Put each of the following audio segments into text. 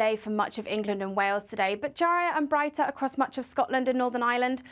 Day for much of England and Wales today, but drier and brighter across much of Scotland and Northern Ireland.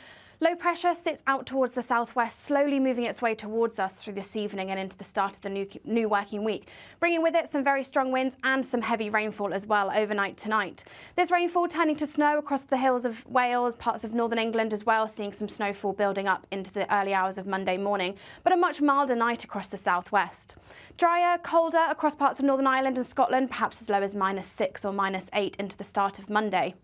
Low pressure sits out towards the southwest, slowly moving its way towards us through this evening and into the start of the new working week, bringing with it some very strong winds and some heavy rainfall as well overnight tonight. This rainfall turning to snow across the hills of Wales, parts of northern England as well, seeing some snowfall building up into the early hours of Monday morning, but a much milder night across the southwest. Drier, colder across parts of Northern Ireland and Scotland, perhaps as low as -6 or -8 into the start of Monday.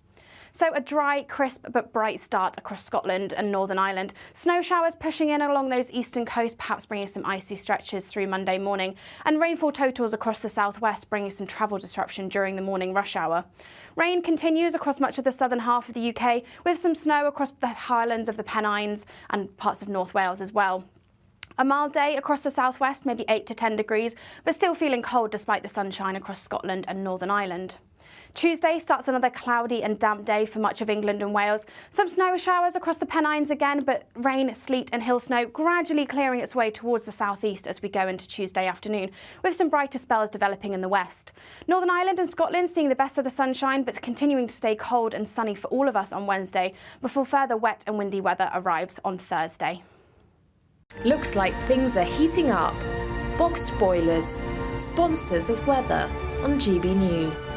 So a dry, crisp but bright start across Scotland and Northern Ireland. Snow showers pushing in along those eastern coasts, perhaps bringing some icy stretches through Monday morning. And rainfall totals across the southwest, bringing some travel disruption during the morning rush hour. Rain continues across much of the southern half of the UK, with some snow across the highlands of the Pennines and parts of North Wales as well. A mild day across the southwest, maybe 8 to 10 degrees, but still feeling cold despite the sunshine across Scotland and Northern Ireland. Tuesday starts another cloudy and damp day for much of England and Wales. Some snow showers across the Pennines again, but rain, sleet and hill snow gradually clearing its way towards the southeast as we go into Tuesday afternoon, with some brighter spells developing in the west. Northern Ireland and Scotland seeing the best of the sunshine, but continuing to stay cold and sunny for all of us on Wednesday, before further wet and windy weather arrives on Thursday. Looks like things are heating up. Boxed boilers, sponsors of weather on GB News.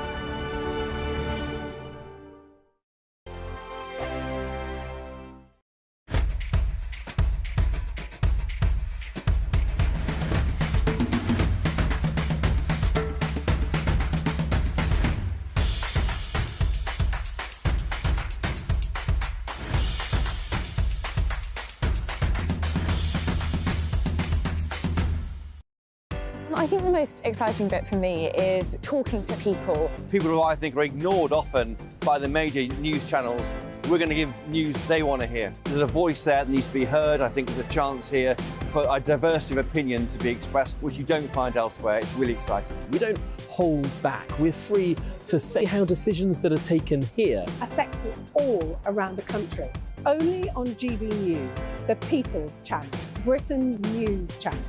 I think the most exciting bit for me is talking to people. People who I think are ignored often by the major news channels. We're going to give news they want to hear. There's a voice there that needs to be heard. I think there's a chance here for a diversity of opinion to be expressed, which you don't find elsewhere. It's really exciting. We don't hold back. We're free to say how decisions that are taken here affect us all around the country. Only on GB News, the People's Channel, Britain's news channel.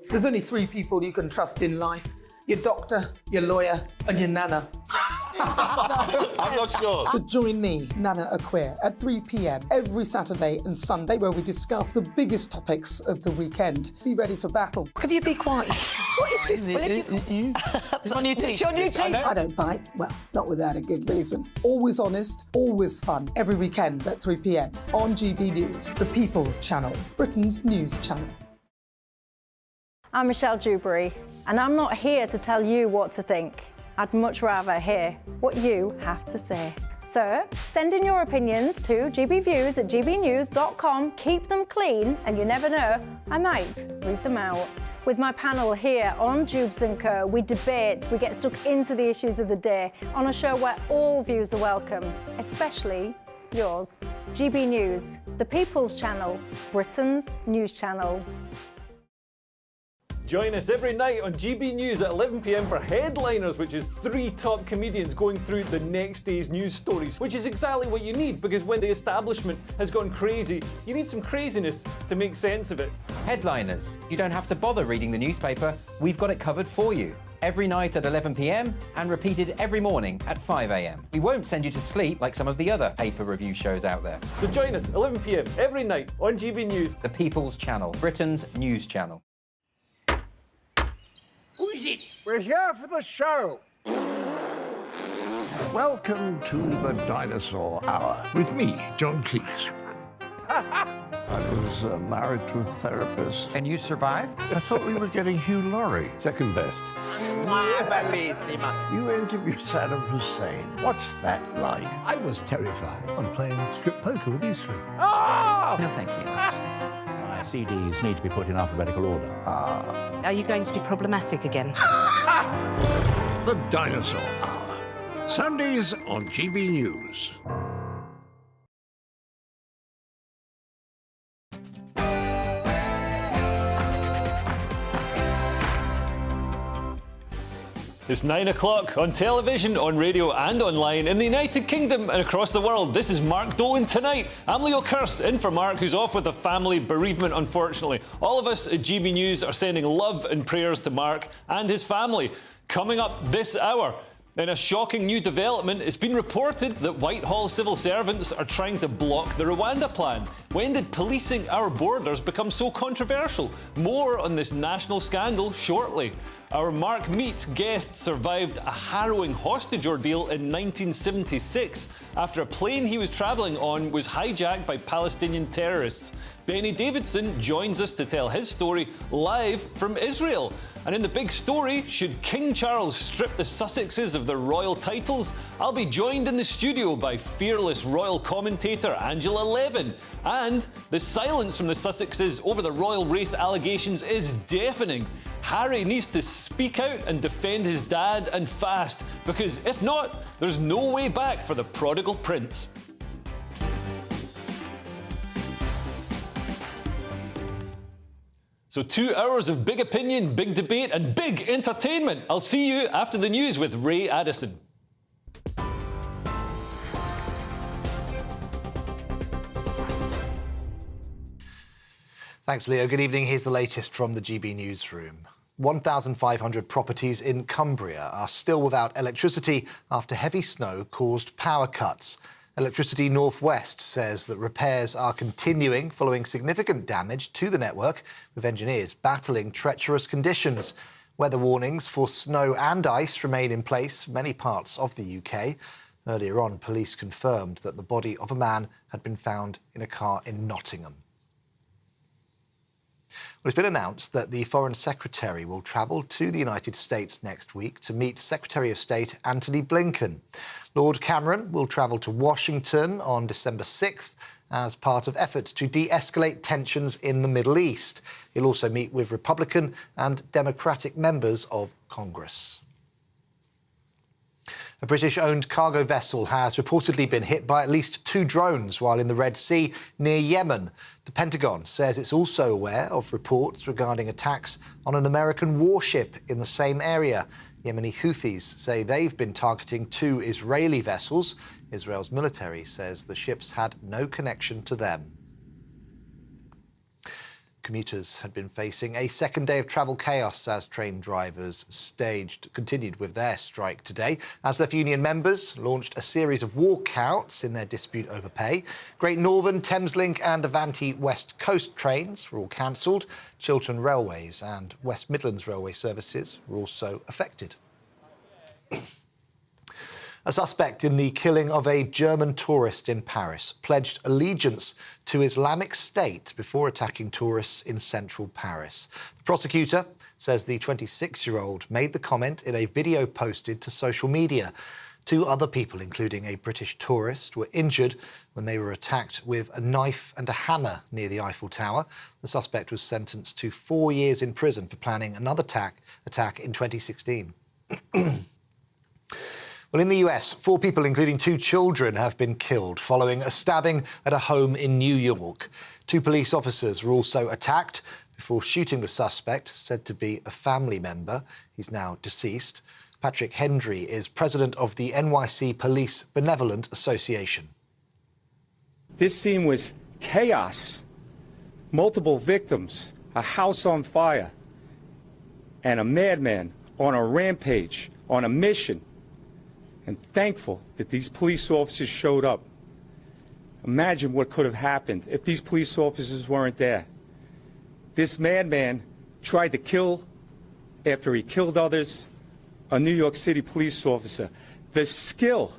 There's only 3 people you can trust in life: your doctor, your lawyer, and your nana. I'm not sure. So join me, Nana Aquare, at 3 p.m. every Saturday and Sunday, where we discuss the biggest topics of the weekend. Be ready for battle. Could you be quiet? What is this? It's my new teeth. It's your new teeth. I don't bite. Well, not without a good reason. Always honest, always fun. Every weekend at 3 p.m. on GB News, the People's Channel, Britain's news channel. I'm Michelle Dewberry, and I'm not here to tell you what to think. I'd much rather hear what you have to say. So send in your opinions to gbviews@gbnews.com. Keep them clean, and you never know, I might read them out. With my panel here on Jubes & Co, we debate, we get stuck into the issues of the day on a show where all views are welcome, especially yours. GB News, the People's Channel, Britain's news channel. Join us every night on GB News at 11 p.m. for Headliners, which is 3 top comedians going through the next day's news stories, which is exactly what you need, because when the establishment has gone crazy, you need some craziness to make sense of it. Headliners. You don't have to bother reading the newspaper. We've got it covered for you. Every night at 11 p.m. and repeated every morning at 5 a.m. We won't send you to sleep like some of the other paper review shows out there. So join us 11 p.m. every night on GB News, the People's Channel, Britain's news channel. Who is it? We're here for the show. Welcome to the Dinosaur Hour with me, John Cleese. I was married to a therapist. And you survived? I thought we were getting Hugh Laurie. Second best. You interviewed Saddam Hussein. What's that like? I was terrified. I'm playing strip poker with these 3. Oh! No, thank you. My CDs need to be put in alphabetical order. Are you going to be problematic again? The Dinosaur Hour. Sundays on GB News. It's 9 o'clock on television, on radio and online in the United Kingdom and across the world. This is Mark Dolan Tonight. I'm Leo Kirst, in for Mark, who's off with a family bereavement, unfortunately. All of us at GB News are sending love and prayers to Mark and his family. Coming up this hour, In a shocking new development, it's been reported that Whitehall civil servants are trying to block the Rwanda plan. When did policing our borders become so controversial? More on this national scandal shortly. Our Mark Meets guest survived a harrowing hostage ordeal in 1976 after a plane he was travelling on was hijacked by Palestinian terrorists. Benny Davidson joins us to tell his story live from Israel. And in the big story, should King Charles strip the Sussexes of their royal titles? I'll be joined in the studio by fearless royal commentator Angela Levin. And the silence from the Sussexes over the royal race allegations is deafening. Harry needs to speak out and defend his dad and fast, because if not, there's no way back for the prodigal prince. So 2 hours of big opinion, big debate and big entertainment. I'll see you after the news with Ray Addison. Thanks, Leo. Good evening. Here's the latest from the GB newsroom. 1,500 properties in Cumbria are still without electricity after heavy snow caused power cuts. Electricity North West says that repairs are continuing following significant damage to the network, with engineers battling treacherous conditions. Weather warnings for snow and ice remain in place for many parts of the UK. Earlier on, police confirmed that the body of a man had been found in a car in Nottingham. Well, it's been announced that the Foreign Secretary will travel to the United States next week to meet Secretary of State Antony Blinken. Lord Cameron will travel to Washington on December 6th as part of efforts to de-escalate tensions in the Middle East. He'll also meet with Republican and Democratic members of Congress. A British-owned cargo vessel has reportedly been hit by at least 2 drones while in the Red Sea near Yemen. The Pentagon says it's also aware of reports regarding attacks on an American warship in the same area. Yemeni Houthis say they've been targeting 2 Israeli vessels. Israel's military says the ships had no connection to them. Commuters had been facing a second day of travel chaos as train drivers continued with their strike today. ASLEF union members launched a series of walkouts in their dispute over pay. Great Northern, Thameslink and Avanti West Coast trains were all cancelled. Chiltern Railways and West Midlands Railway services were also affected. A suspect in the killing of a German tourist in Paris pledged allegiance to Islamic State before attacking tourists in central Paris. The prosecutor says the 26-year-old made the comment in a video posted to social media. 2 other people, including a British tourist, were injured when they were attacked with a knife and a hammer near the Eiffel Tower. The suspect was sentenced to 4 years in prison for planning another attack in 2016. Well, in the US, 4 people, including 2 children, have been killed following a stabbing at a home in New York. 2 police officers were also attacked before shooting the suspect, said to be a family member. He's now deceased. Patrick Hendry is president of the NYC Police Benevolent Association. This scene was chaos, multiple victims, a house on fire, and a madman on a rampage, on a mission. And thankful that these police officers showed up. Imagine what could have happened if these police officers weren't there. This madman tried to kill, after he killed others, a New York City police officer. The skill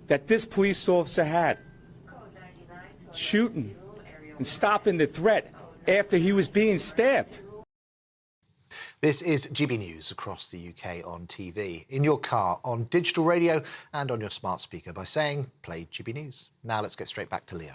that this police officer had, shooting and stopping the threat after he was being stabbed. This is GB News across the UK on TV, in your car, on digital radio and on your smart speaker by saying, play GB News. Now let's get straight back to Leo.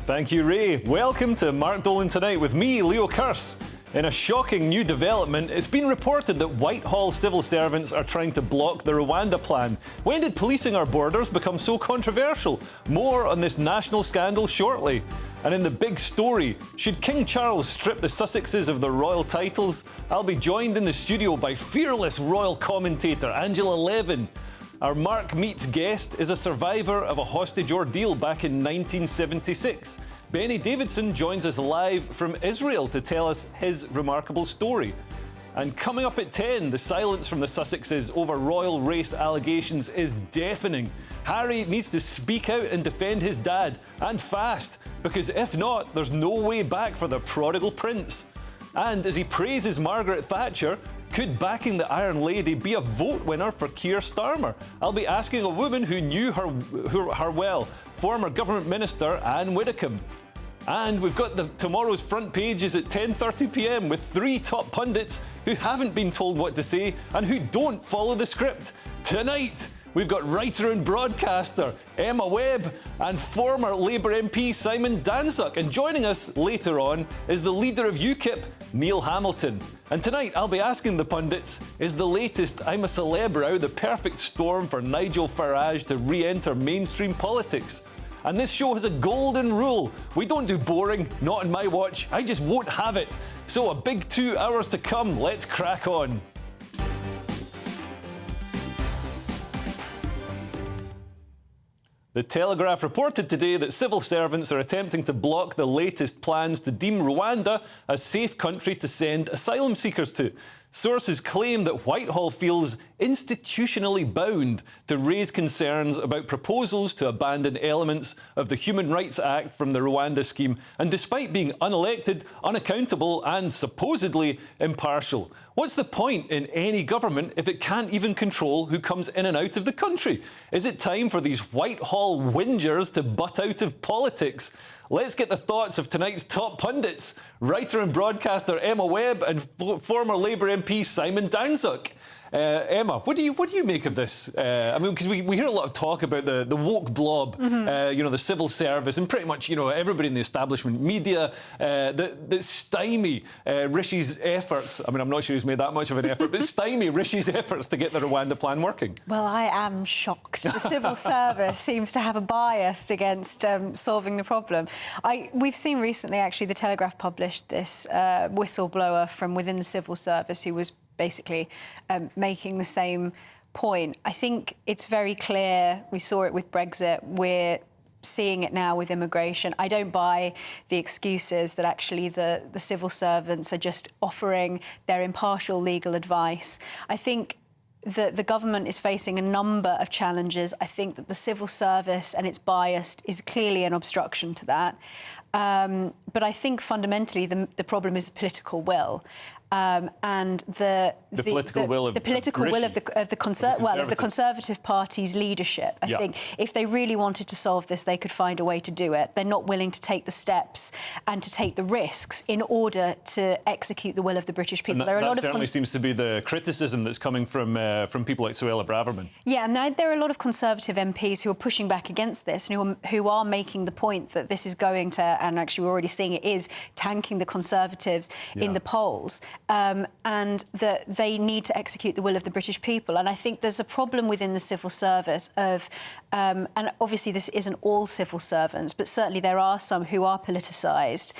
Thank you, Ray. Welcome to Mark Dolan Tonight with me, Leo Kearse. In a shocking new development, it's been reported that Whitehall civil servants are trying to block the Rwanda plan. When did policing our borders become so controversial? More on this national scandal shortly. And in the big story, should King Charles strip the Sussexes of their royal titles? I'll be joined in the studio by fearless royal commentator Angela Levin. Our Mark Meets guest is a survivor of a hostage ordeal back in 1976 Benny Davidson joins us live from Israel to tell us his remarkable story. And coming up at 10, the silence from the Sussexes over royal race allegations is deafening. Harry needs to speak out and defend his dad, and fast, because if not, there's no way back for the prodigal prince. And as he praises Margaret Thatcher, could backing the Iron Lady be a vote winner for Keir Starmer? I'll be asking a woman who knew her well, former Government Minister Anne Widdecombe. And we've got tomorrow's front pages at 10:30 p.m. with 3 top pundits who haven't been told what to say and who don't follow the script. Tonight, we've got writer and broadcaster Emma Webb and former Labour MP Simon Danczuk. And joining us later on is the leader of UKIP, Neil Hamilton. And tonight I'll be asking the pundits, is the latest I'm a Celebrow the perfect storm for Nigel Farage to re-enter mainstream politics? And this show has a golden rule. We don't do boring, not on my watch. I just won't have it. So a big 2 hours to come. Let's crack on. The Telegraph reported today that civil servants are attempting to block the latest plans to deem Rwanda a safe country to send asylum seekers to. Sources claim that Whitehall feels institutionally bound to raise concerns about proposals to abandon elements of the Human Rights Act from the Rwanda scheme, and despite being unelected, unaccountable and supposedly impartial. What's the point in any government if it can't even control who comes in and out of the country? Is it time for these Whitehall whingers to butt out of politics? Let's get the thoughts of tonight's top pundits, writer and broadcaster Emma Webb and former Labour MP Simon Danczuk. Emma, what do you make of this? I mean, because we hear a lot of talk about the woke blob, the civil service, and pretty much everybody in the establishment media that stymie Rishi's efforts. I mean, I'm not sure he's made that much of an effort, but stymie Rishi's efforts to get the Rwanda plan working. Well, I am shocked. The civil service seems to have a bias against solving the problem. We've seen recently, actually, the Telegraph published this whistleblower from within the civil service who was basically making the same point. I think it's very clear, we saw it with Brexit, we're seeing it now with immigration. I don't buy the excuses that actually the civil servants are just offering their impartial legal advice. I think that the government is facing a number of challenges. I think that the civil service and its bias is clearly an obstruction to that. But I think fundamentally the problem is the political will. And the political will of the Conservative Party's leadership. I think if they really wanted to solve this, they could find a way to do it. They're not willing to take the steps and to take the risks in order to execute the will of the British people. That certainly seems to be the criticism that's coming from people like Suella Braverman. Yeah, and there are a lot of Conservative MPs who are pushing back against this and who are making the point that this is going to, and actually we're already seeing it is, tanking the Conservatives in the polls. And that they need to execute the will of the British people. And I think there's a problem within the civil service of, and obviously this isn't all civil servants, but certainly there are some who are politicised.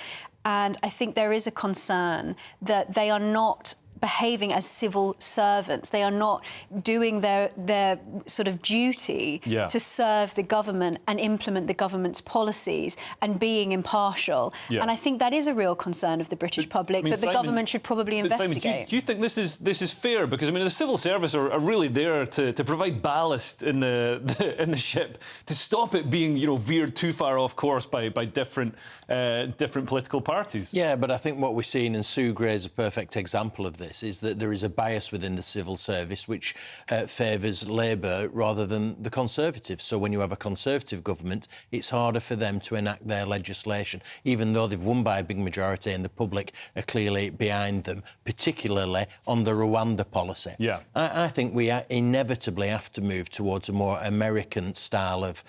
And I think there is a concern that they are not behaving as civil servants. They are not doing their sort of duty to serve the government and implement the government's policies and being impartial. And I think that is a real concern of the British public that the government should probably investigate. Simon, do you think this is fair? Because I mean, the civil service are really there to provide ballast in the ship, to stop it being veered too far off course by different political parties. Yeah, but I think what we're seeing, and Sue Gray is a perfect example of this, is that there is a bias within the civil service which favours Labour rather than the Conservatives. So when you have a Conservative government, it's harder for them to enact their legislation, even though they've won by a big majority and the public are clearly behind them, particularly on the Rwanda policy. Yeah. I think we inevitably have to move towards a more American style of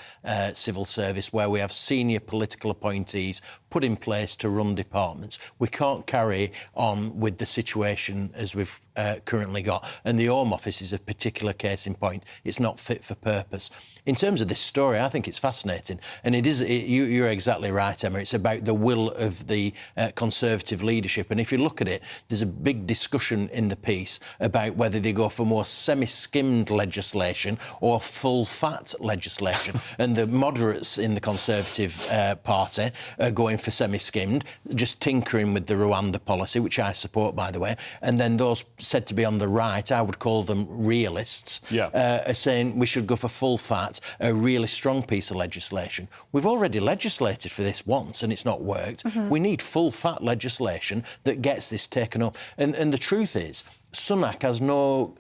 civil service where we have senior political appointees put in place to run departments. We can't carry on with the situation as we've currently got. And the Home Office is a particular case in point. It's not fit for purpose. In terms of this story, I think it's fascinating. And you're exactly right, Emma. It's about the will of the Conservative leadership. And if you look at it, there's a big discussion in the piece about whether they go for more semi-skimmed legislation or full-fat legislation. And the moderates in the Conservative Party are going for semi-skimmed, just tinkering with the Rwanda policy, which I support, by the way. And then those said to be on the right, I would call them realists, are saying we should go for full-fat, a really strong piece of legislation. We've already legislated for this once and it's not worked. We need full-fat legislation that gets this taken up. And the truth is, Sunak has no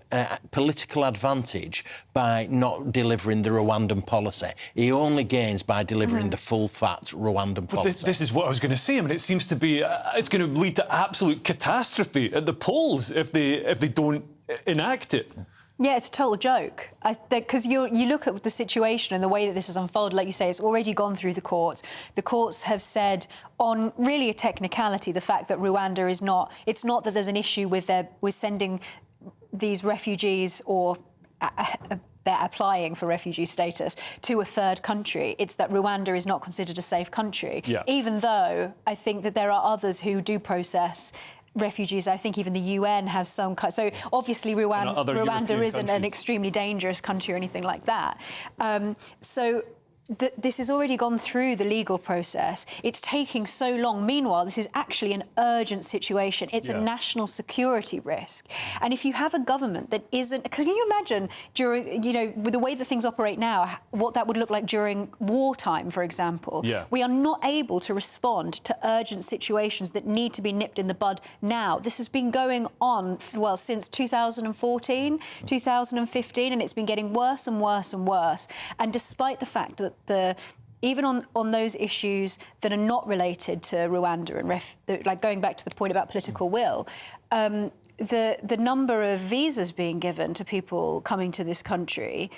political advantage by not delivering the Rwandan policy. He only gains by delivering the full-fat Rwandan policy. This is what I was going to say. I mean, it seems to be it's going to lead to absolute catastrophe at the polls if they don't enact it. Yeah, it's a total joke. Because you look at the situation and the way that this has unfolded, like you say, it's already gone through the courts. The courts have said, on really a technicality, the fact that Rwanda is not... It's not that there's an issue with sending these refugees or... they're applying for refugee status to a third country. It's that Rwanda is not considered a safe country. Even though I think that there are others who do process refugees. I think even the UN has some... So obviously Rwanda isn't an extremely dangerous country or anything like that. This has already gone through the legal process. It's taking so long. Meanwhile, this is actually an urgent situation. It's a national security risk. And if you have a government that isn't... Can you imagine, during, with the way that things operate now, what that would look like during wartime, for example? We are not able to respond to urgent situations that need to be nipped in the bud now. This has been going on, well, since 2014, 2015, and it's been getting worse and worse and worse. And despite the fact that even on those issues that are not related to Rwanda and like going back to the point about political will, the number of visas being given to people coming to this country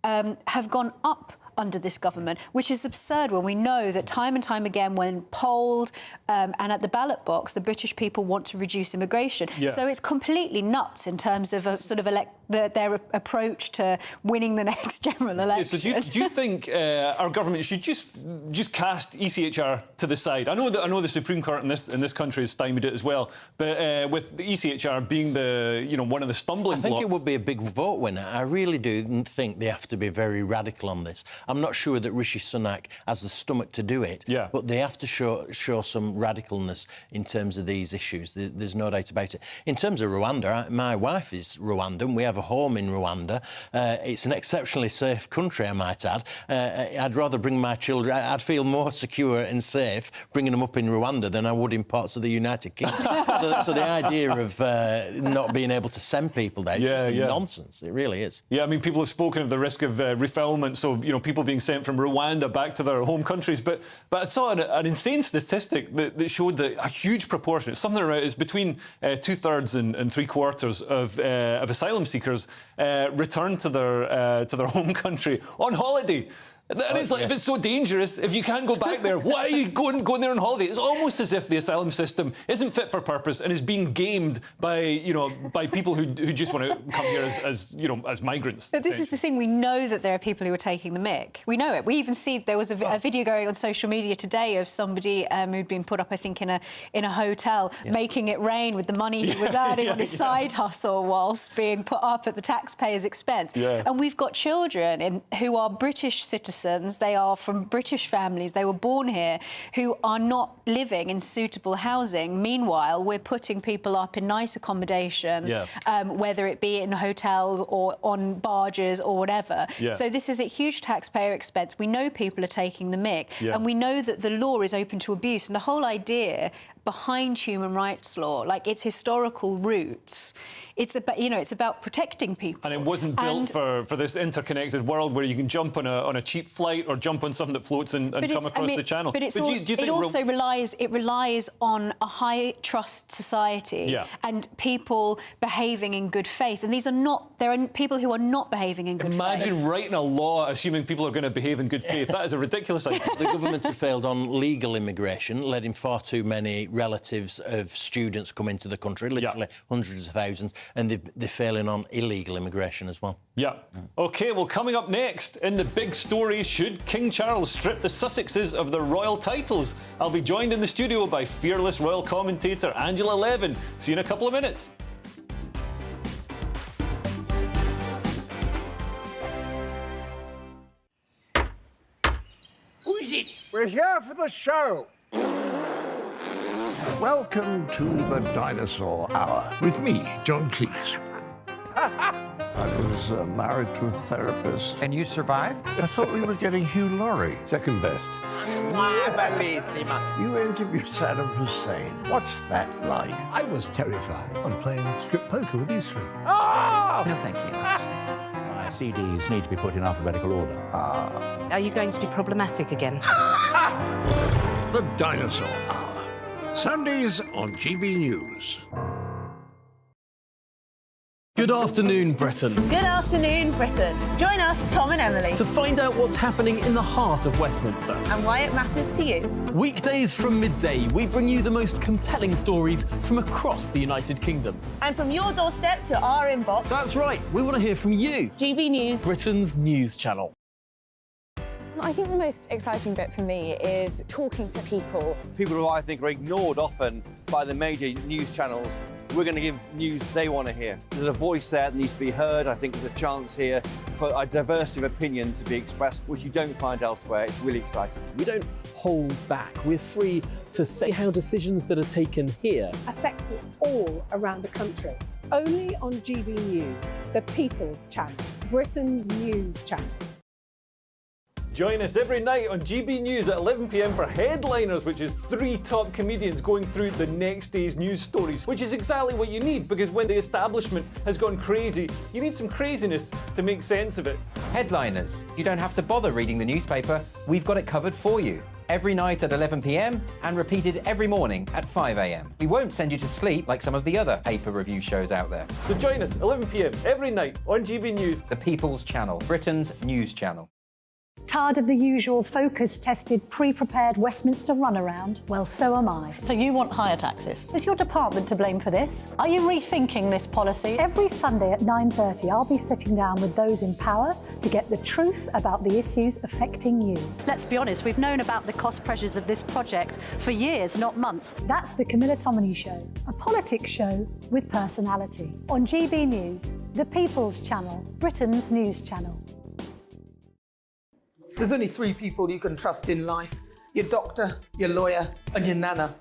have gone up under this government, which is absurd when we know that time and time again, when polled and at the ballot box, the British people want to reduce immigration. So it's completely nuts in terms of their approach to winning the next general election. So do you think our government should just cast ECHR to the side? I know the Supreme Court in this country has stymied it as well, but with the ECHR being one of the stumbling blocks, I think it would be a big vote winner. I really do think they have to be very radical on this. I'm not sure that Rishi Sunak has the stomach to do it, but they have to show some radicalness in terms of these issues. There's no doubt about it. In terms of Rwanda, my wife is Rwandan. We have a home in Rwanda. It's an exceptionally safe country, I might add. I'd rather bring my children... I'd feel more secure and safe bringing them up in Rwanda than I would in parts of the United Kingdom. so the idea of not being able to send people there is just nonsense. It really is. Yeah, I mean, people have spoken of the risk of refoulement, so, people being sent from Rwanda back to their home countries. But I saw an insane statistic that showed that a huge proportion, it's something around, it's between 2/3 and 3/4 of asylum seekers return to their home country on holiday. And it's like, if it's so dangerous, if you can't go back there, why are you going there on holiday? It's almost as if the asylum system isn't fit for purpose and is being gamed by people who just want to come here as migrants. But this is the thing. We know that there are people who are taking the mick. We know it. We even see there was a video going on social media today of somebody who'd been put up, I think, in a hotel, making it rain with the money he was earning on his side hustle whilst being put up at the taxpayer's expense. And we've got children who are British citizens. They are from British families. They were born here, who are not living in suitable housing. Meanwhile, we're putting people up in nice accommodation, whether it be in hotels or on barges or whatever. So this is a huge taxpayer expense. We know people are taking the mick, and we know that the law is open to abuse. And the whole idea behind human rights law, like its historical roots, it's about protecting people. And it wasn't built for this interconnected world where you can jump on a cheap flight or jump on something that floats and come across the channel. But it also relies on a high trust society and people behaving in good faith. And there are people who are not behaving in good faith. Imagine writing a law assuming people are going to behave in good faith. That is a ridiculous idea. The government have failed on legal immigration, letting far too many relatives of students come into the country, literally hundreds of thousands, and they're failing on illegal immigration as well. Yeah. OK, well, coming up next in the big story, should King Charles strip the Sussexes of their royal titles? I'll be joined in the studio by fearless royal commentator Angela Levin. See you in a couple of minutes. Who is it? We're here for the show. Welcome to the Dinosaur Hour with me, John Cleese. I was married to a therapist. And you survived? I thought we were getting Hugh Laurie. Second best. You interviewed Saddam Hussein. What's that like? I was terrified. I'm playing strip poker with these three. No, thank you. My CDs need to be put in alphabetical order. Are you going to be problematic again? The Dinosaur Hour. Sundays on GB News. Good afternoon, Britain. Good afternoon, Britain. Join us, Tom and Emily, To find out what's happening in the heart of Westminster. and why it matters to you. Weekdays from midday, we bring you the most compelling stories from across the United Kingdom. And from your doorstep to our inbox, That's right, we want to hear from you, GB News. Britain's news channel. I think the most exciting bit for me is talking to people. People who I think are ignored often by the major news channels. We're going to give news they want to hear. There's a voice there that needs to be heard. I think there's a chance here for a diversity of opinion to be expressed, which you don't find elsewhere. It's really exciting. We don't hold back. We're free to say how decisions that are taken here affect us all around the country. Only on GB News, the People's Channel, Britain's news channel. Join us every night on GB News at 11 p.m. for Headliners, which is 3 top comedians going through the next day's news stories, which is exactly what you need, because when the establishment has gone crazy, you need some craziness to make sense of it. Headliners. You don't have to bother reading the newspaper. We've got it covered for you. Every night at 11 p.m. and repeated every morning at 5 a.m. We won't send you to sleep like some of the other paper review shows out there. So join us 11 p.m. every night on GB News. The People's Channel, Britain's news channel. Tired of the usual focus-tested, pre-prepared Westminster runaround? Well, so am I. So you want higher taxes? Is your department to blame for this? Are you rethinking this policy? Every Sunday at 9:30, I'll be sitting down with those in power to get the truth about the issues affecting you. Let's be honest, we've known about the cost pressures of this project for years, not months. That's the Camilla Tominey Show, a politics show with personality. On GB News, the People's Channel, Britain's news channel. There's only 3 people you can trust in life. Your doctor, your lawyer, and your nana.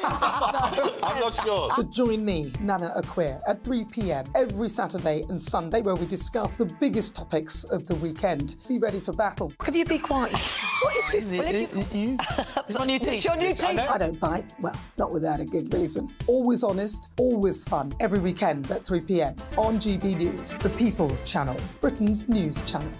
I'm not sure. So join me, Nana Aquare, at 3 p.m. every Saturday and Sunday, where we discuss the biggest topics of the weekend. Be ready for battle. Could you be quiet? What is this? It's my new It's teeth. your new teeth. I don't bite. Well, not without a good reason. Always honest, always fun. Every weekend at 3 p.m. on GB News, the People's Channel, Britain's news channel.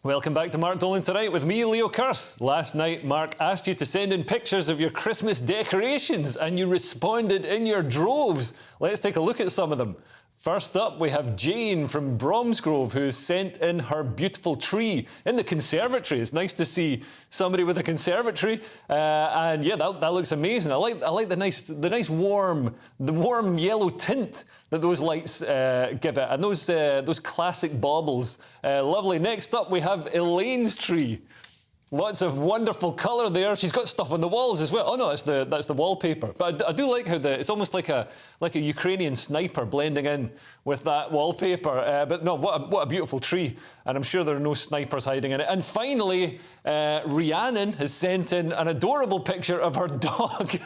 Welcome back to Mark Dolan Tonight with me, Leo Curse. Last night, Mark asked you to send in pictures of your Christmas decorations and you responded in your droves. Let's take a look at some of them. First up, we have Jane from Bromsgrove, who's sent in her beautiful tree in the conservatory. It's nice to see somebody with a conservatory, and yeah, that looks amazing. I like the nice warm yellow tint that those lights give it, and those classic baubles. Lovely. Next up, we have Elaine's tree. Lots of wonderful colour there. She's got stuff on the walls as well. Oh no, that's the wallpaper. But I do like how it's almost like a Ukrainian sniper blending in with that wallpaper. But no, what a beautiful tree. And I'm sure there are no snipers hiding in it. And finally, Rhiannon has sent in an adorable picture of her dog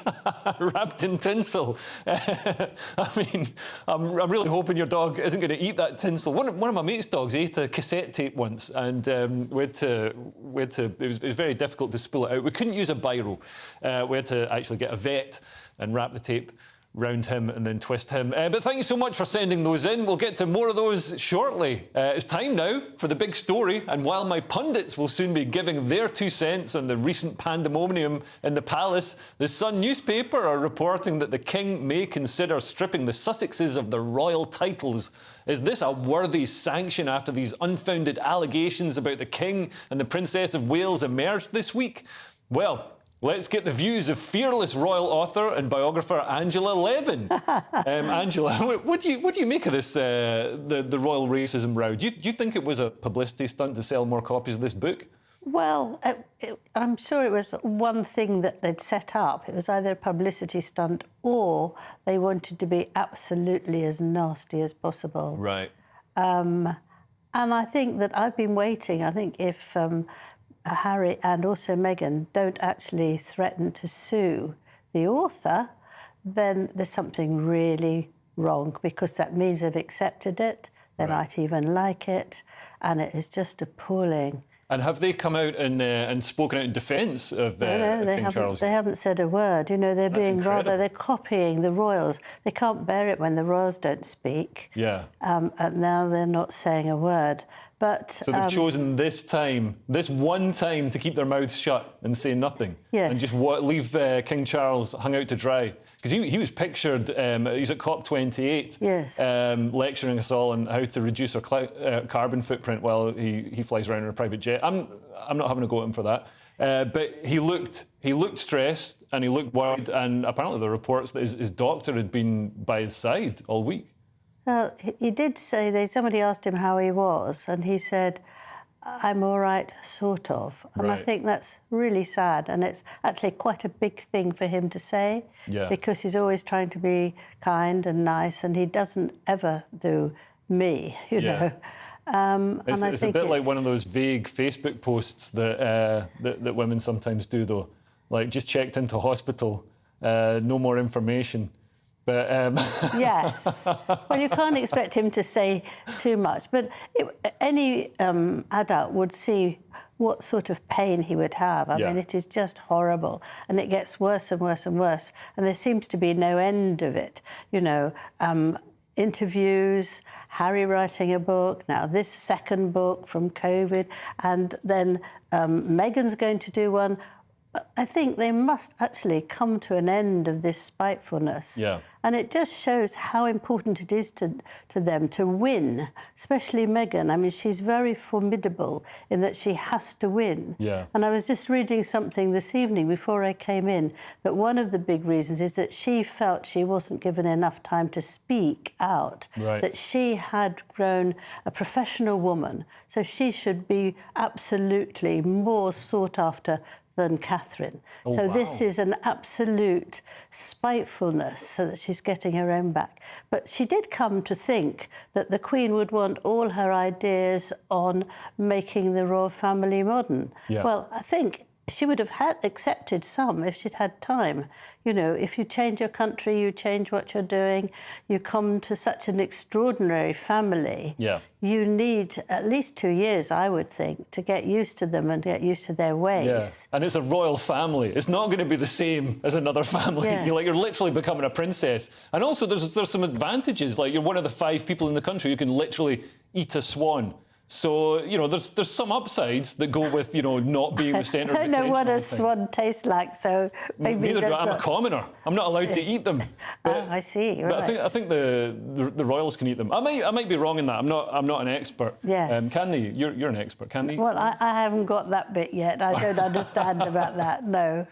wrapped in tinsel. I mean, I'm really hoping your dog isn't going to eat that tinsel. One of my mate's dogs ate a cassette tape once, and it was very difficult to spool it out. We couldn't use a biro. We had to actually get a vet and wrap the tape round him and then twist him. But thank you so much for sending those in. We'll get to more of those shortly. It's time now for the big story, and while my pundits will soon be giving their 2 cents on the recent pandemonium in the palace, the Sun newspaper are reporting that the King may consider stripping the Sussexes of their royal titles. Is this a worthy sanction after these unfounded allegations about the King and the Princess of Wales emerged this week? Well, let's get the views of fearless royal author and biographer Angela Levin. Angela, what do you make of this, the royal racism row? Do you think it was a publicity stunt to sell more copies of this book? Well, I'm sure it was one thing that they'd set up. It was either a publicity stunt or they wanted to be absolutely as nasty as possible. Right. And I think that I've been waiting. I think if Harry and also Meghan don't actually threaten to sue the author, then there's something really wrong, because that means they've accepted it, they might even like it, and it is just appalling. And have they come out and spoken out in defence of King Charles? They haven't said a word. You know, they're being rather, they're copying the royals. They can't bear it when the royals don't speak. Yeah. And now they're not saying a word. But so they've chosen this one time, to keep their mouths shut and say nothing. Yes. And just leave King Charles hung out to dry. Because he was pictured, he's at COP28, yes, lecturing us all on how to reduce our carbon footprint while he flies around in a private jet. I'm not having a go at him for that. But he looked stressed and he looked worried, and apparently the reports that his doctor had been by his side all week. Well, he did say somebody asked him how he was, and he said, I'm all right, sort of. And I think that's really sad, and it's actually quite a big thing for him to say, because he's always trying to be kind and nice, and he doesn't ever do me, you know. It's a bit like one of those vague Facebook posts that women sometimes do, though. Like, just checked into hospital, no more information. But, yes. Well, you can't expect him to say too much. But any adult would see what sort of pain he would have. I mean, it is just horrible. And it gets worse and worse and worse. And there seems to be no end of it. You know, interviews, Harry writing a book, now this second book from COVID, and then Meghan's going to do one. I think they must actually come to an end of this spitefulness. Yeah. And it just shows how important it is to them to win, especially Meghan. I mean, she's very formidable in that she has to win. Yeah. And I was just reading something this evening before I came in, that one of the big reasons is that she felt she wasn't given enough time to speak out, that she had grown a professional woman, so she should be absolutely more sought after than Catherine. So this is an absolute spitefulness, so that she's getting her own back. But she did come to think that the Queen would want all her ideas on making the royal family modern. Yeah. Well, I think she would have accepted some if she'd had time. You know, if you change your country, you change what you're doing, you come to such an extraordinary family, you need at least 2 years, I would think, to get used to them and get used to their ways. Yeah. And it's a royal family. It's not going to be the same as another family. Yeah. You're literally becoming a princess. And also there's some advantages, like you're one of the 5 people in the country who can literally eat a swan. So, you know, there's some upsides that go with, you know, not being the centre of attention. I don't know what a swan tastes like, so maybe neither do I. I'm a commoner. I'm not allowed to eat them. But, I see. But I think the royals can eat them. I might be wrong in that. I'm not an expert. Yes. Can they? You're an expert. Can they? Well, I haven't got that bit yet. I don't understand about that. No.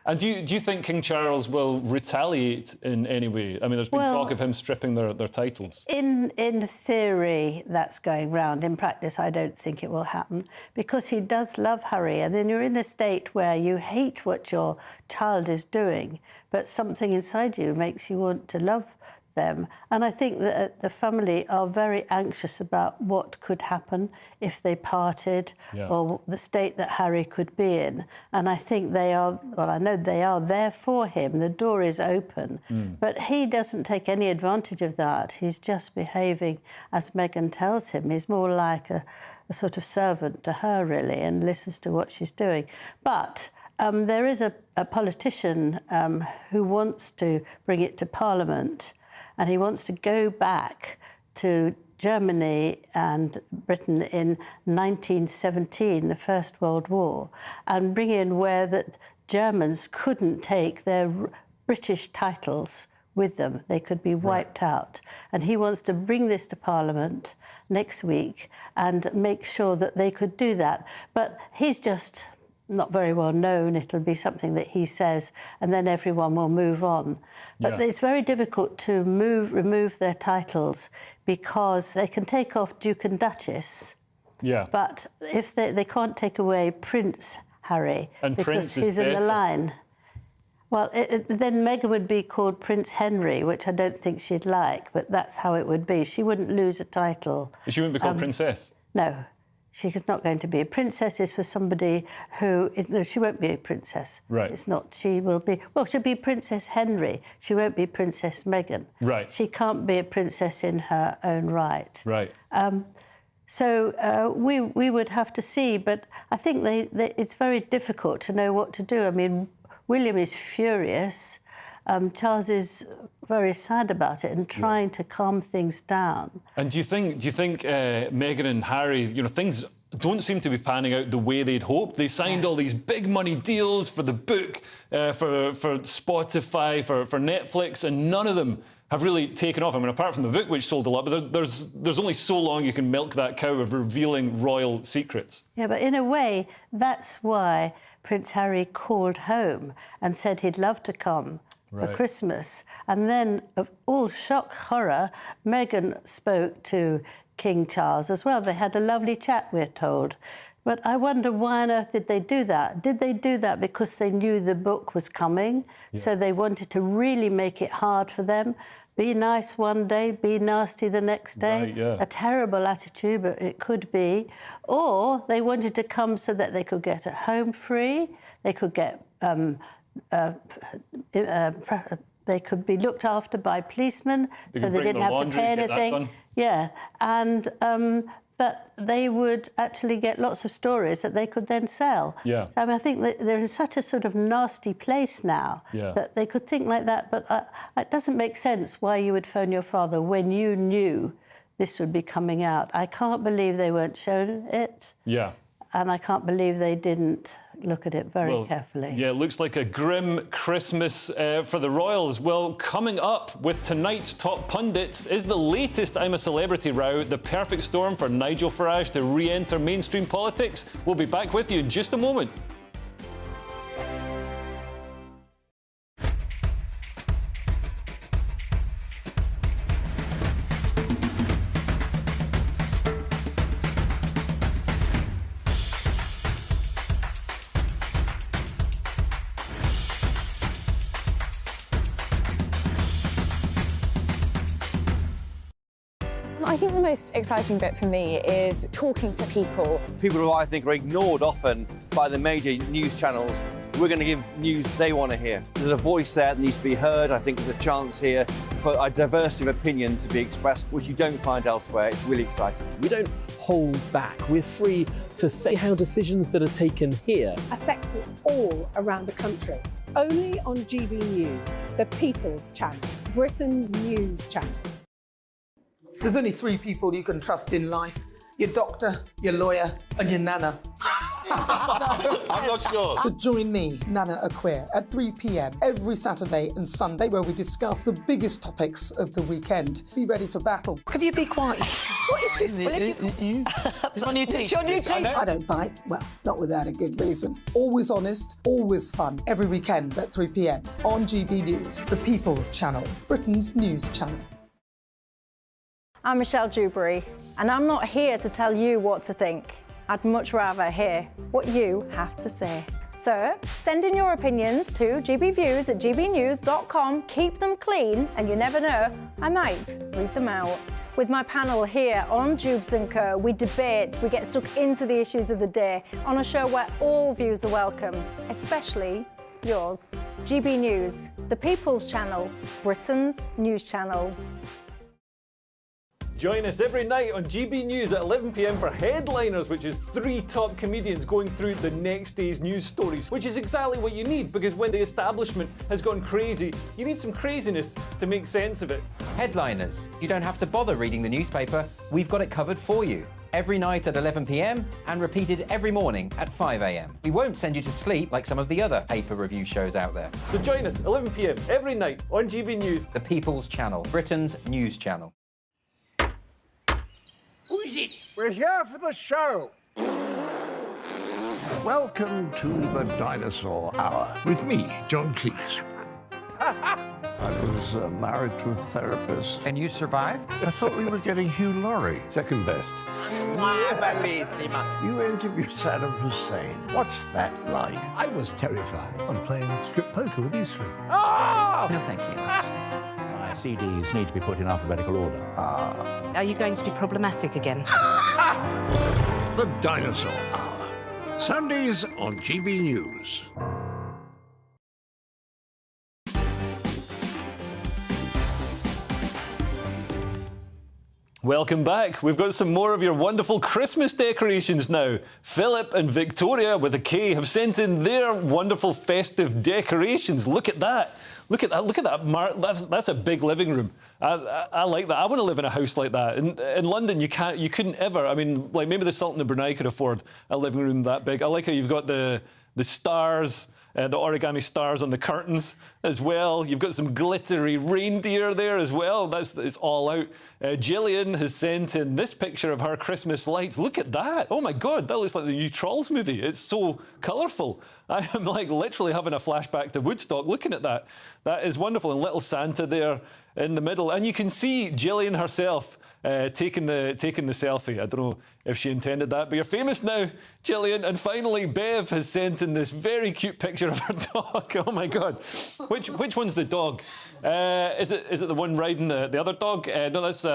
And do you think King Charles will retaliate in any way? I mean, there's been talk of him stripping their titles. In theory, that's going round. In practice, I don't think it will happen, because he does love Harry, and then you're in a state where you hate what your child is doing, but something inside you makes you want to love them. And I think that the family are very anxious about what could happen if they parted, or the state that Harry could be in. And I think they are, well, I know they are there for him. The door is open. But he doesn't take any advantage of that. He's just behaving as Meghan tells him. He's more like a sort of servant to her, really, and listens to what she's doing. But There is a politician who wants to bring it to Parliament, and he wants to go back to Germany and Britain in 1917, the First World War, and bring in where that Germans couldn't take their British titles with them. They could be wiped out. And he wants to bring this to Parliament next week and make sure that they could do that. But he's just not very well known. It'll be something that he says, and then everyone will move on. But it's very difficult to remove their titles because they can take off Duke and Duchess. Yeah. But if they can't take away Prince Harry and because Prince he's in the line. Well, then Meghan would be called Prince Henry, which I don't think she'd like, but that's how it would be. She wouldn't lose a title. She wouldn't be called Princess? No. She's not going to be. A princess is for somebody who... No, she won't be a princess. Right. It's not. She will be... Well, she'll be Princess Henry. She won't be Princess Meghan. Right. She can't be a princess in her own right. Right. So we would have to see, but I think it's very difficult to know what to do. I mean, William is furious. Charles is very sad about it and trying to calm things down. And do you think Meghan and Harry, things don't seem to be panning out the way they'd hoped? They signed all these big money deals for the book, for Spotify, for Netflix, and none of them have really taken off. I mean, apart from the book, which sold a lot, but there's only so long you can milk that cow of revealing royal secrets. Yeah, but in a way, that's why Prince Harry called home and said he'd love to come for Christmas. And then, of all shock horror, Meghan spoke to King Charles as well. They had a lovely chat, we're told. But I wonder why on earth did they do that? Did they do that because they knew the book was coming? Yeah. So they wanted to really make it hard for them? Be nice one day, be nasty the next day? Right, yeah. A terrible attitude, but it could be. Or they wanted to come so that they could get at home free, they could get... they could be looked after by policemen, so they didn't have to pay anything. Yeah, and that they would actually get lots of stories that they could then sell. Yeah. I mean, I think that there is such a sort of nasty place now that they could think like that, but it doesn't make sense why you would phone your father when you knew this would be coming out. I can't believe they weren't shown it. Yeah. And I can't believe they didn't look at it very carefully. Yeah, it looks like a grim Christmas for the royals. Well, coming up with tonight's top pundits is the latest I'm a Celebrity row, the perfect storm for Nigel Farage to re-enter mainstream politics. We'll be back with you in just a moment. I think the most exciting bit for me is talking to people. People who I think are ignored often by the major news channels. We're going to give news they want to hear. There's a voice there that needs to be heard. I think there's a chance here for a diversity of opinion to be expressed, which you don't find elsewhere. It's really exciting. We don't hold back. We're free to say how decisions that are taken here affect us all around the country. Only on GB News, the People's Channel, Britain's news channel. There's only 3 people you can trust in life. Your doctor, your lawyer, and your nana. I'm not sure. So join me, Nana Aquare, at 3 p.m. every Saturday and Sunday, where we discuss the biggest topics of the weekend. Be ready for battle. Could you be quiet? What is this? It's my new teeth. It's your new teeth. I don't bite. Well, not without a good reason. Always honest, always fun. Every weekend at 3 p.m. on GB News, the People's Channel, Britain's news channel. I'm Michelle Dewberry, and I'm not here to tell you what to think. I'd much rather hear what you have to say. So send in your opinions to gbviews@gbnews.com. Keep them clean, and you never know, I might read them out. With my panel here on Jubes & Co, we debate, we get stuck into the issues of the day on a show where all views are welcome, especially yours. GB News, the People's Channel, Britain's news channel. Join us every night on GB News at 11 p.m. for Headliners, which is 3 top comedians going through the next day's news stories, which is exactly what you need, because when the establishment has gone crazy, you need some craziness to make sense of it. Headliners. You don't have to bother reading the newspaper. We've got it covered for you. Every night at 11 p.m. and repeated every morning at 5 a.m. We won't send you to sleep like some of the other paper review shows out there. So join us 11 p.m. every night on GB News. The People's Channel, Britain's news channel. Who is it? We're here for the show. Welcome to the Dinosaur Hour with me, John Cleese. I was married to a therapist. And you survived? I thought we were getting Hugh Laurie. Second best. You interviewed Saddam Hussein. What's that like? I was terrified. I'm playing strip poker with you three. Oh! No, thank you. My CDs need to be put in alphabetical order. Are you going to be problematic again? The Dinosaur Hour. Sundays on GB News. Welcome back. We've got some more of your wonderful Christmas decorations now. Philip and Victoria with a K have sent in their wonderful festive decorations. Look at that. Look at that. Look at that, Mark. That's a big living room. I like that. I want to live in a house like that. In London, you couldn't ever. I mean, like maybe the Sultan of Brunei could afford a living room that big. I like how you've got the stars. The origami stars on the curtains as well. You've got some glittery reindeer there as well. It's all out. Gillian has sent in this picture of her Christmas lights. Look at that. Oh my God, that looks like the new Trolls movie. It's so colourful. I am like literally having a flashback to Woodstock looking at that. That is wonderful. And little Santa there in the middle. And you can see Gillian herself taking the selfie. I don't know if she intended that, but you're famous now, Gillian. And finally, Bev has sent in this very cute picture of her dog. Oh my God, which one's the dog? Is it the one riding the other dog? No, that's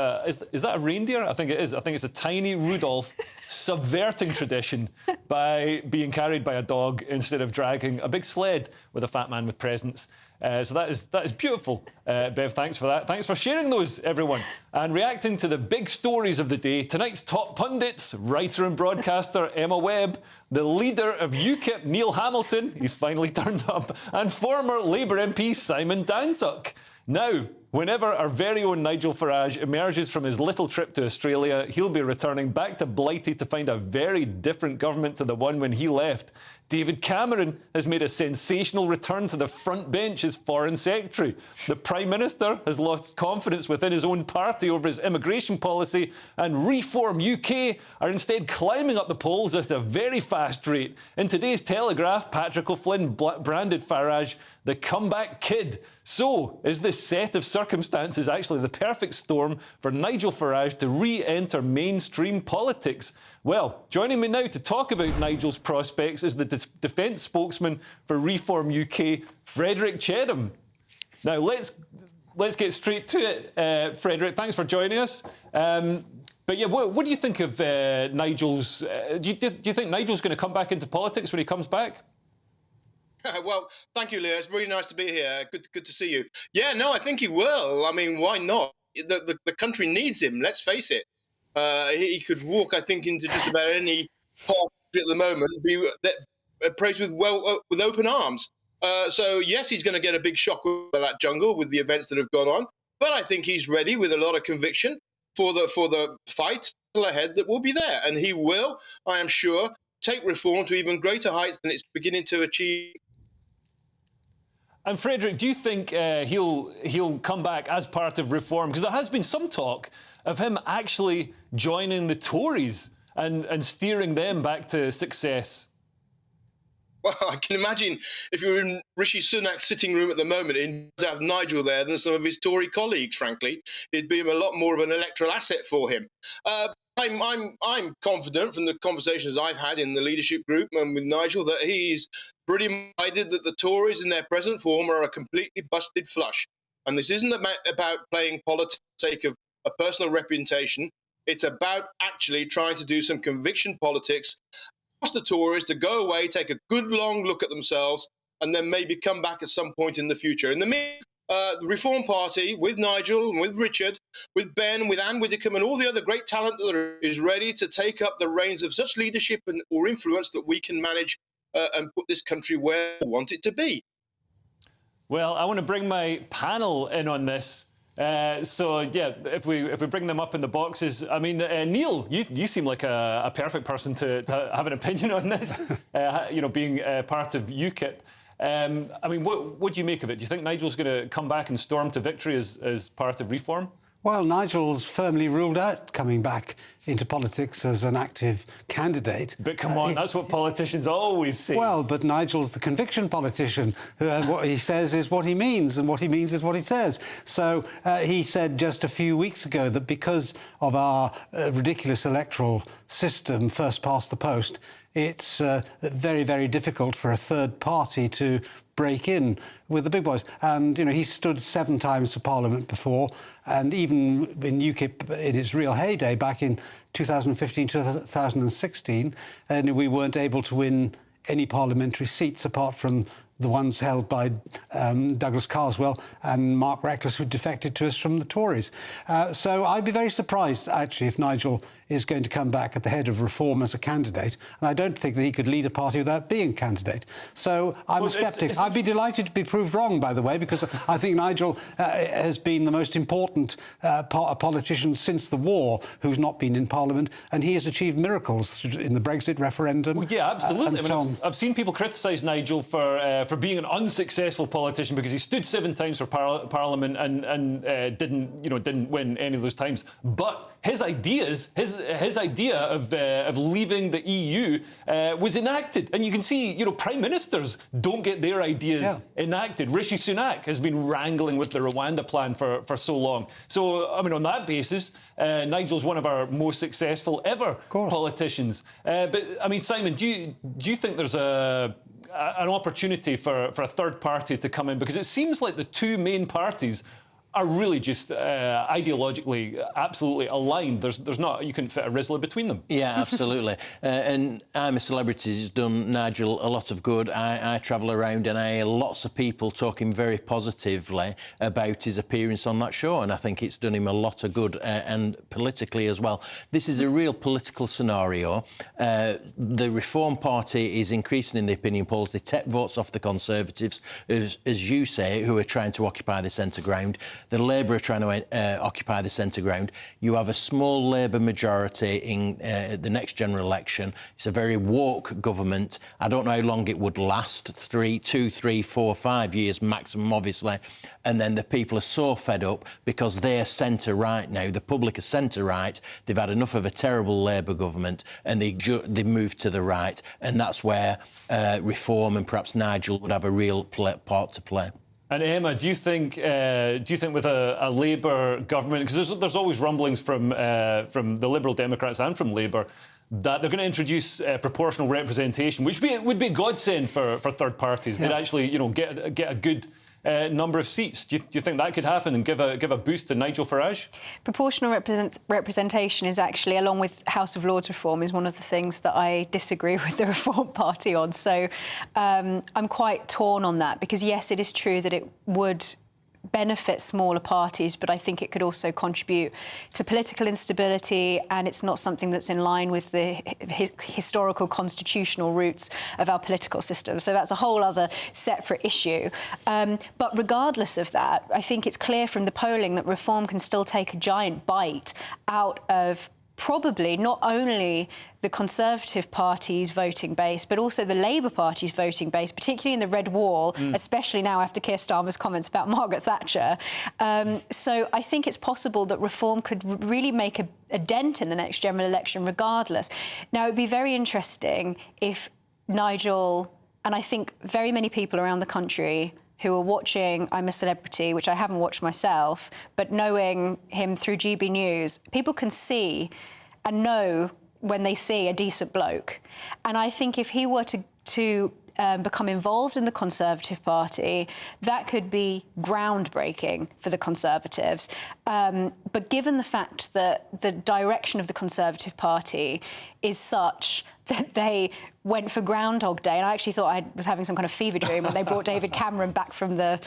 is that a reindeer? I think it is. I think it's a tiny Rudolph subverting tradition by being carried by a dog instead of dragging a big sled with a fat man with presents. So that is beautiful. Bev, thanks for that. Thanks for sharing those, everyone. And reacting to the big stories of the day, tonight's top pundits, writer and broadcaster Emma Webb, the leader of UKIP, Neil Hamilton, he's finally turned up, and former Labour MP Simon Danczuk. Now, whenever our very own Nigel Farage emerges from his little trip to Australia, he'll be returning back to Blighty to find a very different government to the one when he left. David Cameron has made a sensational return to the front bench as Foreign Secretary. The Prime Minister has lost confidence within his own party over his immigration policy, and Reform UK are instead climbing up the polls at a very fast rate. In today's Telegraph, Patrick O'Flynn branded Farage the comeback kid. So, is this set of circumstances actually the perfect storm for Nigel Farage to re-enter mainstream politics? Well, joining me now to talk about Nigel's prospects is the defence spokesman for Reform UK, Frederick Chedham. Now, let's get straight to it. Frederick, thanks for joining us. But yeah, what do you think of Nigel's... do you think Nigel's going to come back into politics when he comes back? Well, thank you, Leo. It's really nice to be here. Good to see you. Yeah, no, I think he will. I mean, why not? The country needs him, let's face it. He could walk, I think, into just about any party at the moment, be appraised with open arms. So, yes, he's going to get a big shock with that jungle with the events that have gone on. But I think he's ready with a lot of conviction for the fight ahead that will be there. And he will, I am sure, take reform to even greater heights than it's beginning to achieve. And Frederick, do you think he'll come back as part of Reform? Because there has been some talk of him actually joining the Tories and steering them back to success. Well, I can imagine if you were in Rishi Sunak's sitting room at the moment, he'd have Nigel there than some of his Tory colleagues, frankly. It'd be a lot more of an electoral asset for him. I'm confident from the conversations I've had in the leadership group and with Nigel that he's pretty minded that the Tories in their present form are a completely busted flush. And this isn't about playing politics for the sake of a personal reputation. It's about actually trying to do some conviction politics, force the Tories to go away, take a good long look at themselves, and then maybe come back at some point in the future. In the meantime, the Reform Party, with Nigel, and with Richard, with Ben, with Anne Widdecombe, and all the other great talent that is ready to take up the reins of such leadership or influence that we can manage and put this country where we want it to be. Well, I want to bring my panel in on this. So yeah, if we bring them up in the boxes, I mean, Neil, you seem like a perfect person to have an opinion on this. You know, being part of UKIP. I mean, what do you make of it? Do you think Nigel's going to come back and storm to victory as part of Reform? Well, Nigel's firmly ruled out coming back into politics as an active candidate. But come on, that's what politicians always say. Well, but Nigel's the conviction politician. What he says is what he means, and what he means is what he says. So he said just a few weeks ago that because of our ridiculous electoral system, first past the post, it's very, very difficult for a third party to break in with the big boys. And, you know, he stood 7 times for Parliament before, and even in UKIP in its real heyday back in 2015, 2016, and we weren't able to win any parliamentary seats apart from the ones held by Douglas Carswell and Mark Reckless, who defected to us from the Tories. So I'd be very surprised, actually, if Nigel is going to come back at the head of Reform as a candidate. And I don't think that he could lead a party without being a candidate. So I'm a sceptic. I'd be delighted to be proved wrong, by the way, because I think Nigel has been the most important politician since the war who's not been in Parliament, and he has achieved miracles in the Brexit referendum. Well, yeah, absolutely. I mean, I've seen people criticise Nigel for being an unsuccessful politician because he stood 7 times for Parliament and didn't win any of those times. But his ideas, his idea of leaving the EU was enacted, and you can see, you know, prime ministers don't get their ideas enacted. Rishi Sunak has been wrangling with the Rwanda plan for so long. So, I mean, on that basis, Nigel's one of our most successful ever politicians. But I mean, Simon, do you think there's an opportunity for a third party to come in? Because it seems like the 2 main parties are really just ideologically absolutely aligned. There's not, you couldn't fit a Rizla between them. Yeah, absolutely. And I'm a Celebrity has done Nigel a lot of good. I travel around and I hear lots of people talking very positively about his appearance on that show, and I think it's done him a lot of good, and politically as well. This is a real political scenario. The Reform Party is increasing in the opinion polls. They take votes off the Conservatives, as you say, who are trying to occupy the centre ground. The Labour are trying to occupy the centre ground. You have a small Labour majority in the next general election. It's a very woke government. I don't know how long it would last, 2, 3, 4, 5 years maximum, obviously. And then the people are so fed up because they're centre-right now. The public are centre-right. They've had enough of a terrible Labour government, and they moved to the right. And that's where Reform and perhaps Nigel would have a real part to play. And Emma, do you think with a Labour government, because there's always rumblings from the Liberal Democrats and from Labour that they're going to introduce proportional representation, which would be a godsend for third parties. They'd actually, you know, get a good number of seats. Do you think that could happen and give a boost to Nigel Farage? Proportional representation is actually, along with House of Lords reform, is one of the things that I disagree with the Reform Party on. So I'm quite torn on that, because yes, it is true that it would benefit smaller parties, but I think it could also contribute to political instability, and it's not something that's in line with the historical constitutional roots of our political system. So that's a whole other separate issue. But regardless of that, I think it's clear from the polling that Reform can still take a giant bite out of probably not only the Conservative Party's voting base, but also the Labour Party's voting base, particularly in the Red Wall, especially now after Keir Starmer's comments about Margaret Thatcher. So I think it's possible that Reform could really make a dent in the next general election regardless. Now, it'd be very interesting if Nigel, and I think very many people around the country who are watching I'm a Celebrity, which I haven't watched myself, but knowing him through GB News, people can see and know when they see a decent bloke. And I think if he were to become involved in the Conservative Party, that could be groundbreaking for the Conservatives. But given the fact that the direction of the Conservative Party is such that they went for Groundhog Day, and I actually thought I was having some kind of fever dream when they brought David Cameron back from the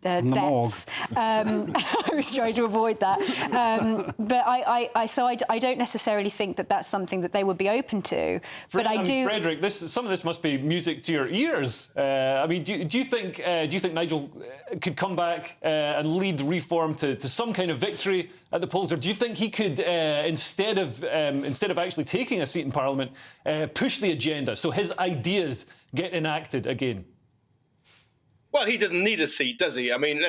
deaths. I was trying to avoid that. But I don't necessarily think that that's something that they would be open to. But I do. Frederick, some of this must be music to your ears. I mean, do you think Nigel could come back and lead Reform to some kind of victory at the polls, or do you think he could, instead of actually taking a seat in Parliament, push the agenda so his ideas get enacted again? Well, he doesn't need a seat, does he? I mean,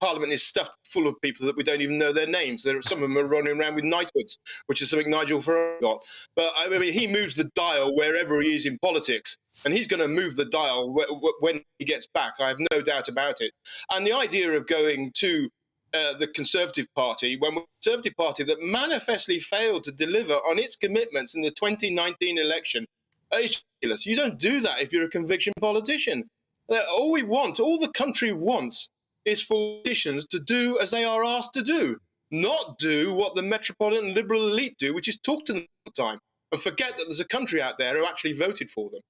Parliament is stuffed full of people that we don't even know their names. Some of them are running around with knighthoods, which is something Nigel Farage got. But I mean, he moves the dial wherever he is in politics, and he's going to move the dial when he gets back. I have no doubt about it. And the idea of going to the Conservative Party, when the Conservative Party that manifestly failed to deliver on its commitments in the 2019 election, is ridiculous. You don't do that if you're a conviction politician. All the country wants is for politicians to do as they are asked to do, not do what the metropolitan liberal elite do, which is talk to them all the time and forget that there's a country out there who actually voted for them.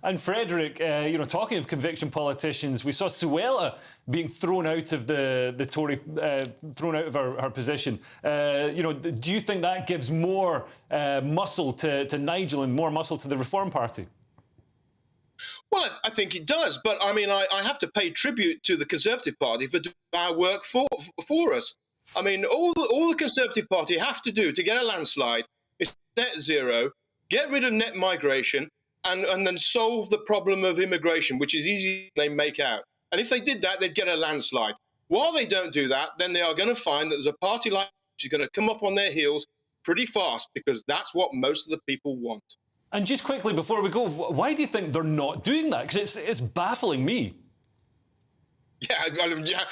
And Frederick, talking of conviction politicians, we saw Suella being thrown out of the Tory, thrown out of her position. Do you think that gives more muscle to Nigel and more muscle to the Reform Party? Well, I think it does. But I mean, I have to pay tribute to the Conservative Party for doing our work for us. I mean, all the Conservative Party have to do to get a landslide is net zero, get rid of net migration, and then solve the problem of immigration, which is easier than they make out. And if they did that, they'd get a landslide. While they don't do that, then they are going to find that there's a party like which is going to come up on their heels pretty fast, because that's what most of the people want. And just quickly before we go, why do you think they're not doing that? Because it's baffling me. Yeah,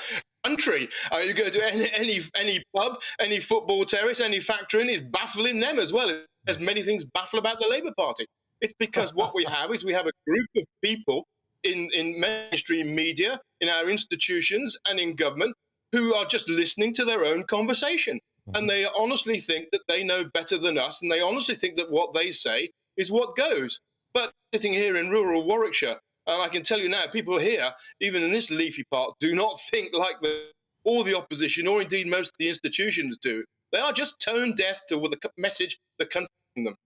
country. You go to any pub, any football terrace, any factory, and it's baffling them as well. There's many things baffle about the Labour Party. It's because what we have is we have a group of people in mainstream media, in our institutions and in government who are just listening to their own conversation. And they honestly think that they know better than us, and they honestly think that what they say is what goes. But sitting here in rural Warwickshire, I can tell you now, people here, even in this leafy part, do not think like all the opposition, or indeed most of the institutions do. They are just tone deaf to the message the country gives them.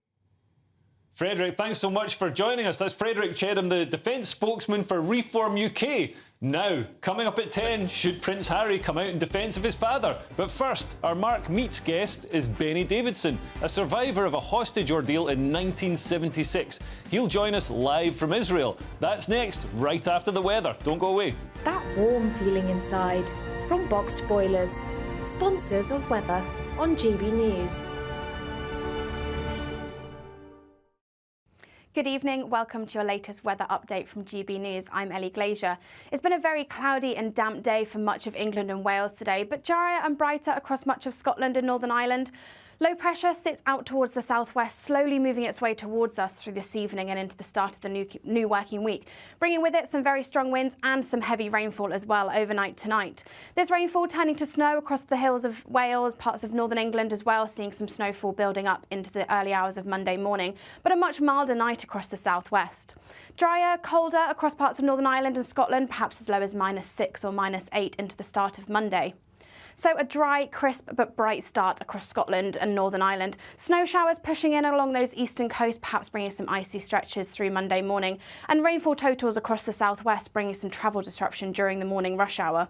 Frederick, thanks so much for joining us. That's Frederick Chedham, the defence spokesman for Reform UK. Now, coming up at 10, should Prince Harry come out in defence of his father? But first, our Mark Meets guest is Benny Davidson, a survivor of a hostage ordeal in 1976. He'll join us live from Israel. That's next, right after the weather. Don't go away. That warm feeling inside from Boxed Boilers, sponsors of weather on GB News. Good evening, welcome to your latest weather update from GB News. I'm Ellie Glazier. It's been a very cloudy and damp day for much of England and Wales today, but drier and brighter across much of Scotland and Northern Ireland. Low pressure sits out towards the southwest, slowly moving its way towards us through this evening and into the start of the new working week, bringing with it some very strong winds and some heavy rainfall as well overnight tonight. This rainfall turning to snow across the hills of Wales, parts of northern England as well, seeing some snowfall building up into the early hours of Monday morning, but a much milder night across the southwest. Drier, colder across parts of Northern Ireland and Scotland, perhaps as low as -6 or -8 into the start of Monday. So a dry, crisp but bright start across Scotland and Northern Ireland. Snow showers pushing in along those eastern coasts, perhaps bringing some icy stretches through Monday morning. And rainfall totals across the southwest, bringing some travel disruption during the morning rush hour.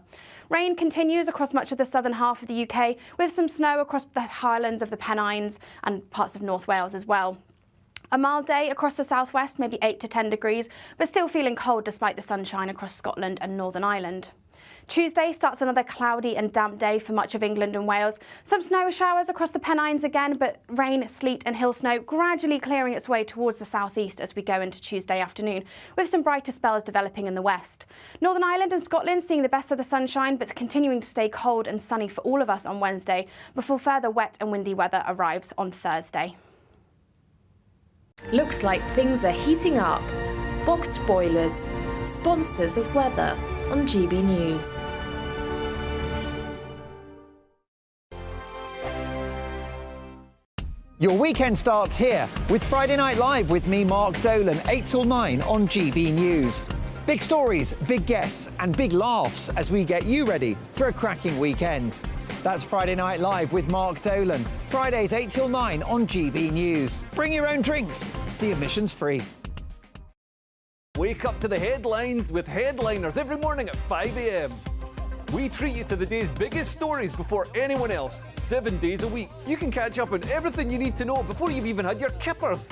Rain continues across much of the southern half of the UK, with some snow across the highlands of the Pennines and parts of North Wales as well. A mild day across the southwest, maybe 8 to 10 degrees, but still feeling cold despite the sunshine across Scotland and Northern Ireland. Tuesday starts another cloudy and damp day for much of England and Wales. Some snow showers across the Pennines again, but rain, sleet and hill snow gradually clearing its way towards the southeast as we go into Tuesday afternoon, with some brighter spells developing in the west. Northern Ireland and Scotland seeing the best of the sunshine, but continuing to stay cold and sunny for all of us on Wednesday, before further wet and windy weather arrives on Thursday. Looks like things are heating up. Boxed Boilers, sponsors of weather on GB News. Your weekend starts here with Friday Night Live with me, Mark Dolan, 8 till 9 on GB News. Big stories, big guests and big laughs as we get you ready for a cracking weekend. That's Friday Night Live with Mark Dolan, Fridays 8 till 9 on GB News. Bring your own drinks, the admission's free. Wake up to the headlines with Headliners every morning at 5 a.m. We treat you to the day's biggest stories before anyone else, 7 days a week. You can catch up on everything you need to know before you've even had your kippers.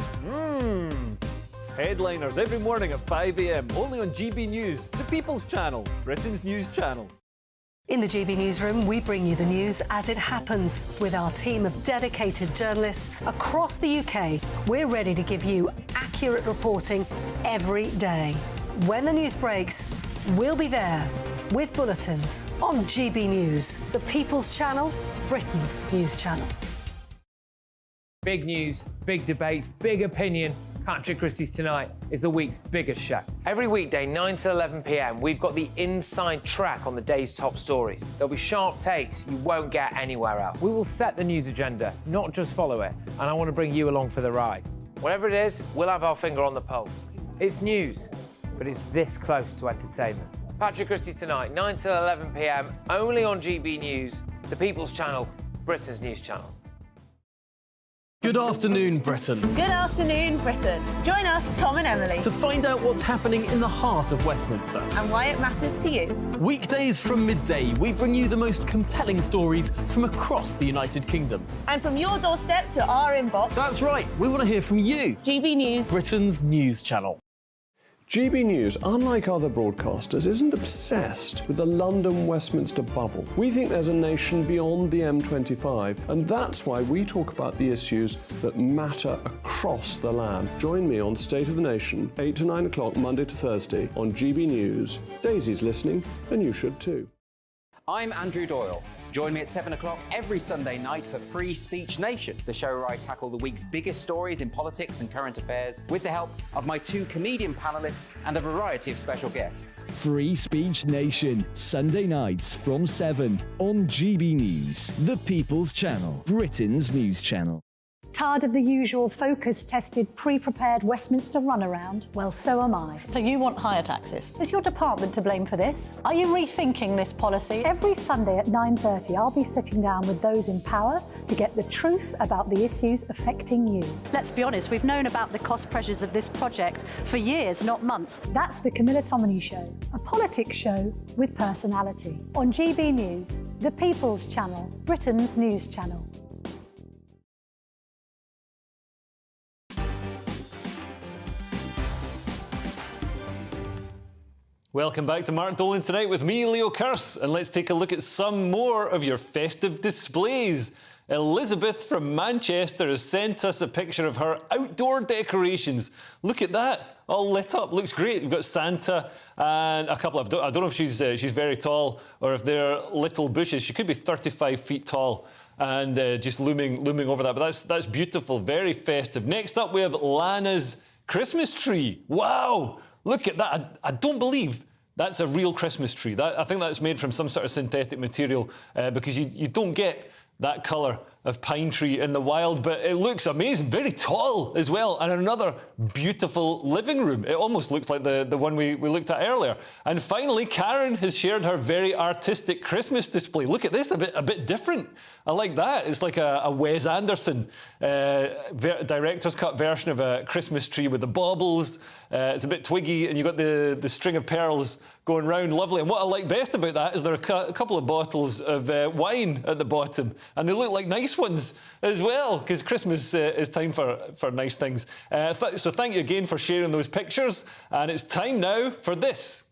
Headliners every morning at 5 a.m, only on GB News, the People's Channel, Britain's news channel. In the GB Newsroom, we bring you the news as it happens. With our team of dedicated journalists across the UK, we're ready to give you accurate reporting every day. When the news breaks, we'll be there with bulletins on GB News, the People's Channel, Britain's news channel. Big news, big debates, big opinion. Patrick Christie's Tonight is the week's biggest show. Every weekday, 9 to 11 p.m, we've got the inside track on the day's top stories. There'll be sharp takes you won't get anywhere else. We will set the news agenda, not just follow it, and I want to bring you along for the ride. Whatever it is, we'll have our finger on the pulse. It's news, but it's this close to entertainment. Patrick Christie's Tonight, 9 till 11 p.m, only on GB News, the People's Channel, Britain's news channel. Good afternoon, Britain. Good afternoon, Britain. Join us, Tom and Emily, To find out what's happening in the heart of Westminster. and why it matters to you. Weekdays from midday, we bring you the most compelling stories from across the United Kingdom. And from your doorstep to our inbox. That's right, we want to hear from you. GB News, Britain's news channel. GB News, unlike other broadcasters, isn't obsessed with the London-Westminster bubble. We think there's a nation beyond the M25, and that's why we talk about the issues that matter across the land. Join me on State of the Nation, 8 to 9 o'clock, Monday to Thursday, on GB News. Daisy's listening, and you should too. I'm Andrew Doyle. Join me at 7 o'clock every Sunday night for Free Speech Nation, the show where I tackle the week's biggest stories in politics and current affairs with the help of my 2 comedian panellists and a variety of special guests. Free Speech Nation, Sunday nights from 7 on GB News, the People's Channel, Britain's news channel. Tired of the usual focus-tested, pre-prepared Westminster runaround? Well, so am I. So you want higher taxes? Is your department to blame for this? Are you rethinking this policy? Every Sunday at 9:30, I'll be sitting down with those in power to get the truth about the issues affecting you. Let's be honest, we've known about the cost pressures of this project for years, not months. That's the Camilla Tominey Show, a politics show with personality. On GB News, the People's Channel, Britain's news channel. Welcome back to Mark Dolan Tonight with me, Leo Curse, and let's take a look at some more of your festive displays. Elizabeth from Manchester has sent us a picture of her outdoor decorations. Look at that, all lit up, looks great. We've got Santa and a couple of, I don't know if she's very tall or if they're little bushes. She could be 35 feet tall and just looming over that, but that's beautiful, very festive. Next up, we have Lana's Christmas tree. Wow, look at that. I don't believe that's a real Christmas tree. I think that's made from some sort of synthetic material because you don't get that colour of pine tree in the wild, but it looks amazing, very tall as well, and another beautiful living room. It almost looks like the one we looked at earlier. And finally, Karen has shared her very artistic Christmas display. Look at this, a bit different. I like that. It's like a Wes Anderson director's cut version of a Christmas tree with the baubles. It's a bit twiggy, and you've got the string of pearls going round, lovely. And what I like best about that is there are a couple of bottles of wine at the bottom, and they look like nice ones as well, because Christmas is time for nice things. So thank you again for sharing those pictures, and it's time now for this.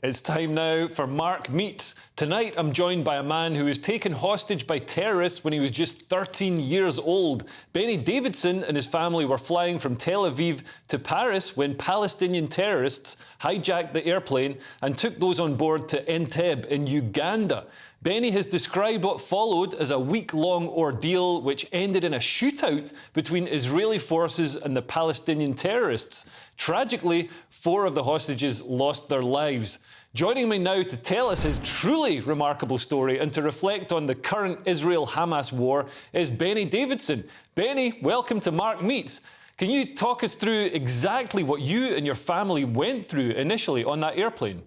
It's time now for Mark Meets. Tonight, I'm joined by a man who was taken hostage by terrorists when he was just 13 years old. Benny Davidson and his family were flying from Tel Aviv to Paris when Palestinian terrorists hijacked the airplane and took those on board to Entebbe in Uganda. Benny has described what followed as a week-long ordeal which ended in a shootout between Israeli forces and the Palestinian terrorists. Tragically, 4 of the hostages lost their lives. Joining me now to tell us his truly remarkable story and to reflect on the current Israel-Hamas war is Benny Davidson. Benny, welcome to Mark Meets. Can you talk us through exactly what you and your family went through initially on that airplane?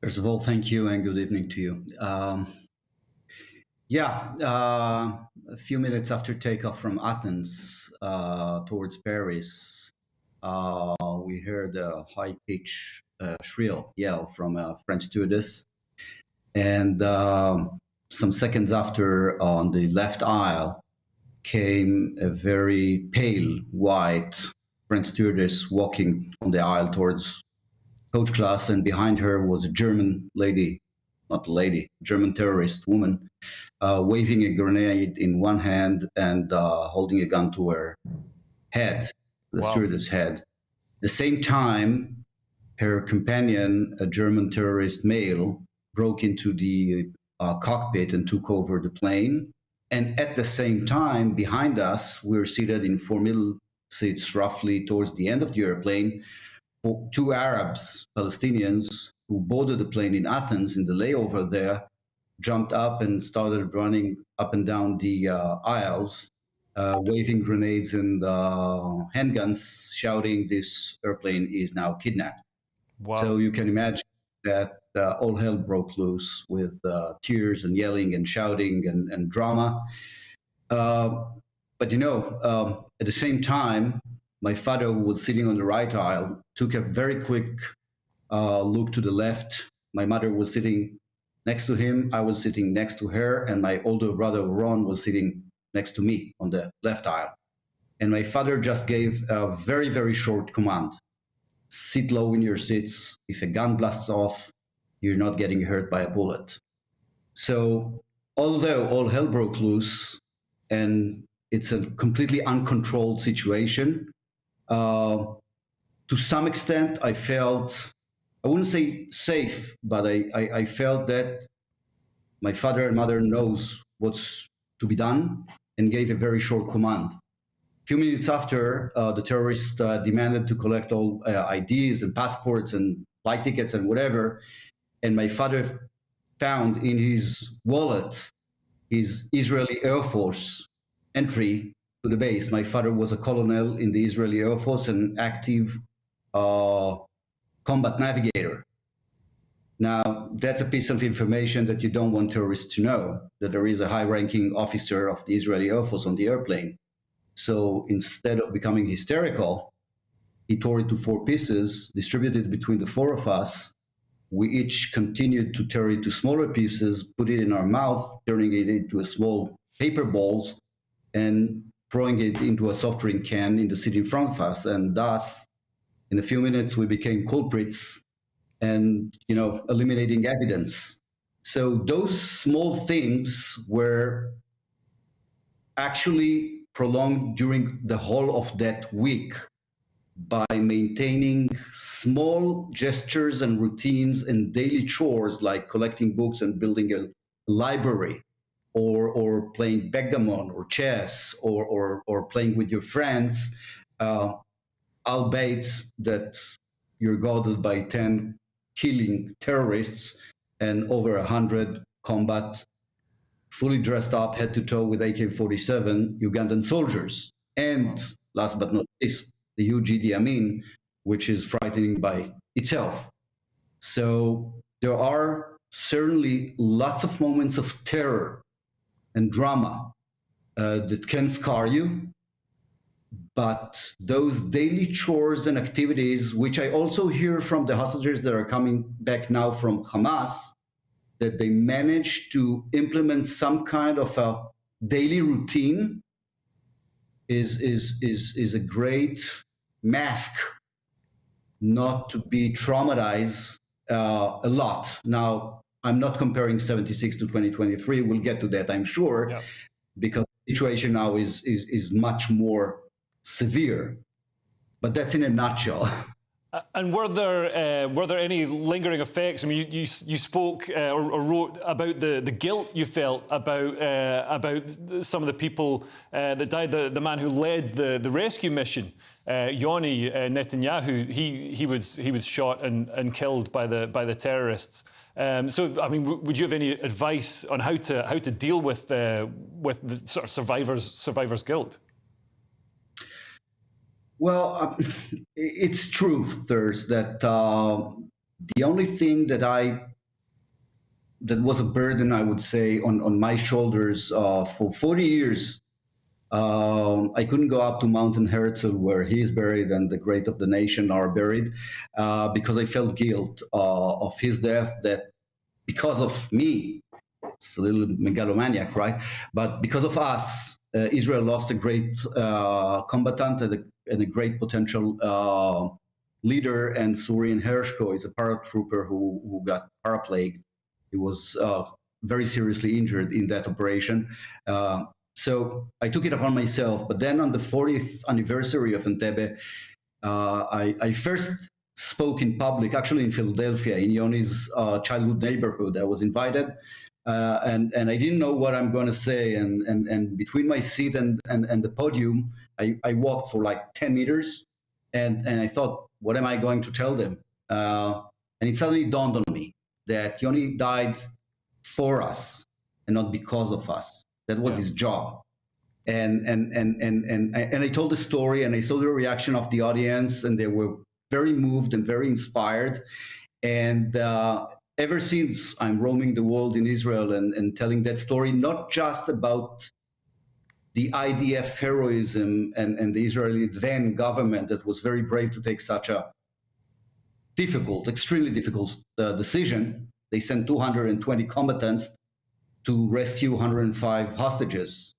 First of all, thank you and good evening to you. A few minutes after takeoff from Athens towards Paris, we heard a high-pitched shrill yell from a French stewardess. And some seconds after, on the left aisle, came a very pale, white French stewardess walking on the aisle towards coach class, and behind her was a German lady, not a lady, German terrorist woman, waving a grenade in one hand and holding a gun to her head, the stewardess' head. At the same time, her companion, a German terrorist male, broke into the cockpit and took over the plane. And at the same time, behind us, we're seated in four middle seats, roughly towards the end of the airplane, two Arabs, Palestinians, who boarded the plane in Athens in the layover there, jumped up and started running up and down the aisles, waving grenades and handguns, shouting, "This airplane is now kidnapped." Wow. So you can imagine that all hell broke loose with tears and yelling and shouting and drama. But at the same time, my father, who was sitting on the right aisle, took a very quick look to the left. My mother was sitting next to him. I was sitting next to her, and my older brother, Ron, was sitting next to me on the left aisle. And my father just gave a very, very short command. Sit low in your seats. If a gun blasts off, you're not getting hurt by a bullet. So although all hell broke loose and it's a completely uncontrolled situation, to some extent, I felt, I wouldn't say safe, but I felt that my father and mother knows what's to be done and gave a very short command. A few minutes after, the terrorists demanded to collect all IDs and passports and flight tickets and whatever. And my father found in his wallet his Israeli Air Force entry to the base. My father was a colonel in the Israeli Air Force, an active combat navigator. Now, that's a piece of information that you don't want terrorists to know, that there is a high-ranking officer of the Israeli Air Force on the airplane. So instead of becoming hysterical, he tore it to four pieces, distributed between the four of us. We each continued to tear it to smaller pieces, put it in our mouth, turning it into a small paper balls, and throwing it into a soft drink can in the seat in front of us. And thus, in a few minutes, we became culprits and, eliminating evidence. So those small things were actually prolonged during the whole of that week by maintaining small gestures and routines and daily chores like collecting books and building a library, or playing backgammon or chess, or playing with your friends, albeit that you're guarded by 10 killing terrorists and over 100 combat, fully dressed up head to toe with AK-47 Ugandan soldiers. And last but not least, the huge Idi Amin, which is frightening by itself. So there are certainly lots of moments of terror and drama that can scar you. But those daily chores and activities, which I also hear from the hostages that are coming back now from Hamas, that they manage to implement some kind of a daily routine, is a great mask not to be traumatized a lot. Now, I'm not comparing 76 to 2023. We'll get to that, I'm sure, because the situation now is much more severe. But that's in a nutshell. And were there any lingering effects? I mean, you spoke or wrote about the guilt you felt about some of the people that died. The man who led the rescue mission, Yoni Netanyahu, he was shot and killed by the terrorists. So, I mean, would you have any advice on how to deal with the sort of survivor's guilt? Well, it's true, Thurs, that the only thing that was a burden, I would say, on my shoulders for 40 years, I couldn't go up to Mountain Herzl, where he's buried and the great of the nation are buried, because I felt guilt of his death, that because of me, it's a little megalomaniac, right? But because of us, Israel lost a great combatant and a great potential leader, and Surian Hershko is a paratrooper who got paraplegic. He was very seriously injured in that operation. So I took it upon myself. But then on the 40th anniversary of Entebbe, I first spoke in public, actually in Philadelphia, in Yoni's childhood neighborhood. I was invited. And I didn't know what I'm going to say. And between my seat and the podium, I walked for like 10 meters. And I thought, what am I going to tell them? And it suddenly dawned on me that Yoni died for us and not because of us. That was his job. And I told the story, and I saw the reaction of the audience, and they were very moved and very inspired. And ever since, I'm roaming the world in Israel and telling that story, not just about the IDF heroism and the Israeli then government that was very brave to take such a difficult, extremely difficult decision. They sent 220 combatants to rescue 105 hostages.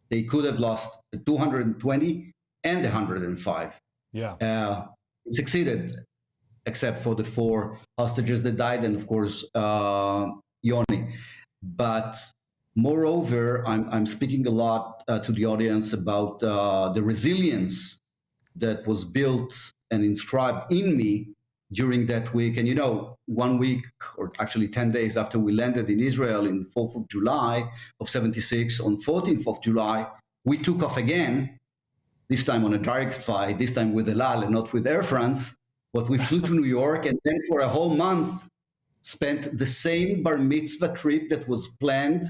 They could have lost the 220 and the 105. Yeah. It succeeded, except for the 4 hostages that died, and of course, Yoni. But moreover, I'm speaking a lot to the audience about the resilience that was built and inscribed in me during that week. And 1 week, or actually 10 days after we landed in Israel in 4th of July of 76, on 14th of July, we took off again, this time on a direct flight, this time with El Al and not with Air France. But we flew to New York, and then for a whole month spent the same bar mitzvah trip that was planned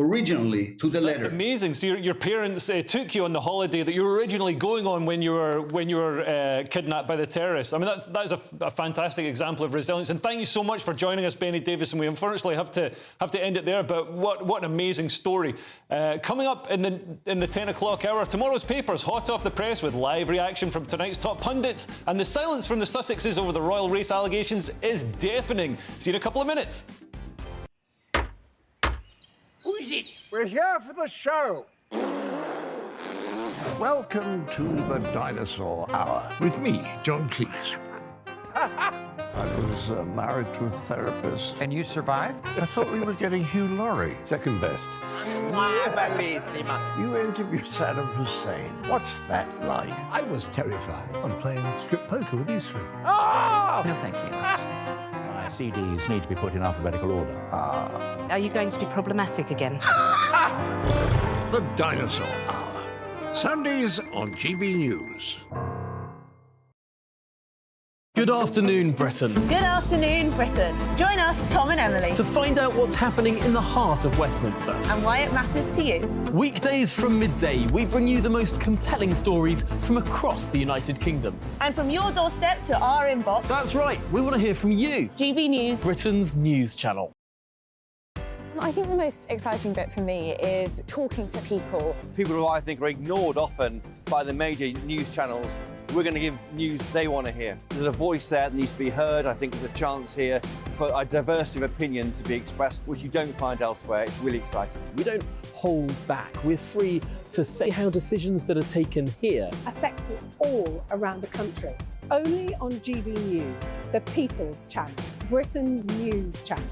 originally to the letter. That's amazing. So your parents took you on the holiday that you were originally going on when you were kidnapped by the terrorists. I mean, that is a fantastic example of resilience. And thank you so much for joining us, Benny Davis. And we unfortunately have to end it there. But what an amazing story. Coming up in the 10 o'clock hour, tomorrow's papers hot off the press with live reaction from tonight's top pundits. And the silence from the Sussexes over the royal race allegations is deafening. See you in a couple of minutes. Who is it? We're here for the show. Welcome to the Dinosaur Hour with me, John Cleese. I was married to a therapist. And you survived? I thought we were getting Hugh Laurie. Second best. You interviewed Saddam Hussein. What's that like? I was terrified. I'm playing strip poker with you three. Oh! No, thank you. My CDs need to be put in alphabetical order. Are you going to be problematic again? The Dinosaur Hour. Sundays on GB News. Good afternoon, Britain. Good afternoon, Britain. Join us, Tom and Emily, To find out what's happening in the heart of Westminster. and why it matters to you. Weekdays from midday, we bring you the most compelling stories from across the United Kingdom. And from your doorstep to our inbox. That's right, we want to hear from you. GB News, Britain's news channel. I think the most exciting bit for me is talking to people. People who I think are ignored often by the major news channels. We're going to give news they want to hear. There's a voice there that needs to be heard. I think there's a chance here for a diversity of opinion to be expressed, which you don't find elsewhere. It's really exciting. We don't hold back. We're free to say how decisions that are taken here Affects us all around the country. Only on GB News, the People's Channel, Britain's news channel.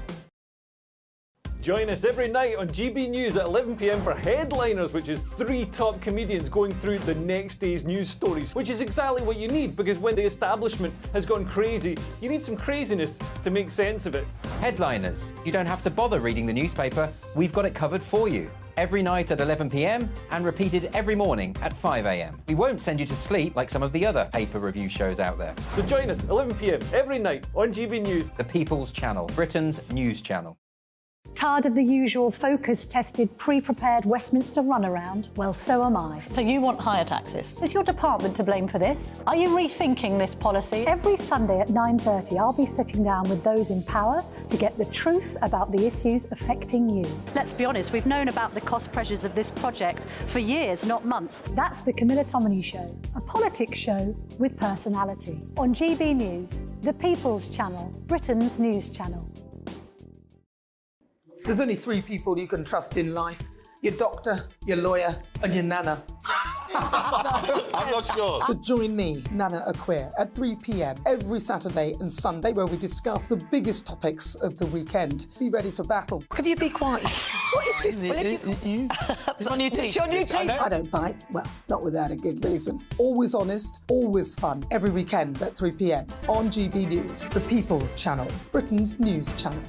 Join us every night on GB News at 11 p.m. for Headliners, which is 3 top comedians going through the next day's news stories, which is exactly what you need, because when the establishment has gone crazy, you need some craziness to make sense of it. Headliners. You don't have to bother reading the newspaper. We've got it covered for you. Every night at 11 p.m. and repeated every morning at 5 a.m. We won't send you to sleep like some of the other paper review shows out there. So join us 11 p.m. every night on GB News. The People's Channel, Britain's news channel. Tired of the usual focus-tested, pre-prepared Westminster runaround? Well, so am I. So you want higher taxes? Is your department to blame for this? Are you rethinking this policy? Every Sunday at 9:30, I'll be sitting down with those in power to get the truth about the issues affecting you. Let's be honest, we've known about the cost pressures of this project for years, not months. That's the Camilla Tominey Show, a politics show with personality. On GB News, the People's Channel, Britain's news channel. There's only 3 people you can trust in life. Your doctor, your lawyer, and your nana. I'm not sure. So join me, Nana Aquare, at 3 p.m. every Saturday and Sunday, where we discuss the biggest topics of the weekend. Be ready for battle. Could you be quiet? What is this? It's my new teeth. It's your new teeth. I don't bite. Well, not without a good reason. Always honest, always fun. Every weekend at 3 p.m. on GB News, the People's Channel, Britain's news channel.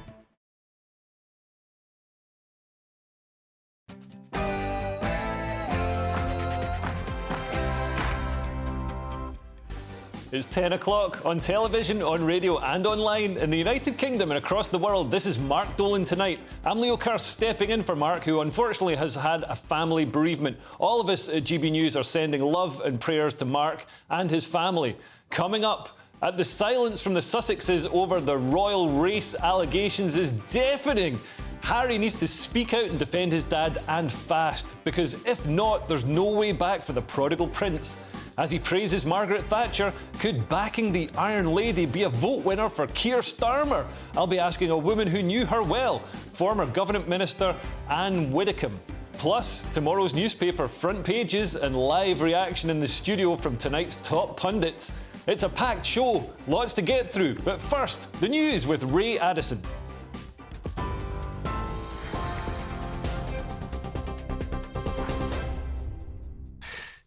It's 10 o'clock on television, on radio and online in the United Kingdom and across the world. This is Mark Dolan Tonight. I'm Leo Kerr stepping in for Mark, who unfortunately has had a family bereavement. All of us at GB News are sending love and prayers to Mark and his family. Coming up, the silence from the Sussexes over the royal race allegations is deafening. Harry needs to speak out and defend his dad, and fast, because if not, there's no way back for the prodigal prince. As he praises Margaret Thatcher, could backing the Iron Lady be a vote winner for Keir Starmer? I'll be asking a woman who knew her well, former Government Minister Anne Widdecombe. Plus, tomorrow's newspaper front pages and live reaction in the studio from tonight's top pundits. It's a packed show, lots to get through, but first, the news with Ray Addison.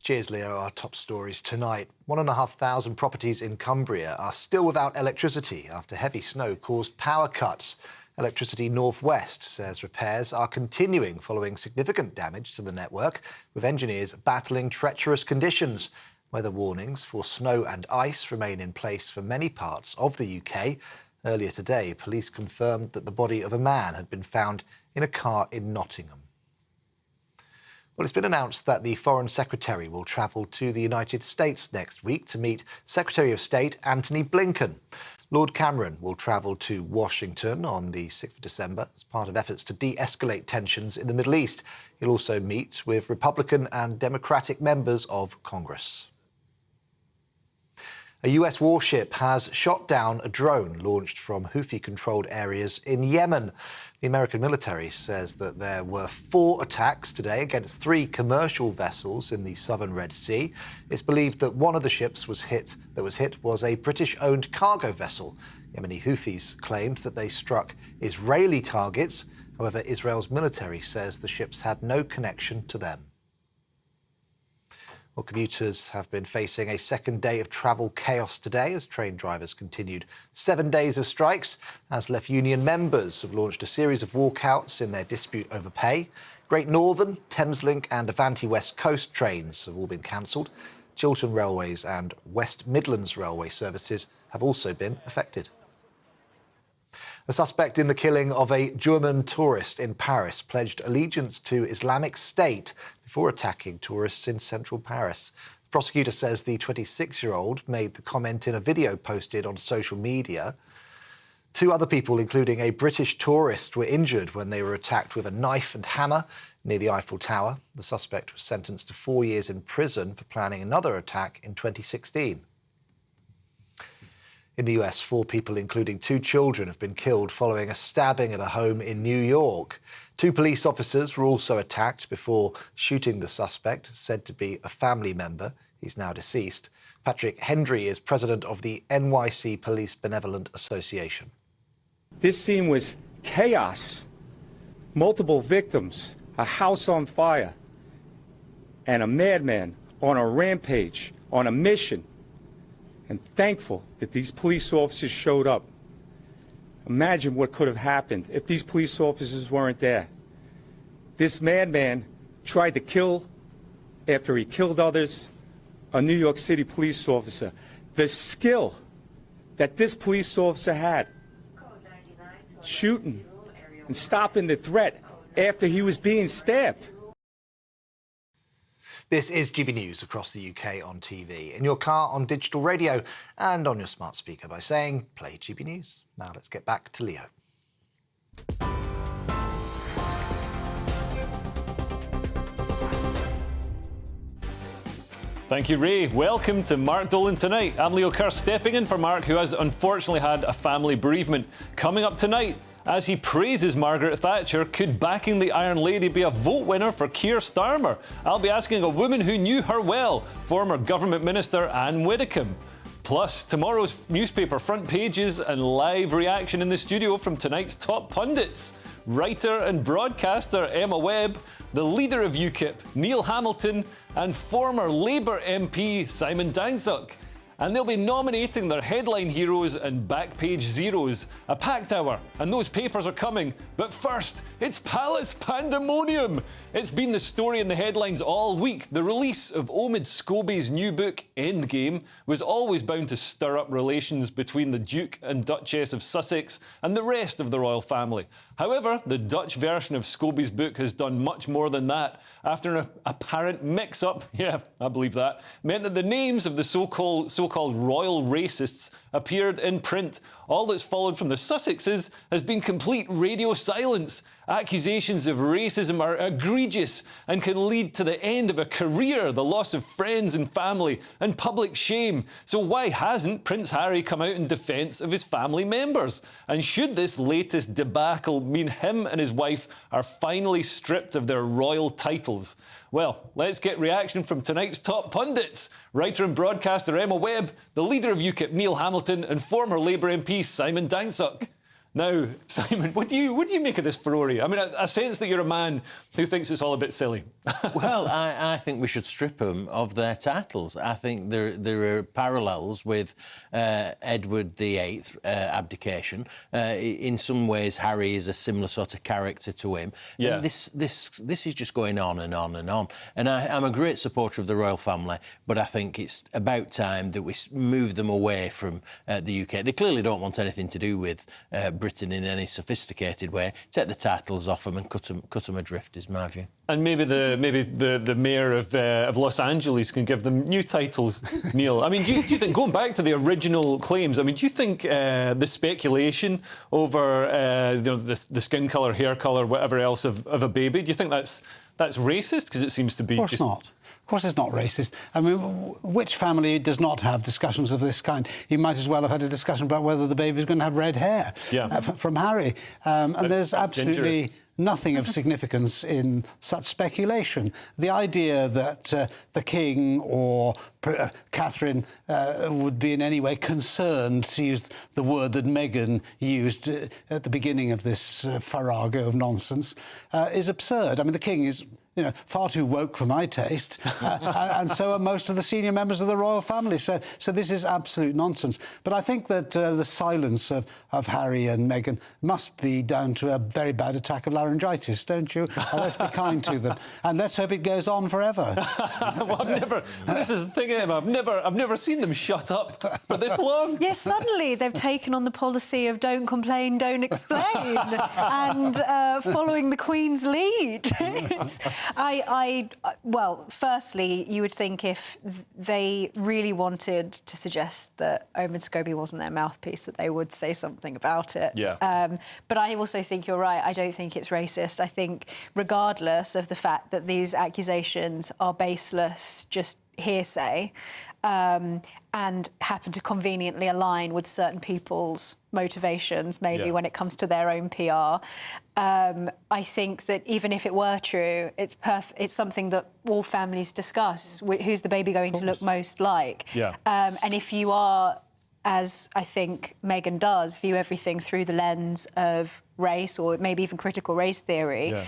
Cheers, Leo. Our top stories tonight. 1,500 properties in Cumbria are still without electricity after heavy snow caused power cuts. Electricity North West says repairs are continuing following significant damage to the network, with engineers battling treacherous conditions. Weather warnings for snow and ice remain in place for many parts of the UK. Earlier today, police confirmed that the body of a man had been found in a car in Nottingham. Well, it's been announced that the Foreign Secretary will travel to the United States next week to meet Secretary of State Antony Blinken. Lord Cameron will travel to Washington on the 6th of December as part of efforts to de-escalate tensions in the Middle East. He'll also meet with Republican and Democratic members of Congress. A US warship has shot down a drone launched from Houthi-controlled areas in Yemen. The American military says that there were 4 attacks today against 3 commercial vessels in the southern Red Sea. It's believed that one of the ships was hit was a British-owned cargo vessel. Yemeni Houthis claimed that they struck Israeli targets. However, Israel's military says the ships had no connection to them. Well, commuters have been facing a second day of travel chaos today as train drivers continued 7 days of strikes. ASLEF union members have launched a series of walkouts in their dispute over pay. Great Northern, Thameslink and Avanti West Coast trains have all been cancelled. Chiltern Railways and West Midlands Railway services have also been affected. A suspect in the killing of a German tourist in Paris pledged allegiance to Islamic State before attacking tourists in central Paris. The prosecutor says the 26-year-old made the comment in a video posted on social media. 2 other people, including a British tourist, were injured when they were attacked with a knife and hammer near the Eiffel Tower. The suspect was sentenced to 4 years in prison for planning another attack in 2016. In the US, 4 people, including 2 children, have been killed following a stabbing at a home in New York. 2 police officers were also attacked before shooting the suspect, said to be a family member. He's now deceased. Patrick Hendry is president of the NYC Police Benevolent Association. This scene was chaos. multiple victims, a house on fire, and a madman on a rampage, on a mission, and thankful that these police officers showed up. Imagine what could have happened if these police officers weren't there. This madman tried to kill, after he killed others, a New York City police officer. The skill that this police officer had, shooting and stopping the threat after he was being stabbed. This is GB News across the UK on TV, in your car, on digital radio and on your smart speaker by saying, play GB News. Now let's get back to Leo. Thank you, Ray. Welcome to Mark Dolan Tonight. I'm Leo Kerr, stepping in for Mark, who has unfortunately had a family bereavement. Coming up tonight, as he praises Margaret Thatcher, could backing the Iron Lady be a vote winner for Keir Starmer? I'll be asking a woman who knew her well, former Government Minister Anne Widdecombe. Plus, tomorrow's newspaper front pages and live reaction in the studio from tonight's top pundits. Writer and broadcaster Emma Webb, the leader of UKIP, Neil Hamilton, and former Labour MP Simon Danczuk. And they'll be nominating their headline heroes and back page zeros. A packed hour, and those papers are coming. But first, it's Palace Pandemonium. It's been the story in the headlines all week. The release of Omid Scobie's new book, Endgame, was always bound to stir up relations between the Duke and Duchess of Sussex and the rest of the royal family. However, the Dutch version of Scobie's book has done much more than that. After an apparent mix-up, yeah, I believe that, meant that the names of the so-called royal racists appeared in print. All that's followed from the Sussexes has been complete radio silence. Accusations of racism are egregious and can lead to the end of a career, the loss of friends and family, and public shame. So why hasn't Prince Harry come out in defence of his family members? And should this latest debacle mean him and his wife are finally stripped of their royal titles? Well, let's get reaction from tonight's top pundits. Writer and broadcaster Emma Webb, the leader of UKIP Neil Hamilton, and former Labour MP Simon Danczuk. Now, Simon, what do you make of this furore? I mean, I sense that you're a man who thinks it's all a bit silly. Well, I think we should strip them of their titles. I think there are parallels with Edward VIII abdication. In some ways, Harry is a similar sort of character to him. Yeah. And this is just going on and on and on. And I'm a great supporter of the royal family, but I think it's about time that we move them away from the UK. They clearly don't want anything to do with Britain in any sophisticated way. Take the titles off them and cut them adrift, is my view. And maybe the mayor of Los Angeles can give them new titles, Neil. I mean, do you think, going back to the original claims, I mean, do you think the speculation over the skin colour, hair colour, whatever else of a baby, do you think that's racist? Because it seems to be. Of course not. Of course it's not racist. I mean, which family does not have discussions of this kind? You might as well have had a discussion about whether the baby's going to have red hair from Harry. And there's absolutely dangerous. Nothing of significance in such speculation. The idea that the King or Catherine would be in any way concerned, to use the word that Meghan used at the beginning of this farrago of nonsense, is absurd. I mean, the King is far too woke for my taste, and so are most of the senior members of the royal family. So this is absolute nonsense. But I think that the silence of Harry and Meghan must be down to a very bad attack of laryngitis, don't you? Let's be kind to them, and let's hope it goes on forever. Well, this is the thing, Emma. I've never seen them shut up for this long. Yes, suddenly they've taken on the policy of don't complain, don't explain, and following the Queen's lead. Well, firstly, you would think if they really wanted to suggest that Omid Scobie wasn't their mouthpiece, that they would say something about it. Yeah. But I also think you're right. I don't think it's racist. I think regardless of the fact that these accusations are baseless, just hearsay, and happen to conveniently align with certain people's motivations, maybe when it comes to their own PR. I think that even if it were true, it's something that all families discuss. Who's the baby going to look most like? Yeah. And if you are as I think Meghan does, view everything through the lens of race or maybe even critical race theory. Yeah.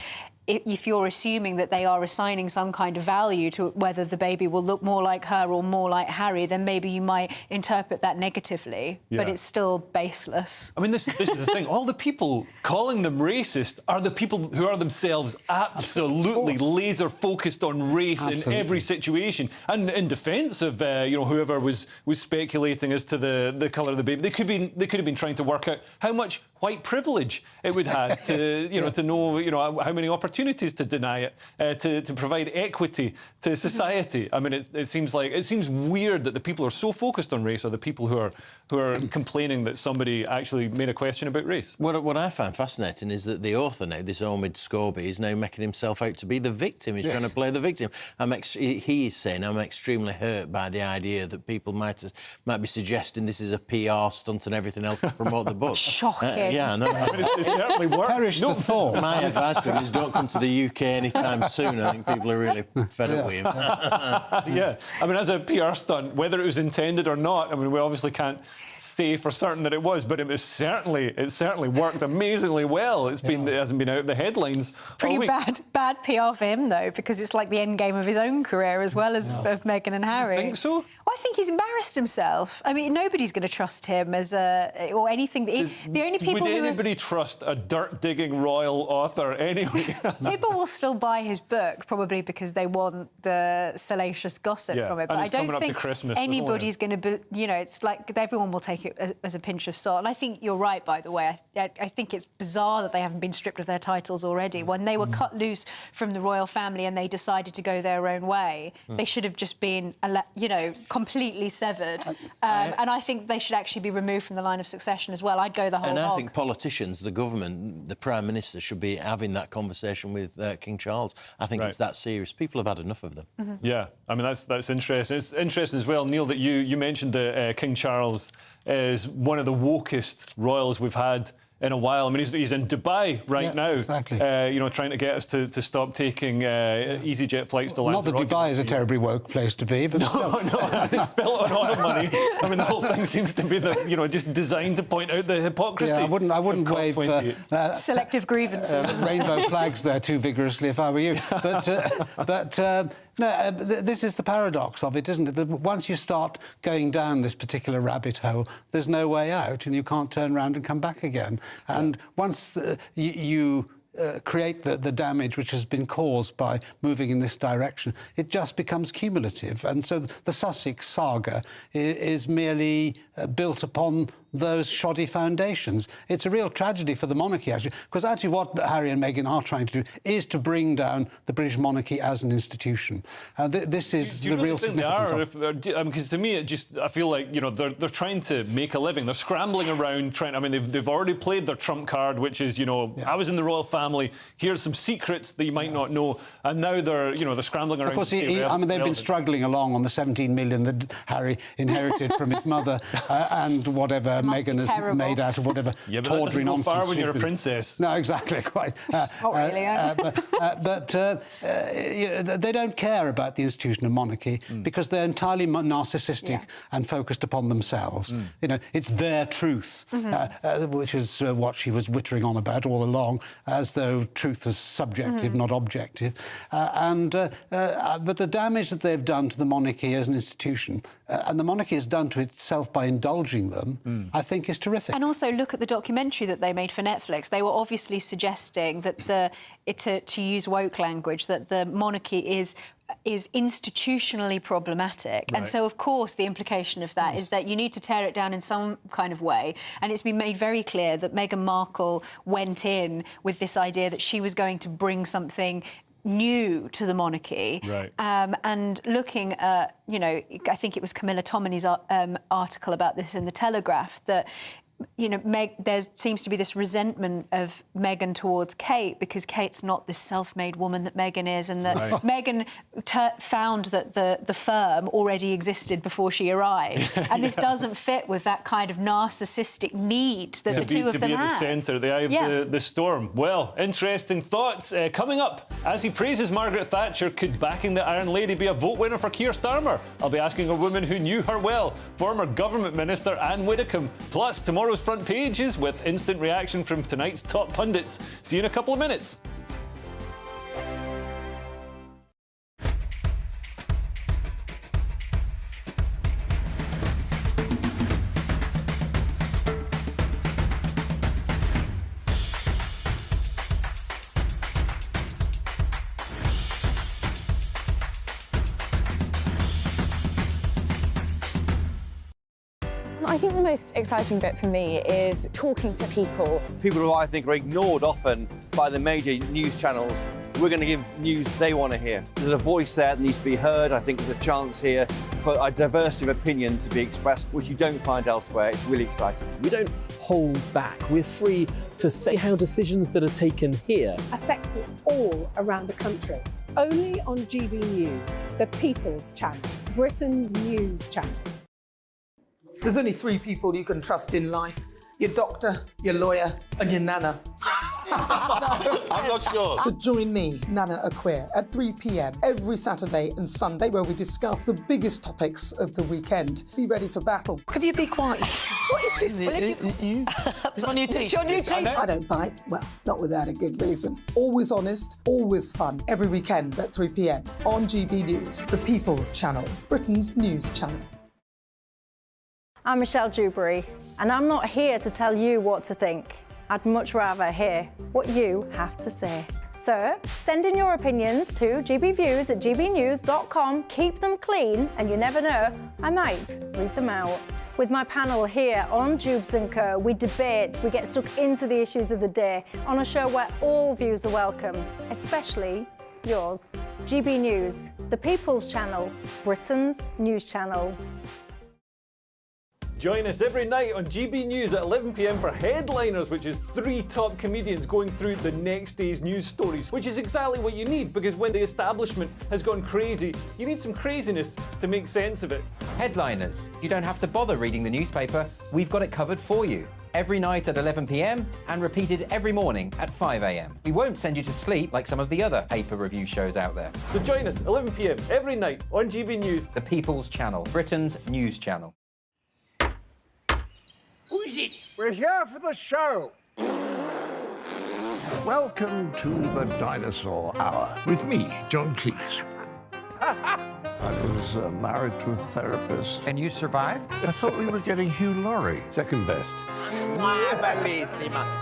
If you're assuming that they are assigning some kind of value to whether the baby will look more like her or more like Harry, then maybe you might interpret that negatively, but it's still baseless. I mean, this is the thing. All the people calling them racist are the people who are themselves absolutely laser-focused on race in every situation. And in defence of, whoever was speculating as to the colour of the baby, they could have been trying to work out how much white privilege it would have to, to know, how many opportunities to deny it, to provide equity to society. I mean, it seems weird that the people who are so focused on race are the people who are complaining that somebody actually made a question about race. What I find fascinating is that the author now, this Omid Scobie, is now making himself out to be the victim. He's trying to play the victim. He is saying, I'm extremely hurt by the idea that people might be suggesting this is a PR stunt and everything else to promote the book. Shocking. Yeah, I know. I mean, it certainly works. Perish the thought. My advice to him is don't come to the UK anytime soon. I think people are really fed up with him. Yeah. I mean, as a PR stunt, whether it was intended or not, I mean, we obviously can't say for certain that it was, but it certainly worked amazingly well. It hasn't been out of the headlines. Pretty bad PR for him, though, because it's like the end game of his own career as well as of Meghan and Harry. Do you think so? Well, I think he's embarrassed himself. I mean, nobody's going to trust him or anything. The only people would anybody trust a dirt-digging royal author anyway? People will still buy his book, probably because they want the salacious gossip from it. But I don't think anybody's going to be, it's like everyone will take it as a pinch of salt. And I think you're right, by the way. I think it's bizarre that they haven't been stripped of their titles already. When they were cut loose from the royal family and they decided to go their own way, they should have just been, completely severed. And I think they should actually be removed from the line of succession as well. I'd go the whole And hog. I think politicians, the government, the Prime Minister should be having that conversation with King Charles. I think it's that serious. People have had enough of them. Yeah, I mean, that's interesting. It's interesting as well, Neil, that you mentioned that King Charles is one of the wokest royals we've had in a while. I mean, he's in Dubai right now, exactly. Trying to get us to stop taking EasyJet flights to Not that Dubai is a terribly woke place to be, but no, it's built on oil money. I mean, the whole thing seems to be just designed to point out the hypocrisy. Yeah, I wouldn't wave selective grievances, rainbow flags there too vigorously if I were you. No, this is the paradox of it, isn't it? That once you start going down this particular rabbit hole, there's no way out, and you can't turn around and come back again. And once you create the damage which has been caused by moving in this direction, it just becomes cumulative. And so the Sussex saga is merely built upon those shoddy foundations. It's a real tragedy for the monarchy, actually, because actually what Harry and Meghan are trying to do is to bring down the British monarchy as an institution. This is the real significance. Because to me, I feel like they're trying to make a living. They're scrambling around trying. I mean, they've already played their trump card, which is I was in the royal family. Here's some secrets that you might not know, and now they're scrambling around. Of course, they've been struggling along on the 17 million that Harry inherited from his mother and whatever Meghan has made out of whatever tawdry nonsense. Far when you're a princess. No, exactly, quite. Not really. But they don't care about the institution of monarchy because they're entirely narcissistic and focused upon themselves. It's their truth, which is what she was wittering on about all along, as though truth is subjective, not objective. But the damage that they've done to the monarchy as an institution, and the monarchy has done to itself by indulging them, I think is terrific. And also look at the documentary that they made for Netflix. They were obviously suggesting that to use woke language, that the monarchy is institutionally problematic. And so, of course, the implication of that is that you need to tear it down in some kind of way. And it's been made very clear that Meghan Markle went in with this idea that she was going to bring something new to the monarchy. Right. And looking at, I think it was Camilla Tominey's article about this in The Telegraph, that you know, there seems to be this resentment of Meghan towards Kate because Kate's not this self-made woman that Meghan is, and that Meghan found that the firm already existed before she arrived, and this doesn't fit with that kind of narcissistic need that the two of them have. To be at the centre, the eye of the storm. Well, interesting thoughts coming up. As he praises Margaret Thatcher, could backing the Iron Lady be a vote winner for Keir Starmer? I'll be asking a woman who knew her well, former Government Minister Anne Widdecombe. Plus, tomorrow's front pages with instant reaction from tonight's top pundits. See you in a couple of minutes. I think the most exciting bit for me is talking to people. People who I think are ignored often by the major news channels. We're going to give news they want to hear. There's a voice there that needs to be heard. I think there's a chance here for a diversity of opinion to be expressed, which you don't find elsewhere. It's really exciting. We don't hold back. We're free to say how decisions that are taken here affect us all around the country. Only on GB News, the People's Channel, Britain's news channel. There's only three people you can trust in life: your doctor, your lawyer, and your nana. I'm not sure. So join me, Nana Aquare, at 3 p.m. every Saturday and Sunday, where we discuss the biggest topics of the weekend. Be ready for battle. Could you be quiet? What is this? It's my new teeth. It's your new teeth. I don't bite. Well, not without a good reason. Always honest, always fun. Every weekend at 3 p.m. on GB News, the People's Channel, Britain's news channel. I'm Michelle Dewberry, and I'm not here to tell you what to think. I'd much rather hear what you have to say. So send in your opinions to gbviews@gbnews.com. Keep them clean, and you never know, I might read them out. With my panel here on Jubes & Co, we debate, we get stuck into the issues of the day on a show where all views are welcome, especially yours. GB News, the People's Channel, Britain's news channel. Join us every night on GB News at 11 p.m. for Headliners, which is 3 top comedians going through the next day's news stories, which is exactly what you need, because when the establishment has gone crazy, you need some craziness to make sense of it. Headliners. You don't have to bother reading the newspaper. We've got it covered for you. Every night at 11 p.m. and repeated every morning at 5 a.m. We won't send you to sleep like some of the other paper review shows out there. So join us 11 p.m. every night on GB News, the People's Channel, Britain's news channel. Who is it? We're here for the show. Welcome to the Dinosaur Hour with me, John Cleese. I was married to a therapist. And you survived? I thought we were getting Hugh Laurie. Second best.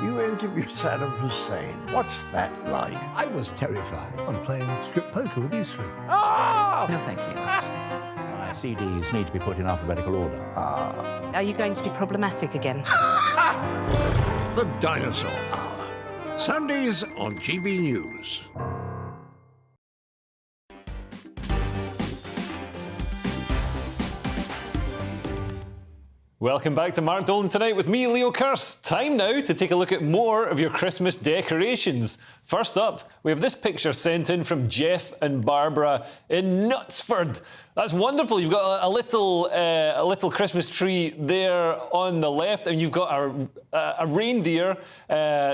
You interviewed Saddam Hussein. What's that like? I was terrified. I'm playing strip poker with you three. Oh! No, thank you. My CDs need to be put in alphabetical order. Are you going to be problematic again? The Dinosaur Hour. Sundays on GB News. Welcome back to Mark Dolan Tonight with me, Leo Curse. Time now to take a look at more of your Christmas decorations. First up, we have this picture sent in from Jeff and Barbara in Knutsford. That's wonderful. You've got a little Christmas tree there on the left, and you've got a reindeer,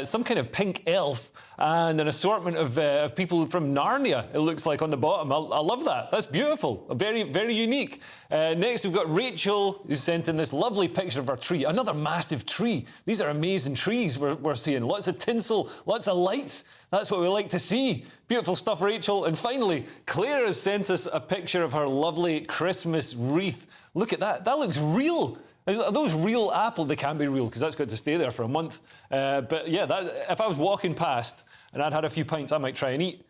some kind of pink elf, and an assortment of people from Narnia, it looks like, on the bottom. I love that. That's beautiful. Very, very unique. Next, we've got Rachel, who sent in this lovely picture of her tree. Another massive tree. These are amazing trees we're seeing. Lots of tinsel, lots of lights. That's what we like to see. Beautiful stuff, Rachel. And finally, Claire has sent us a picture of her lovely Christmas wreath. Look at that. That looks real. Are those real apples? They can't be real because that's got to stay there for a month. But yeah, if I was walking past and I'd had a few pints, I might try and eat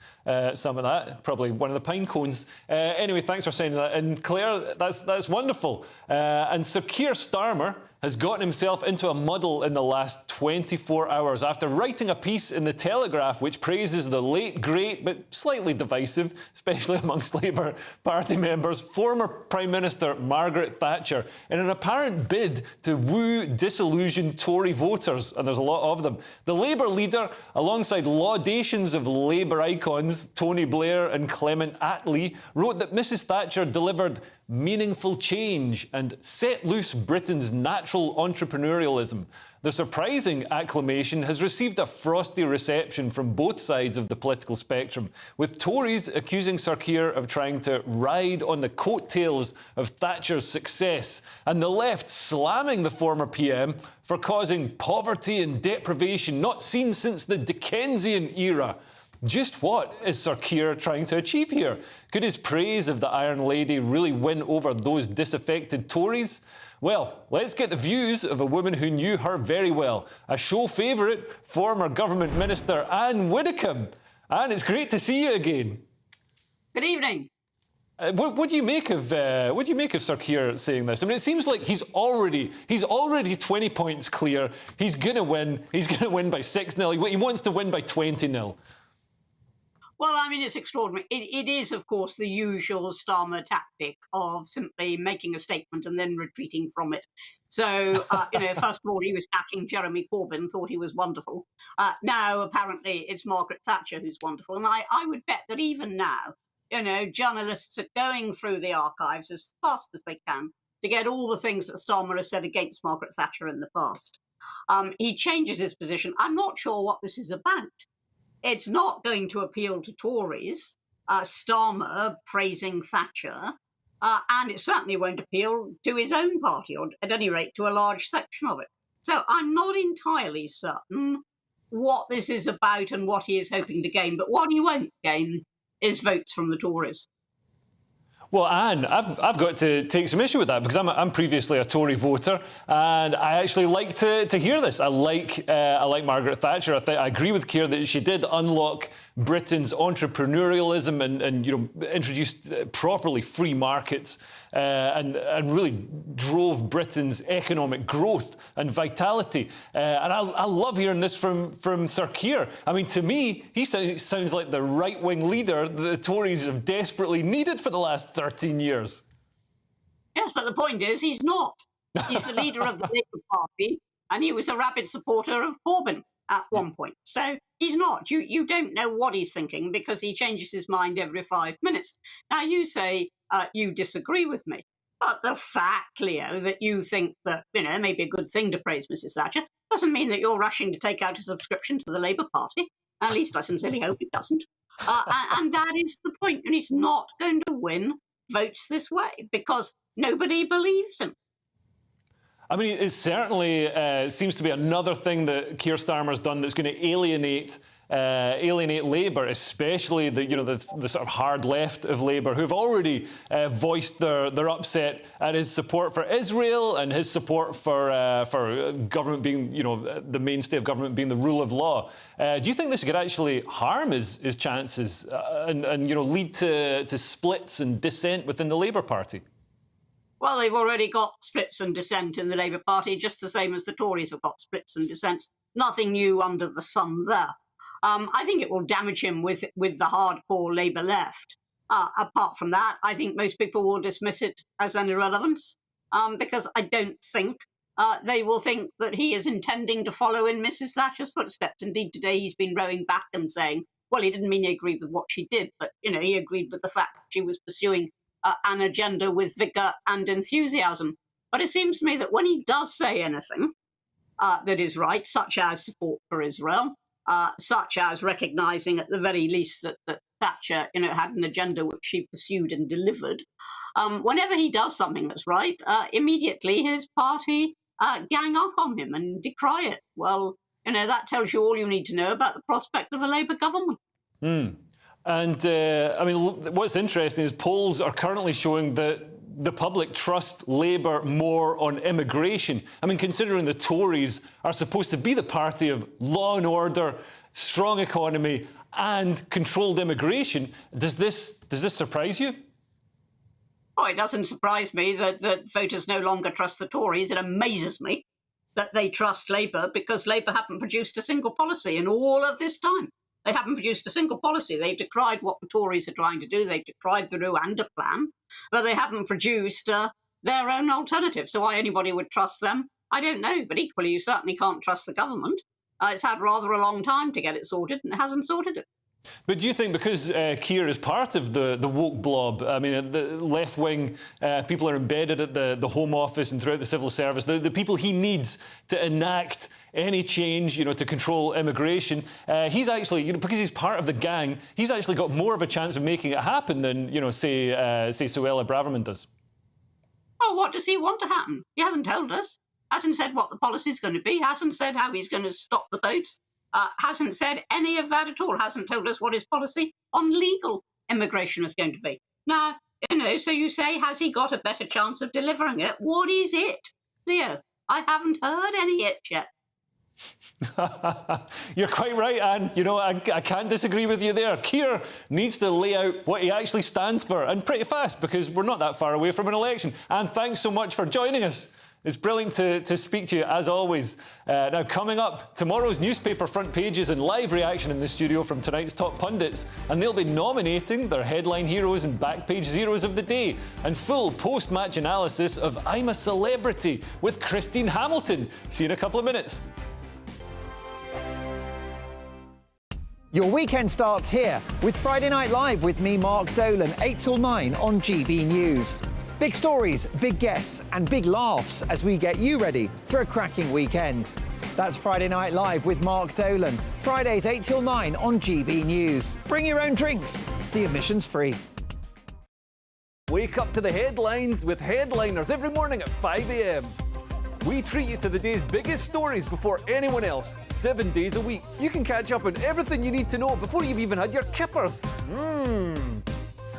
some of that. Probably one of the pine cones. Anyway, thanks for sending that. And Claire, that's wonderful. And so Keir Starmer has gotten himself into a muddle in the last 24 hours after writing a piece in The Telegraph which praises the late, great, but slightly divisive, especially amongst Labour Party members, former Prime Minister Margaret Thatcher in an apparent bid to woo disillusioned Tory voters, and there's a lot of them. The Labour leader, alongside laudations of Labour icons Tony Blair and Clement Attlee, wrote that Mrs Thatcher delivered meaningful change and set loose Britain's natural entrepreneurialism. The surprising acclamation has received a frosty reception from both sides of the political spectrum, with Tories accusing Sir Keir of trying to ride on the coattails of Thatcher's success, and the left slamming the former PM for causing poverty and deprivation not seen since the Dickensian era. Just what is Sir Keir trying to achieve here? Could his praise of the Iron Lady really win over those disaffected Tories? Well, let's get the views of a woman who knew her very well, a show favourite, former Government Minister Anne Widdecombe. Anne, it's great to see you again. Good evening. What do you make of Sir Keir saying this? I mean, it seems like he's already 20 points clear. He's going to win. He's going to win by 6-0. He wants to win by 20-0. Well, I mean, it's extraordinary. It is, of course, the usual Starmer tactic of simply making a statement and then retreating from it. So, first of all, he was backing Jeremy Corbyn, thought he was wonderful. Now, apparently, it's Margaret Thatcher who's wonderful. And I would bet that even now, journalists are going through the archives as fast as they can to get all the things that Starmer has said against Margaret Thatcher in the past. He changes his position. I'm not sure what this is about. It's not going to appeal to Tories, Starmer praising Thatcher, and it certainly won't appeal to his own party, or at any rate to a large section of it. So I'm not entirely certain what this is about and what he is hoping to gain, but what he won't gain is votes from the Tories. Well, Anne, I've got to take some issue with that because I'm previously a Tory voter, and I actually like to hear this. I like Margaret Thatcher. I agree with Keir that she did unlock Britain's entrepreneurialism and introduced properly free markets and really drove Britain's economic growth and vitality. And I love hearing this from Sir Keir. I mean, to me, he sounds like the right-wing leader that the Tories have desperately needed for the last 13 years. Yes, but the point is he's not. He's the leader of the Labour Party, and he was a rabid supporter of Corbyn at one point. So he's not. You don't know what he's thinking because he changes his mind every 5 minutes. Now, you say you disagree with me, but the fact, Leo, that you think that, maybe a good thing to praise Mrs Thatcher doesn't mean that you're rushing to take out a subscription to the Labour Party. At least I sincerely hope it doesn't. And that is the point. And he's not going to win votes this way because nobody believes him. I mean, it certainly seems to be another thing that Keir Starmer's done that's going to alienate Labour, especially the sort of hard left of Labour, who've already voiced their upset at his support for Israel and his support for government being, the mainstay of government being the rule of law. Do you think this could actually harm his chances and lead to splits and dissent within the Labour Party? Well, they've already got splits and dissent in the Labour Party, just the same as the Tories have got splits and dissents. Nothing new under the sun there. I think it will damage him with the hardcore Labour left. Apart from that, I think most people will dismiss it as an irrelevance because I don't think they will think that he is intending to follow in Mrs Thatcher's footsteps. Indeed, today he's been rowing back and saying, well, he didn't mean he agreed with what she did, but, he agreed with the fact that she was pursuing an agenda with vigour and enthusiasm. But it seems to me that when he does say anything that is right, such as support for Israel, such as recognising at the very least that Thatcher had an agenda which she pursued and delivered, whenever he does something that's right, immediately his party gang up on him and decry it. Well, that tells you all you need to know about the prospect of a Labour government. And, what's interesting is polls are currently showing that the public trust Labour more on immigration. I mean, considering the Tories are supposed to be the party of law and order, strong economy and controlled immigration, does this surprise you? Oh, it doesn't surprise me that voters no longer trust the Tories. It amazes me that they trust Labour, because Labour haven't produced a single policy in all of this time. They haven't produced a single policy. They've decried what the Tories are trying to do. They've decried the Rwanda plan, but they haven't produced their own alternative. So why anybody would trust them, I don't know. But equally, you certainly can't trust the government. It's had rather a long time to get it sorted, and it hasn't sorted it. But do you think because Keir is part of the woke blob, I mean, the left-wing people are embedded at the Home Office and throughout the civil service, the people he needs to enact any change, to control immigration, he's actually, because he's part of the gang, he's actually got more of a chance of making it happen than, say Suella Braverman does? Oh, what does he want to happen? He hasn't told us. Hasn't said what the policy's going to be. Hasn't said how he's going to stop the boats. Hasn't said any of that at all. Hasn't told us what his policy on legal immigration is going to be. Now, so you say, has he got a better chance of delivering it? What is it, Leo? I haven't heard any it yet. You're quite right, Anne. I can't disagree with you there. Keir needs to lay out what he actually stands for, and pretty fast, because we're not that far away from an election. And thanks so much for joining us. It's brilliant to speak to you, as always. Now, coming up, tomorrow's newspaper front pages and live reaction in the studio from tonight's top pundits, and they'll be nominating their headline heroes and back page zeros of the day, and full post-match analysis of I'm a Celebrity with Christine Hamilton. See you in a couple of minutes. Your weekend starts here with Friday Night Live with me, Mark Dolan, 8 till 9 on GB News. Big stories, big guests and big laughs as we get you ready for a cracking weekend. That's Friday Night Live with Mark Dolan. Fridays 8 till 9 on GB News. Bring your own drinks. The admission's free. Wake up to the headlines with Headliners every morning at 5 a.m. We treat you to the day's biggest stories before anyone else, 7 days a week. You can catch up on everything you need to know before you've even had your kippers.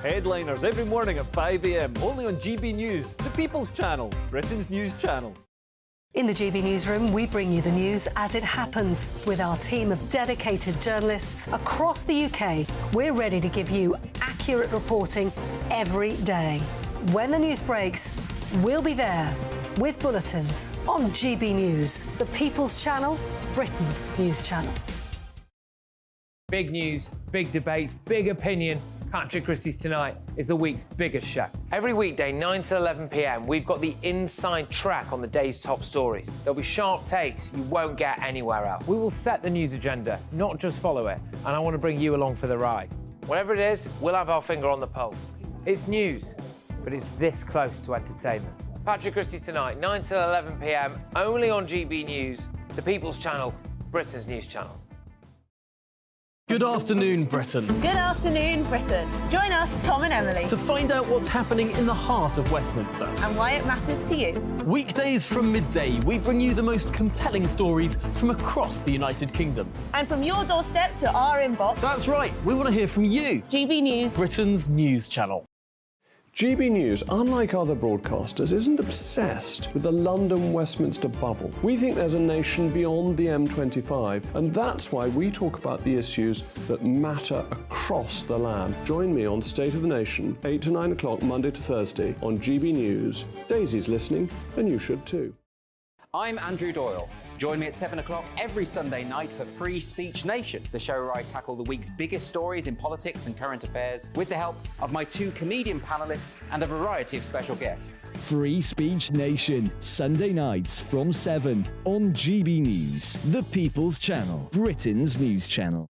Headliners every morning at 5 a.m, only on GB News, the People's Channel, Britain's news channel. In the GB Newsroom, we bring you the news as it happens. With our team of dedicated journalists across the UK, we're ready to give you accurate reporting every day. When the news breaks, we'll be there with bulletins on GB News, the People's Channel, Britain's news channel. Big news, big debates, big opinion. Patrick Christie's Tonight is the week's biggest show. Every weekday, 9 to 11 p.m, we've got the inside track on the day's top stories. There'll be sharp takes you won't get anywhere else. We will set the news agenda, not just follow it, and I want to bring you along for the ride. Whatever it is, we'll have our finger on the pulse. It's news, but it's this close to entertainment. Patrick Christie's Tonight, 9 to 11 p.m, only on GB News, the People's Channel, Britain's news channel. Good afternoon, Britain. Good afternoon, Britain. Join us, Tom and Emily, To find out what's happening in the heart of Westminster. and why it matters to you. Weekdays from midday, we bring you the most compelling stories from across the United Kingdom. And from your doorstep to our inbox. That's right, we want to hear from you. GB News, Britain's news channel. GB News, unlike other broadcasters, isn't obsessed with the London-Westminster bubble. We think there's a nation beyond the M25, and that's why we talk about the issues that matter across the land. Join me on State of the Nation, 8 to 9 o'clock, Monday to Thursday, on GB News. Daisy's listening, and you should too. I'm Andrew Doyle. Join me at 7 o'clock every Sunday night for Free Speech Nation, the show where I tackle the week's biggest stories in politics and current affairs with the help of my 2 comedian panellists and a variety of special guests. Free Speech Nation, Sunday nights from 7 on GB News, the People's Channel, Britain's news channel.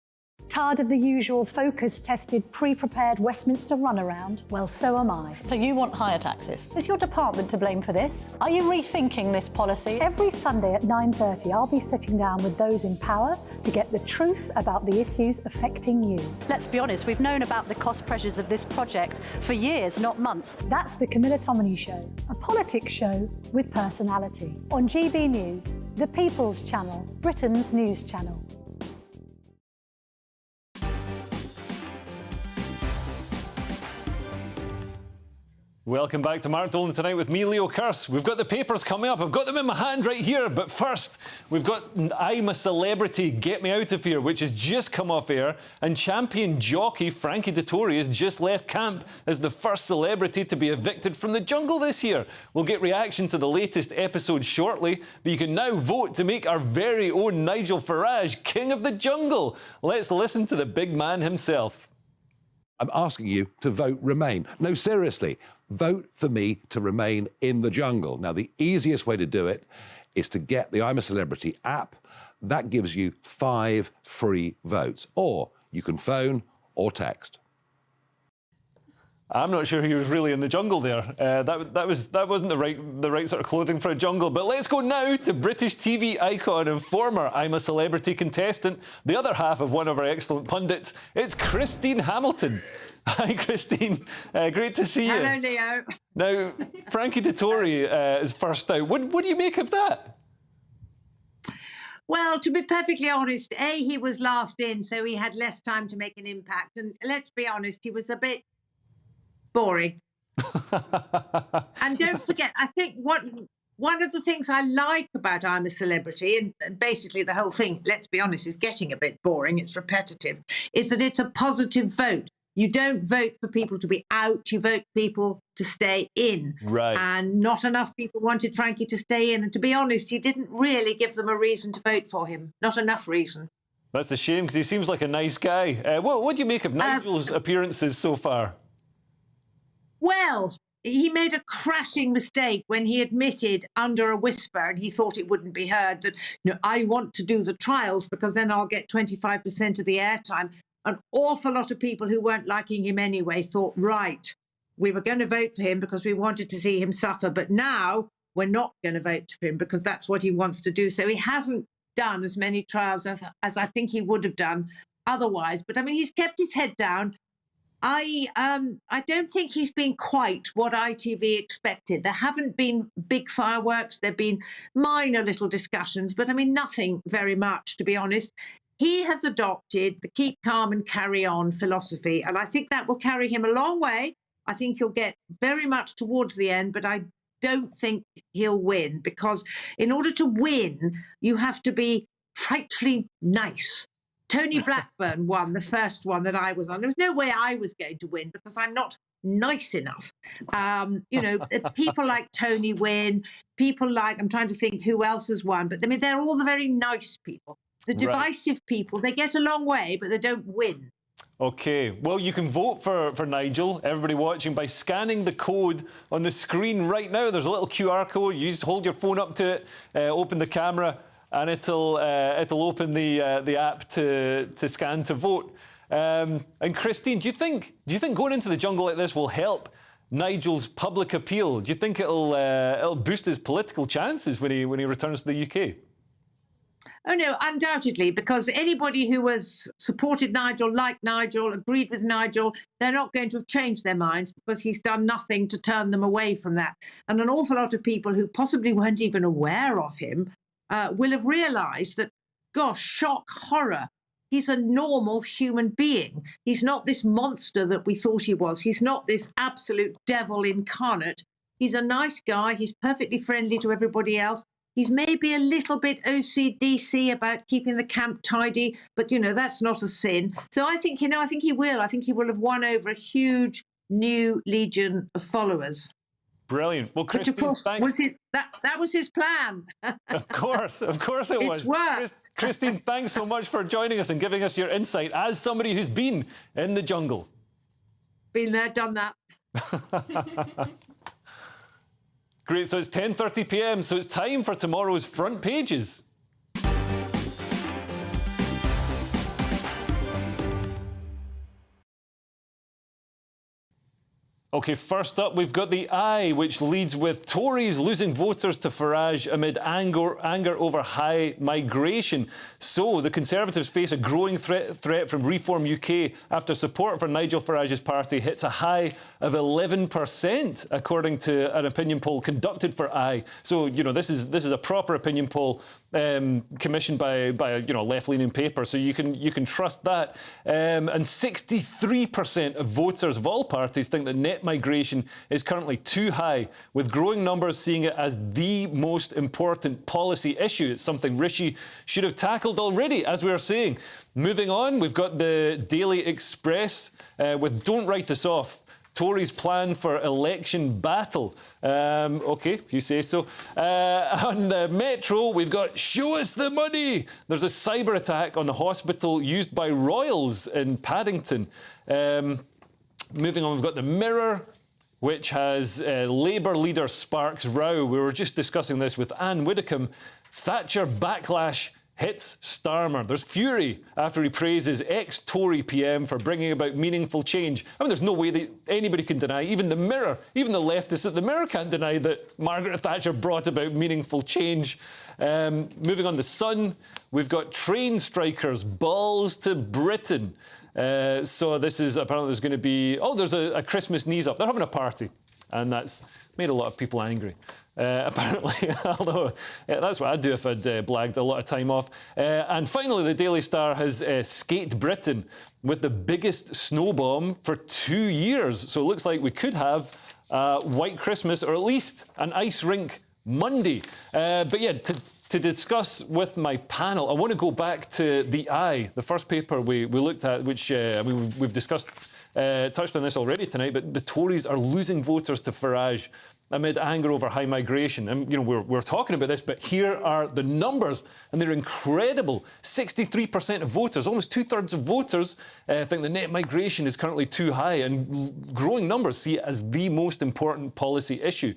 Tired of the usual focus-tested, pre-prepared Westminster runaround? Well, so am I. So you want higher taxes? Is your department to blame for this? Are you rethinking this policy? Every Sunday at 9:30, I'll be sitting down with those in power to get the truth about the issues affecting you. Let's be honest, we've known about the cost pressures of this project for years, not months. That's the Camilla Tominey Show, a politics show with personality. On GB News, the People's Channel, Britain's news channel. Welcome back to Mark Dolan Tonight with me, Leo Curse. We've got the papers coming up. I've got them in my hand right here. But first, we've got I'm a Celebrity, Get Me Out of Here, which has just come off air. And champion jockey Frankie Dettori has just left camp as the first celebrity to be evicted from the jungle this year. We'll get reaction to the latest episode shortly. But you can now vote to make our very own Nigel Farage king of the jungle. Let's listen to the big man himself. I'm asking you to vote Remain. No, seriously, vote for me to remain in the jungle. Now, the easiest way to do it is to get the I'm a Celebrity app. That gives you 5 free votes. Or you can phone or text. I'm not sure he was really in the jungle there. That wasn't the right sort of clothing for a jungle. But let's go now to British TV icon and former I'm a Celebrity contestant, the other half of one of our excellent pundits. It's Christine Hamilton. Hi, Christine. Great to see you. Hello, Leo. Now, Frankie Dettori is first out. What do you make of that? Well, to be perfectly honest, he was last in, so he had less time to make an impact. And let's be honest, he was a bit boring. And don't forget, I think one of the things I like about I'm a Celebrity, and basically the whole thing, let's be honest, is getting a bit boring, it's repetitive, is that it's a positive vote. You don't vote for people to be out, you vote people to stay in. Right. And not enough people wanted Frankie to stay in. And to be honest, he didn't really give them a reason to vote for him. Not enough reason. That's a shame, because he seems like a nice guy. What do you make of Nigel's appearances so far? Well, he made a crashing mistake when he admitted under a whisper, and he thought it wouldn't be heard, that, I want to do the trials because then I'll get 25% of the airtime. An awful lot of people who weren't liking him anyway thought, right, we were going to vote for him because we wanted to see him suffer, but now we're not going to vote for him because that's what he wants to do. So he hasn't done as many trials as I think he would have done otherwise. But I mean, he's kept his head down. I don't think he's been quite what ITV expected. There haven't been big fireworks. There have been minor little discussions, but I mean, nothing very much, to be honest. He has adopted the keep calm and carry on philosophy, and I think that will carry him a long way. I think he'll get very much towards the end, but I don't think he'll win, because in order to win, you have to be frightfully nice. Tony Blackburn won the first one that I was on. There was no way I was going to win because I'm not nice enough. People like Tony win, people like, I'm trying to think who else has won, but I mean, they're all the very nice people. The divisive people, they get a long way, but they don't win. OK, well, you can vote for Nigel, everybody watching, by scanning the code on the screen right now. There's a little QR code. You just hold your phone up to it, open the camera, and it'll open the app to scan to vote. And Christine, do you think going into the jungle like this will help Nigel's public appeal? Do you think it'll boost his political chances when he returns to the UK? Oh, no, undoubtedly, because anybody who has supported Nigel, liked Nigel, agreed with Nigel, they're not going to have changed their minds because he's done nothing to turn them away from that. And an awful lot of people who possibly weren't even aware of him will have realised that, gosh, shock, horror, he's a normal human being. He's not this monster that we thought he was. He's not this absolute devil incarnate. He's a nice guy. He's perfectly friendly to everybody else. He's maybe a little bit OCDC about keeping the camp tidy, but, that's not a sin. So I think, I think he will. I think he will have won over a huge new legion of followers. Brilliant. Well, Christine, which, of course, thanks. That was his plan. Of course it was. It's worked. Christine, thanks so much for joining us and giving us your insight as somebody who's been in the jungle. Been there, done that. Great, so it's 10:30 p.m, so it's time for tomorrow's front pages. OK, first up, we've got the Eye, which leads with Tories losing voters to Farage amid anger over high migration. So the Conservatives face a growing threat from Reform UK after support for Nigel Farage's party hits a high of 11%, according to an opinion poll conducted for Eye. So, this is a proper opinion poll commissioned by a left-leaning paper, so you can trust that. And 63% of voters of all parties think that net migration is currently too high, with growing numbers seeing it as the most important policy issue. It's something Rishi should have tackled already, as we were saying. Moving on, we've got the Daily Express with "Don't Write Us Off. Tories plan for election battle." OK, if you say so. On the Metro, we've got "Show us the money." There's a cyber attack on the hospital used by royals in Paddington. Moving on, we've got the Mirror, which has Labour leader sparks row. We were just discussing this with Anne Widdecombe. Thatcher backlash hits Starmer. There's fury after he praises ex-Tory PM for bringing about meaningful change. I mean, there's no way that anybody can deny, even the Mirror, even the leftists at the Mirror can't deny that Margaret Thatcher brought about meaningful change. Moving on, the Sun, we've got train strikers, balls to Britain. So this is, apparently there's going to be, there's a Christmas knees up. They're having a party, and that's made a lot of people angry. Apparently, although that's what I'd do if I'd blagged a lot of time off. And finally, the Daily Star has skate Britain with the biggest snow bomb for 2 years. So it looks like we could have White Christmas, or at least an ice rink Monday. But yeah, to discuss with my panel, I want to go back to The Eye, the first paper we looked at, which we've discussed, touched on this already tonight, but the Tories are losing voters to Farage amid anger over high migration. And, we're talking about this, but here are the numbers, and they're incredible. 63% of voters, almost 2/3 of voters, think the net migration is currently too high, and growing numbers see it as the most important policy issue.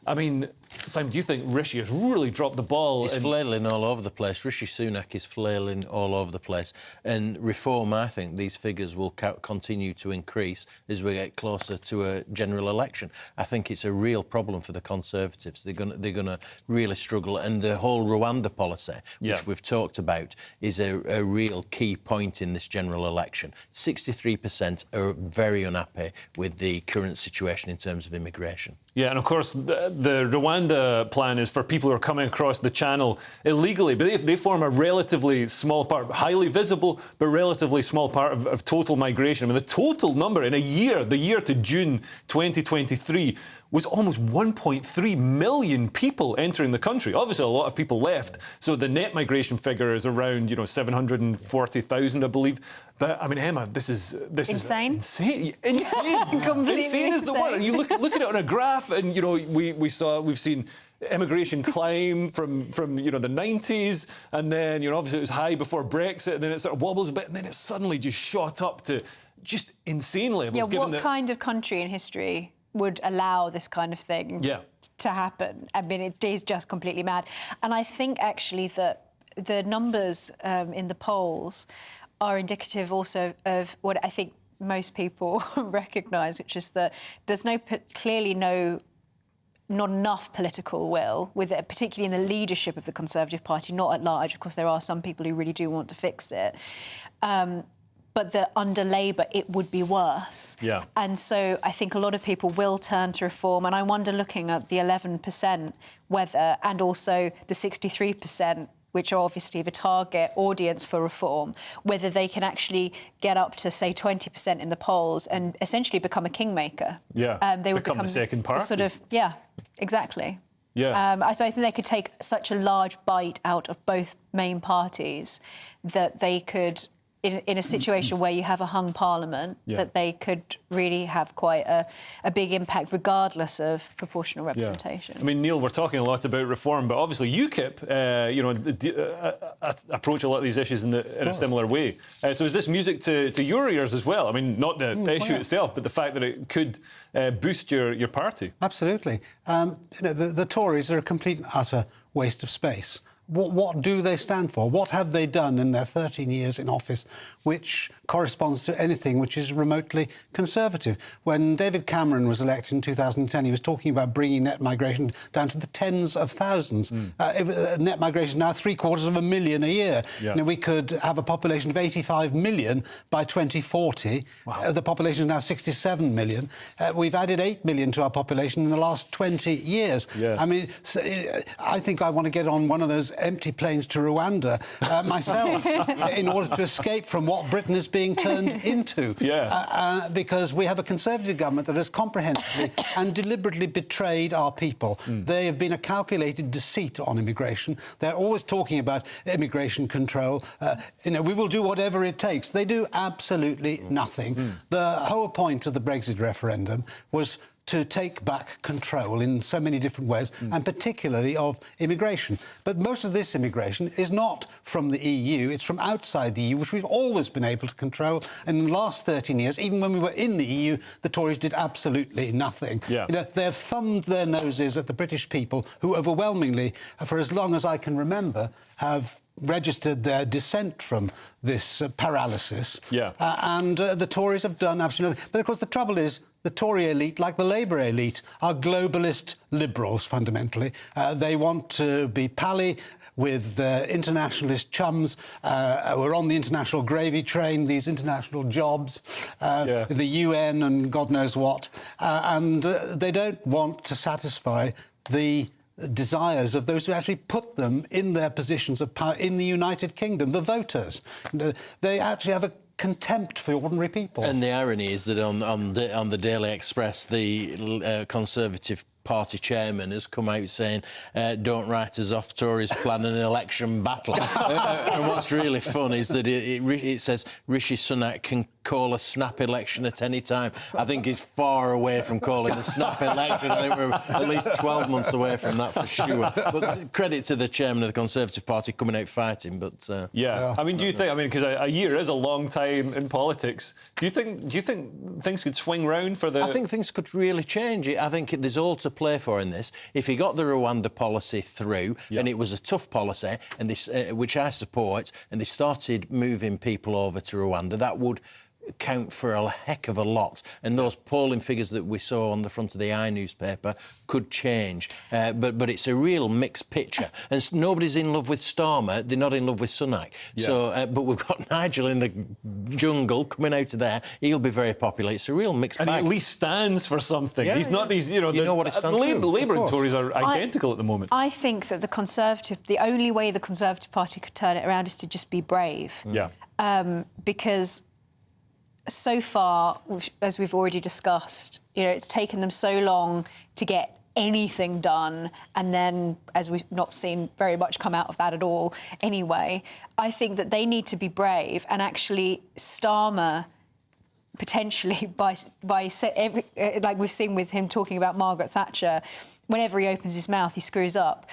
I mean, Simon, do you think Rishi has really dropped the ball? He's flailing all over the place. Rishi Sunak is flailing all over the place. And reform, I think these figures will continue to increase as we get closer to a general election. I think it's a real problem for the Conservatives. They're going to really struggle. And the whole Rwanda policy, which we've talked about, is a real key point in this general election. 63% are very unhappy with the current situation in terms of immigration. Yeah, and of course, the Rwanda plan is for people who are coming across the channel illegally, but they form a relatively small part, highly visible, but relatively small part of total migration. I mean, the total number in a year, the year to June 2023, was almost 1.3 million people entering the country. Obviously, a lot of people left, so the net migration figure is around 740,000, I believe. But I mean, Emma, this is insane. Insane. Insane is the word. And you look at it on a graph, and we've seen immigration climb from the 90s, and then obviously it was high before Brexit, and then it sort of wobbles a bit, and then it suddenly just shot up to just insane levels. Yeah, what kind of country in history would allow this kind of thing to happen? I mean, it is just completely mad. And I think actually that the numbers in the polls are indicative also of what I think most people recognise, which is that there's clearly not enough political will, with it, particularly in the leadership of the Conservative Party, not at large. Of course, there are some people who really do want to fix it. But that under Labour, it would be worse. Yeah. And so I think a lot of people will turn to reform. And I wonder, looking at the 11%, whether, and also the 63%, which are obviously the target audience for reform, whether they can actually get up to, say, 20% in the polls and essentially become a kingmaker. Yeah, they would become the second party. Sort of, yeah, exactly. Yeah. So I think they could take such a large bite out of both main parties that they could, in a situation where you have a hung parliament, that they could really have quite a big impact, regardless of proportional representation. I mean, Neil, we're talking a lot about reform, but obviously UKIP, approach a lot of these issues in a similar way. So is this music to your ears as well? I mean, not the issue itself, but the fact that it could boost your party. Absolutely. The Tories are a complete and utter waste of space. What do they stand for? What have they done in their 13 years in office which corresponds to anything which is remotely conservative. When David Cameron was elected in 2010, he was talking about bringing net migration down to the tens of thousands. Net migration is now 750,000 a year. Yeah. You know, we could have a population of 85 million by 2040. Wow. The population is now 67 million. We've added 8 million to our population in the last 20 years. Yeah. I mean, I think I want to get on one of those empty planes to Rwanda myself in order to escape from what Britain is being turned into. Because we have a Conservative government that has comprehensively and deliberately betrayed our people. They have been a calculated deceit on immigration. They're always talking about immigration control. You know, we will do whatever it takes. They do absolutely nothing. The whole point of the Brexit referendum was to take back control in so many different ways, and particularly of immigration. But most of this immigration is not from the EU, it's from outside the EU, which we've always been able to control. And in the last 13 years, even when we were in the EU, the Tories did absolutely nothing. You know, they have thumbed their noses at the British people, who overwhelmingly, for as long as I can remember, have registered their dissent from this paralysis. And the Tories have done absolutely nothing. But of course, the trouble is, the Tory elite, like the Labour elite, are globalist liberals, fundamentally. They want to be pally with internationalist chums who are on the international gravy train, these international jobs, the UN and God knows what. And they don't want to satisfy the desires of those who actually put them in their positions of power in the United Kingdom, the voters. They actually have a contempt for ordinary people. And the irony is that on the Daily Express, the Conservative Party chairman has come out saying, don't write us off, Tories plan an election battle. And what's really fun is that it says Rishi Sunak can call a snap election at any time. I think he's far away from calling a snap election. I think we're at least 12 months away from that for sure. But credit to the chairman of the Conservative Party coming out fighting. But I mean, do you think? I mean, because a year is a long time in politics. Do you think things could swing round for the? I think things could really change. I think there's all to play for in this. If he got the Rwanda policy through, and it was a tough policy, and this, which I support, and they started moving people over to Rwanda, that would count for a heck of a lot, and those polling figures that we saw on the front of the newspaper could change. But it's a real mixed picture, and nobody's in love with Starmer. They're not in love with Sunak. So, but we've got Nigel in the jungle coming out of there. He'll be very popular. It's a real mixed bag. And he at least stands for something. He's not these, you know what it stands for. Labour and Tories are identical at the moment. I think that the only way the Conservative Party could turn it around is to just be brave. Because so far, as we've already discussed, you know, it's taken them so long to get anything done, and then, as we've not seen very much come out of that at all anyway, I think that they need to be brave, and actually Starmer potentially like we've seen with him talking about Margaret Thatcher, whenever he opens his mouth, he screws up.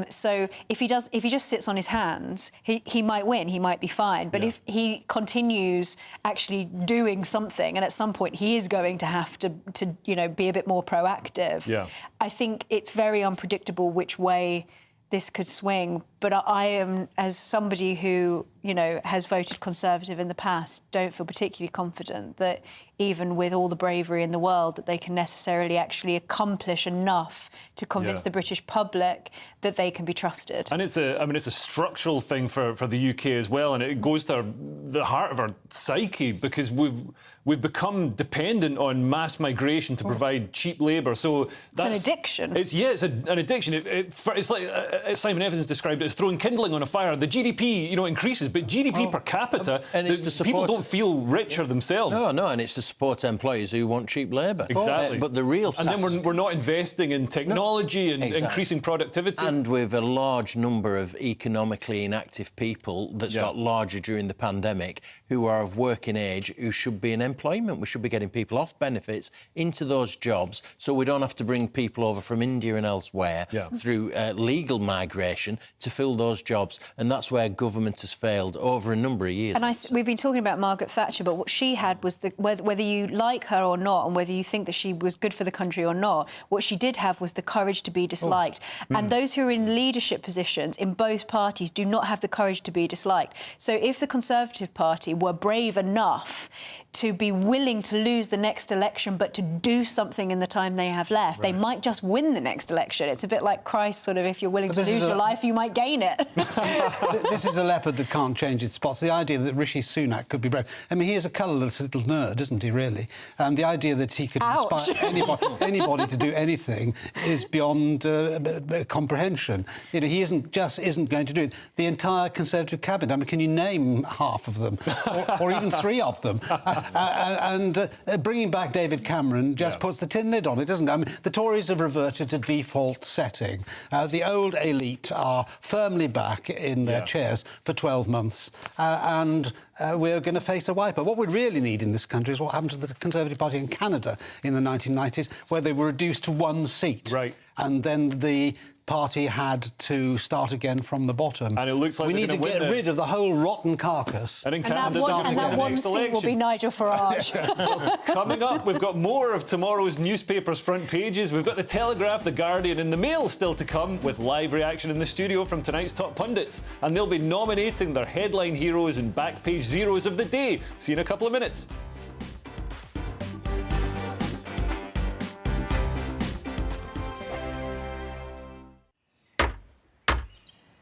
So if he just sits on his hands, he might win, he might be fine. But if he continues actually doing something, and at some point he is going to have to be a bit more proactive, I think it's very unpredictable which way this could swing. But I am, as somebody who, has voted Conservative in the past, don't feel particularly confident that even with all the bravery in the world that they can necessarily actually accomplish enough to convince the British public that they can be trusted. And it's a structural thing for the UK as well, and it goes to the heart of our psyche, because we've become dependent on mass migration to provide cheap labour. So that's an addiction. It's an addiction. It's like Simon Evans described it as throwing kindling on a fire. The GDP, increases, but GDP per capita, and people don't feel richer themselves. No, and it's to support employers who want cheap labour. Exactly. But the real and then we're not investing in technology and increasing productivity. And with a large number of economically inactive people that's got larger during the pandemic, who are of working age, who should be in employment. We should be getting people off benefits into those jobs, so we don't have to bring people over from India and elsewhere through legal migration to fill those jobs. And that's where government has failed failed over a number of years. And we've been talking about Margaret Thatcher, but what she had was whether you like her or not, and whether you think that she was good for the country or not, what she did have was the courage to be disliked. And those who are in leadership positions in both parties do not have the courage to be disliked. So if the Conservative Party were brave enough to be willing to lose the next election, but to do something in the time they have left, they might just win the next election. It's a bit like Christ, sort of, if you're willing to lose your life, you might gain it. This is a leopard that can't change its spots. The idea that Rishi Sunak could be brave. I mean, he is a colourless little nerd, isn't he, really? And the idea that he could inspire anybody to do anything is beyond comprehension. You know, he isn't going to do it. The entire Conservative cabinet, I mean, can you name half of them? or even three of them? Bringing back David Cameron just puts the tin lid on it, doesn't it? I mean, the Tories have reverted to default setting. The old elite are firmly back in their chairs for 12 months, and we're going to face a wiper. What we really need in this country is what happened to the Conservative Party in Canada in the 1990s, where they were reduced to one seat. Right. And then the party had to start again from the bottom. And it looks like we need to get rid of the whole rotten carcass. And that one seat will be Nigel Farage. Coming up, we've got more of tomorrow's newspapers' front pages. We've got the Telegraph, the Guardian and the Mail still to come, with live reaction in the studio from tonight's top pundits. And they'll be nominating their headline heroes and back page zeros of the day. See you in a couple of minutes.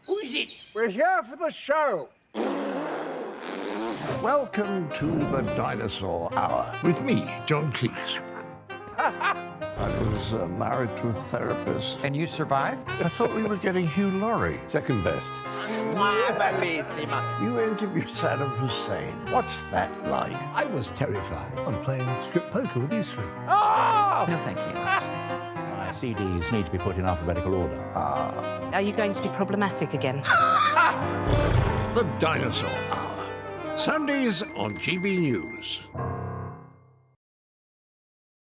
Who is it? We're here for the show. Welcome to the Dinosaur Hour with me, John Cleese. I was married to a therapist. And you survived? I thought we were getting Hugh Laurie. Second best. You interviewed Saddam Hussein. What's that like? I was terrified. I'm playing strip poker with these three. Oh! No, thank you. My CDs need to be put in alphabetical order. Are you going to be problematic again? The Dinosaur Hour. Sundays on GB News.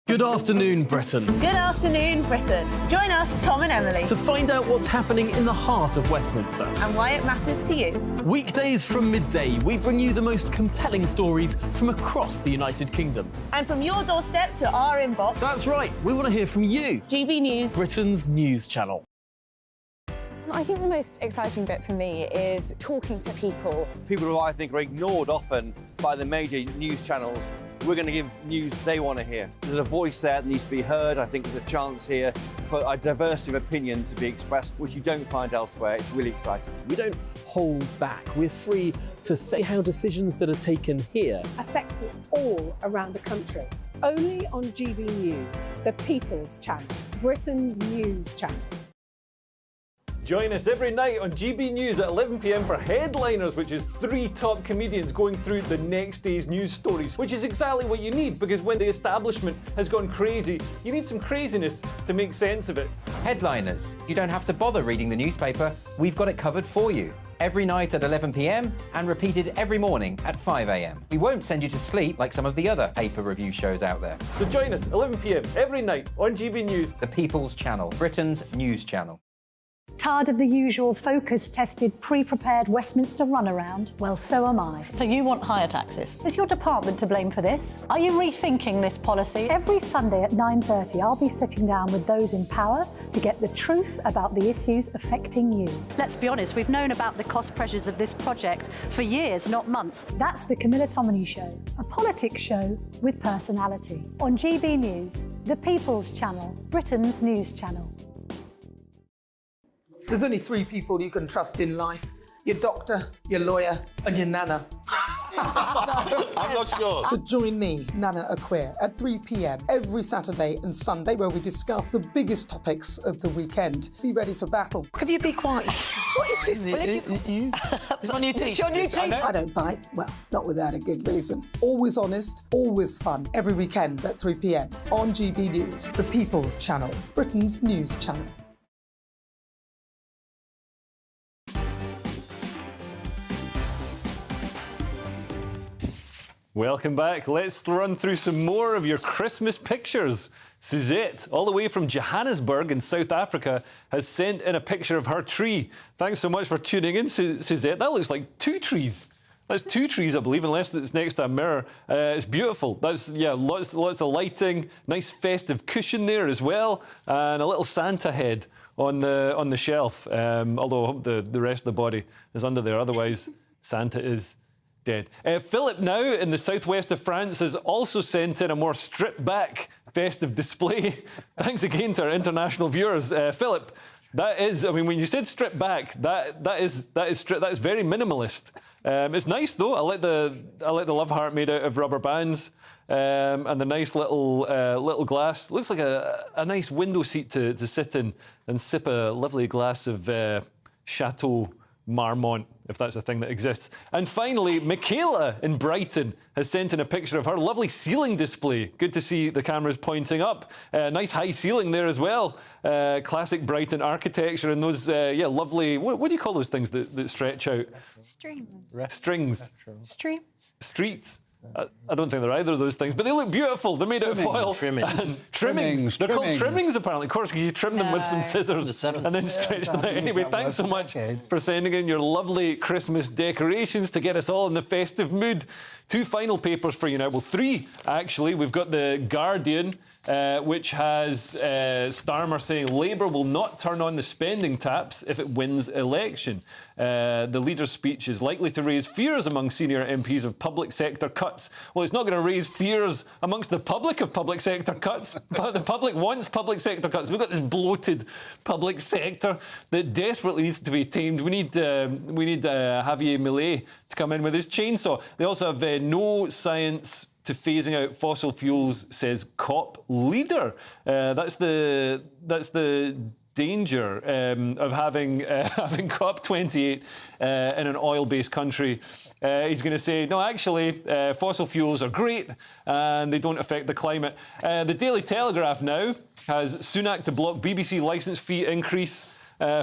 Good afternoon, Britain. Good afternoon, Britain. Join us, Tom and Emily, To find out what's happening in the heart of Westminster. and why it matters to you. Weekdays from midday, we bring you the most compelling stories from across the United Kingdom. And from your doorstep to our inbox. That's right, we want to hear from you. GB News, Britain's news channel. I think the most exciting bit for me is talking to people. People who I think are ignored often by the major news channels. We're going to give news they want to hear. There's a voice there that needs to be heard. I think there's a chance here for a diversity of opinion to be expressed, which you don't find elsewhere. It's really exciting. We don't hold back. We're free to say how decisions that are taken here affect us all around the country. Only on GB News, the People's Channel, Britain's news channel. Join us every night on GB News at 11 p.m. for Headliners, which is 3 top comedians going through the next day's news stories, which is exactly what you need, because when the establishment has gone crazy, you need some craziness to make sense of it. Headliners. You don't have to bother reading the newspaper. We've got it covered for you. Every night at 11 p.m. and repeated every morning at 5 a.m. We won't send you to sleep like some of the other paper review shows out there. So join us 11 p.m. every night on GB News. The People's Channel, Britain's news channel. Tired of the usual focus-tested, pre-prepared Westminster runaround? Well, so am I. So you want higher taxes? Is your department to blame for this? Are you rethinking this policy? Every Sunday at 9:30, I'll be sitting down with those in power to get the truth about the issues affecting you. Let's be honest, we've known about the cost pressures of this project for years, not months. That's the Camilla Tominey Show, a politics show with personality. On GB News, the People's Channel, Britain's news channel. There's only 3 people you can trust in life. Your doctor, your lawyer, and your nana. I'm not sure. So join me, Nana Aquia, at 3 p.m. every Saturday and Sunday, where we discuss the biggest topics of the weekend. Be ready for battle. Could you be quiet? What is this? It's my new teeth. It's your new teeth. I don't bite. Well, not without a good reason. Always honest, always fun. Every weekend at 3 p.m. on GB News, the People's Channel, Britain's news channel. Welcome back. Let's run through some more of your Christmas pictures. Suzette, all the way from Johannesburg in South Africa, has sent in a picture of her tree. Thanks so much for tuning in, Suzette. That looks like 2 trees. That's 2 trees, I believe, unless it's next to a mirror. It's beautiful. That's, yeah, lots of lighting, nice festive cushion there as well, and a little Santa head on the shelf, although I hope the rest of the body is under there. Otherwise, Santa is dead. Philip, now in the southwest of France, has also sent in a more stripped-back festive display. Thanks again to our international viewers. Philip, that is, I mean, when you said stripped back, that is very minimalist. It's nice though. I like the love heart made out of rubber bands, and the nice little glass. Looks like a nice window seat to sit in and sip a lovely glass of Chateau Marmont, if that's a thing that exists. And finally, Michaela in Brighton has sent in a picture of her lovely ceiling display. Good to see the cameras pointing up. Nice high ceiling there as well. Classic Brighton architecture and those, lovely, what do you call those things that stretch out? Streams. Strings. Streams. Streets. I don't think they're either of those things, but they look beautiful. They're made out of foil. Trimmings. They're called trimmings, apparently. Of course, because you trim them with some scissors and then stretch them out. Anyway, thanks so much for sending in your lovely Christmas decorations to get us all in the festive mood. 2 final papers for you now. Well, 3, actually. We've got The Guardian, which has Starmer saying Labour will not turn on the spending taps if it wins election. The leader's speech is likely to raise fears among senior MPs of public sector cuts. Well, it's not going to raise fears amongst the public of public sector cuts, but the public wants public sector cuts. We've got this bloated public sector that desperately needs to be tamed. We need Javier Milei to come in with his chainsaw. They also have no science to phasing out fossil fuels, says COP leader. That's the danger of having COP28 in an oil-based country. He's going to say, no, actually, fossil fuels are great and they don't affect the climate. The Daily Telegraph now has Sunak to block BBC licence fee increase.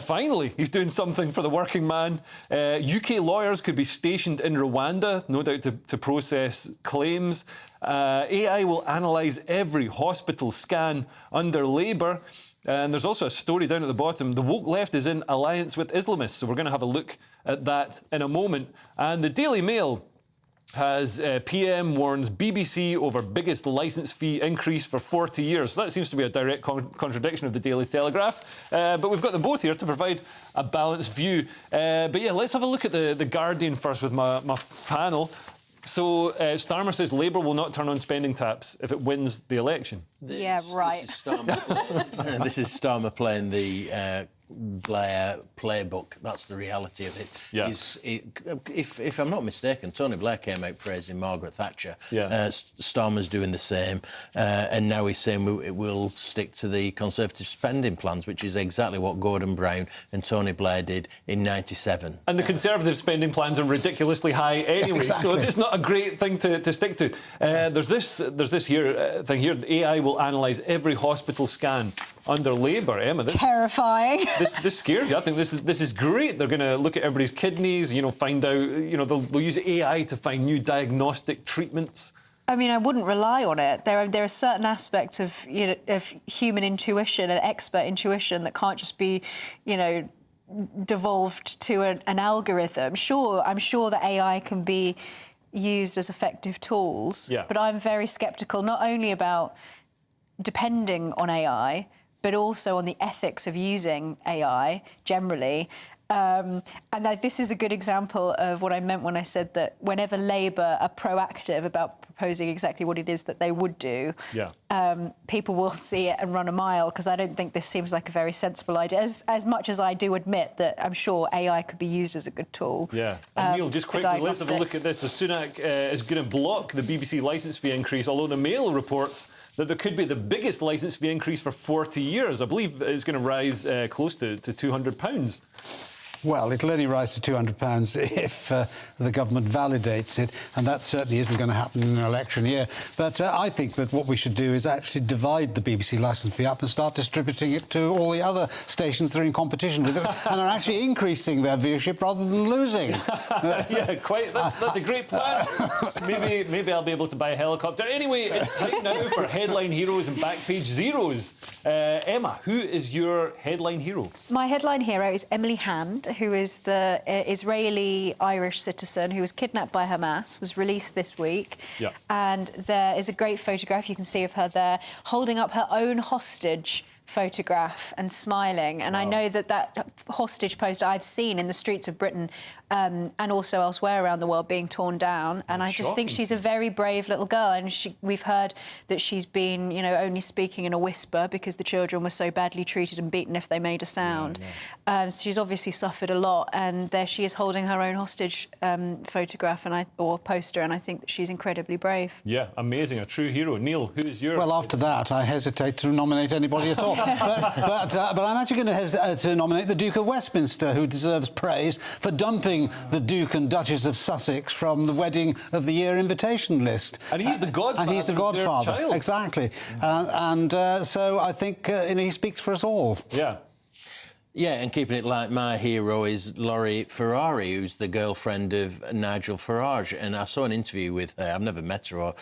Finally, he's doing something for the working man. UK lawyers could be stationed in Rwanda, no doubt to process claims. AI will analyse every hospital scan under Labour. And there's also a story down at the bottom. The woke left is in alliance with Islamists. So we're going to have a look at that in a moment. And the Daily Mail has PM warns BBC over biggest licence fee increase for 40 years. So that seems to be a direct contradiction of the Daily Telegraph. But we've got them both here to provide a balanced view. But yeah, let's have a look at the Guardian first with my panel. So Starmer says Labour will not turn on spending taps if it wins the election. Yeah, right. This is Starmer playing the Blair playbook. That's the reality of it. Yeah. If I'm not mistaken, Tony Blair came out praising Margaret Thatcher. Yeah. Starmer's doing the same, and now he's saying we'll stick to the Conservative spending plans, which is exactly what Gordon Brown and Tony Blair did in '97. And the Conservative spending plans are ridiculously high anyway, so it's not a great thing to stick to. There's this thing here. The AI will analyse every hospital scan under Labour. Emma, terrifying. This scares you. I think this is great. They're going to look at everybody's kidneys, find out, they'll use AI to find new diagnostic treatments. I mean, I wouldn't rely on it. There are certain aspects of human intuition and expert intuition that can't just be, devolved to an algorithm. Sure, I'm sure that AI can be used as effective tools, but I'm very sceptical not only about depending on AI, but also on the ethics of using AI generally. And this is a good example of what I meant when I said that whenever Labour are proactive about proposing exactly what it is that they would do, people will see it and run a mile, because I don't think this seems like a very sensible idea, as much as I do admit that I'm sure AI could be used as a good tool. Yeah. And Neil, just quickly, let's have a look at this. So Sunak is going to block the BBC licence fee increase, although the Mail reports that there could be the biggest licence fee increase for 40 years. I believe it's going to rise close to £200. Well, it'll only rise to £200 if the government validates it, and that certainly isn't going to happen in an election year. But I think that what we should do is actually divide the BBC licence fee up and start distributing it to all the other stations that are in competition with it and are actually increasing their viewership rather than losing. Yeah, quite. That's a great plan. Maybe I'll be able to buy a helicopter. Anyway, it's time now for Headline Heroes and Backpage Zeros. Emma, who is your headline hero? My headline hero is Emily Hand, who is the Israeli-Irish citizen who was kidnapped by Hamas, was released this week. Yeah. And there is a great photograph you can see of her there, holding up her own hostage photograph and smiling. And I know that hostage poster I've seen in the streets of Britain and also elsewhere around the world being torn down. And I just think she's a very brave little girl. And we've heard that she's been, you know, only speaking in a whisper because the children were so badly treated and beaten if they made a sound. So she's obviously suffered a lot. And there she is holding her own hostage photograph or poster. And I think that she's incredibly brave. Yeah, amazing. A true hero. Neil, who is your... Well, after that, I hesitate to nominate anybody at all. but I'm actually going to nominate the Duke of Westminster, who deserves praise for dumping the Duke and Duchess of Sussex from the Wedding of the Year invitation list. And he's the godfather. And he's the godfather. Of their child. Exactly. So I think he speaks for us all. Yeah. Yeah, and keeping it light, my hero is Laurie Ferrari, who's the girlfriend of Nigel Farage. And I saw an interview with her. I've never met her or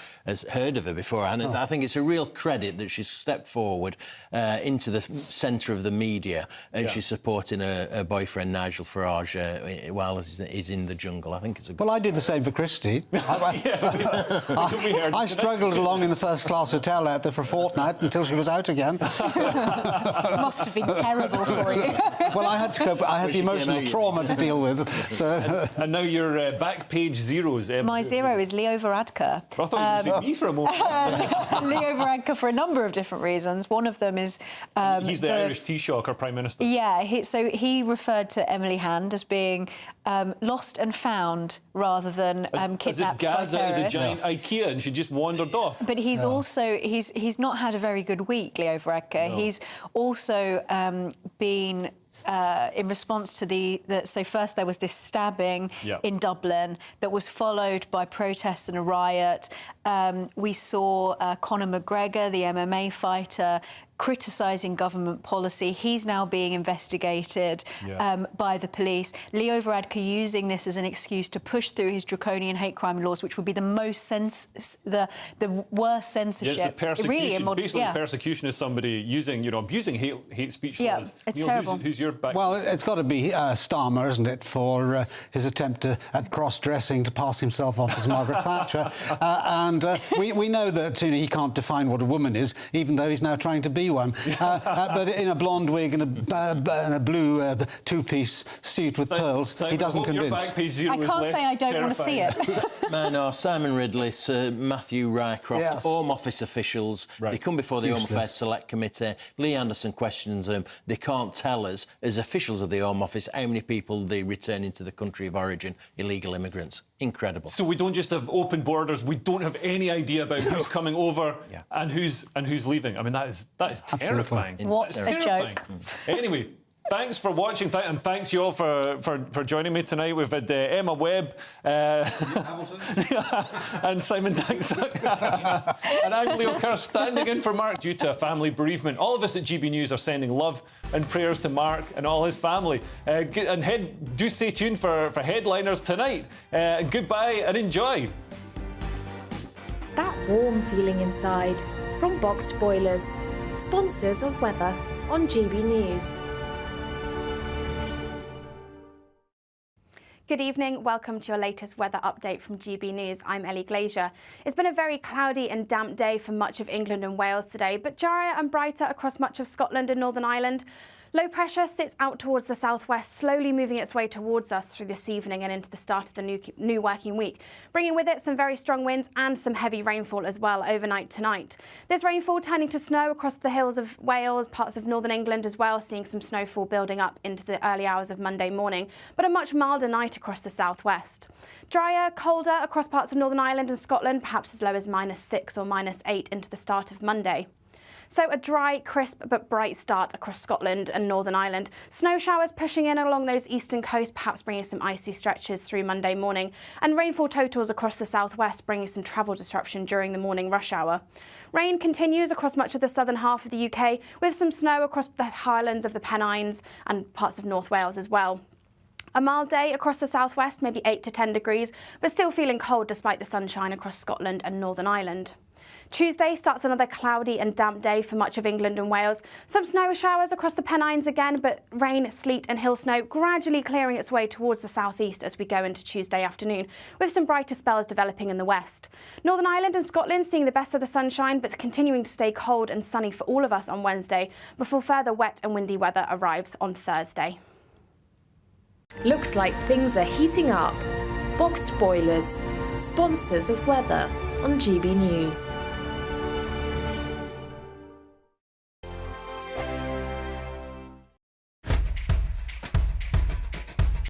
heard of her before. And I think it's a real credit that she's stepped forward into the centre of the media and she's supporting her boyfriend, Nigel Farage, while he's in the jungle. I think it's a good... Well, I did the same for Christie. I struggled along in the first-class hotel out there for a fortnight until she was out again. Must have been terrible for you. Well, I had to cope. I had the emotional trauma to deal with. So. And now your Backpage Zeros. My zero is Leo Varadkar. I thought you were saying me for a moment. Leo Varadkar for a number of different reasons. One of them is... he's the Irish Taoiseach, our Prime Minister. Yeah, he referred to Emily Hand as being lost and found rather than kidnapped by terrorists. As if Gaza is a giant IKEA and she just wandered off. But he's also... He's not had a very good week, Leo Varadkar. No. He's also been... in response to so first there was this stabbing in Dublin that was followed by protests and a riot. We saw Conor McGregor, the MMA fighter, criticising government policy. He's now being investigated by the police. Leo Varadkar using this as an excuse to push through his draconian hate crime laws, which would be the most the worst censorship. It's the persecution. Really, basically, persecution is somebody abusing hate speech laws. It's Neil, terrible. Who's your back? Well, it's got to be Starmer, isn't it, for his attempt at cross-dressing to pass himself off as Margaret Thatcher. We know that he can't define what a woman is, even though he's now trying to be one. But in a blonde wig and a blue two-piece suit with pearls, he doesn't convince. I can't say I don't want to see it. No, Simon Ridley, Sir Matthew Rycroft, Home Office officials, they come before the Home Affairs Select Committee. Lee Anderson questions them. They can't tell us, as officials of the Home Office, how many people they return into the country of origin, illegal immigrants. Incredible. So we don't just have open borders. We don't have any idea about who's coming over and who's leaving. I mean, that is terrifying. What a joke. Anyway, thanks for watching, and thanks you all for joining me tonight. We've had Emma Webb and Simon Danksuck. And I'm Leo Kerr, standing in for Mark due to a family bereavement. All of us at GB News are sending love and prayers to Mark and all his family. Do stay tuned for Headliners tonight. Goodbye and enjoy. That warm feeling inside from Boxed Boilers, sponsors of weather on GB News. Good evening, welcome to your latest weather update from GB News. I'm Ellie Glazier. It's been a very cloudy and damp day for much of England and Wales today, but drier and brighter across much of Scotland and Northern Ireland. Low pressure sits out towards the southwest, slowly moving its way towards us through this evening and into the start of the new working week, bringing with it some very strong winds and some heavy rainfall as well overnight tonight. This rainfall turning to snow across the hills of Wales, parts of northern England as well, seeing some snowfall building up into the early hours of Monday morning, but a much milder night across the southwest. Drier, colder across parts of Northern Ireland and Scotland, perhaps as low as -6 or -8 into the start of Monday. So a dry, crisp but bright start across Scotland and Northern Ireland. Snow showers pushing in along those eastern coasts, perhaps bringing some icy stretches through Monday morning, and rainfall totals across the southwest, bringing some travel disruption during the morning rush hour. Rain continues across much of the southern half of the UK, with some snow across the highlands of the Pennines and parts of North Wales as well. A mild day across the southwest, maybe 8 to 10 degrees, but still feeling cold despite the sunshine across Scotland and Northern Ireland. Tuesday starts another cloudy and damp day for much of England and Wales. Some snow showers across the Pennines again, but rain, sleet and hill snow gradually clearing its way towards the southeast as we go into Tuesday afternoon, with some brighter spells developing in the west. Northern Ireland and Scotland seeing the best of the sunshine, but continuing to stay cold and sunny for all of us on Wednesday, before further wet and windy weather arrives on Thursday. Looks like things are heating up. Boxed boilers, sponsors of weather on GB News.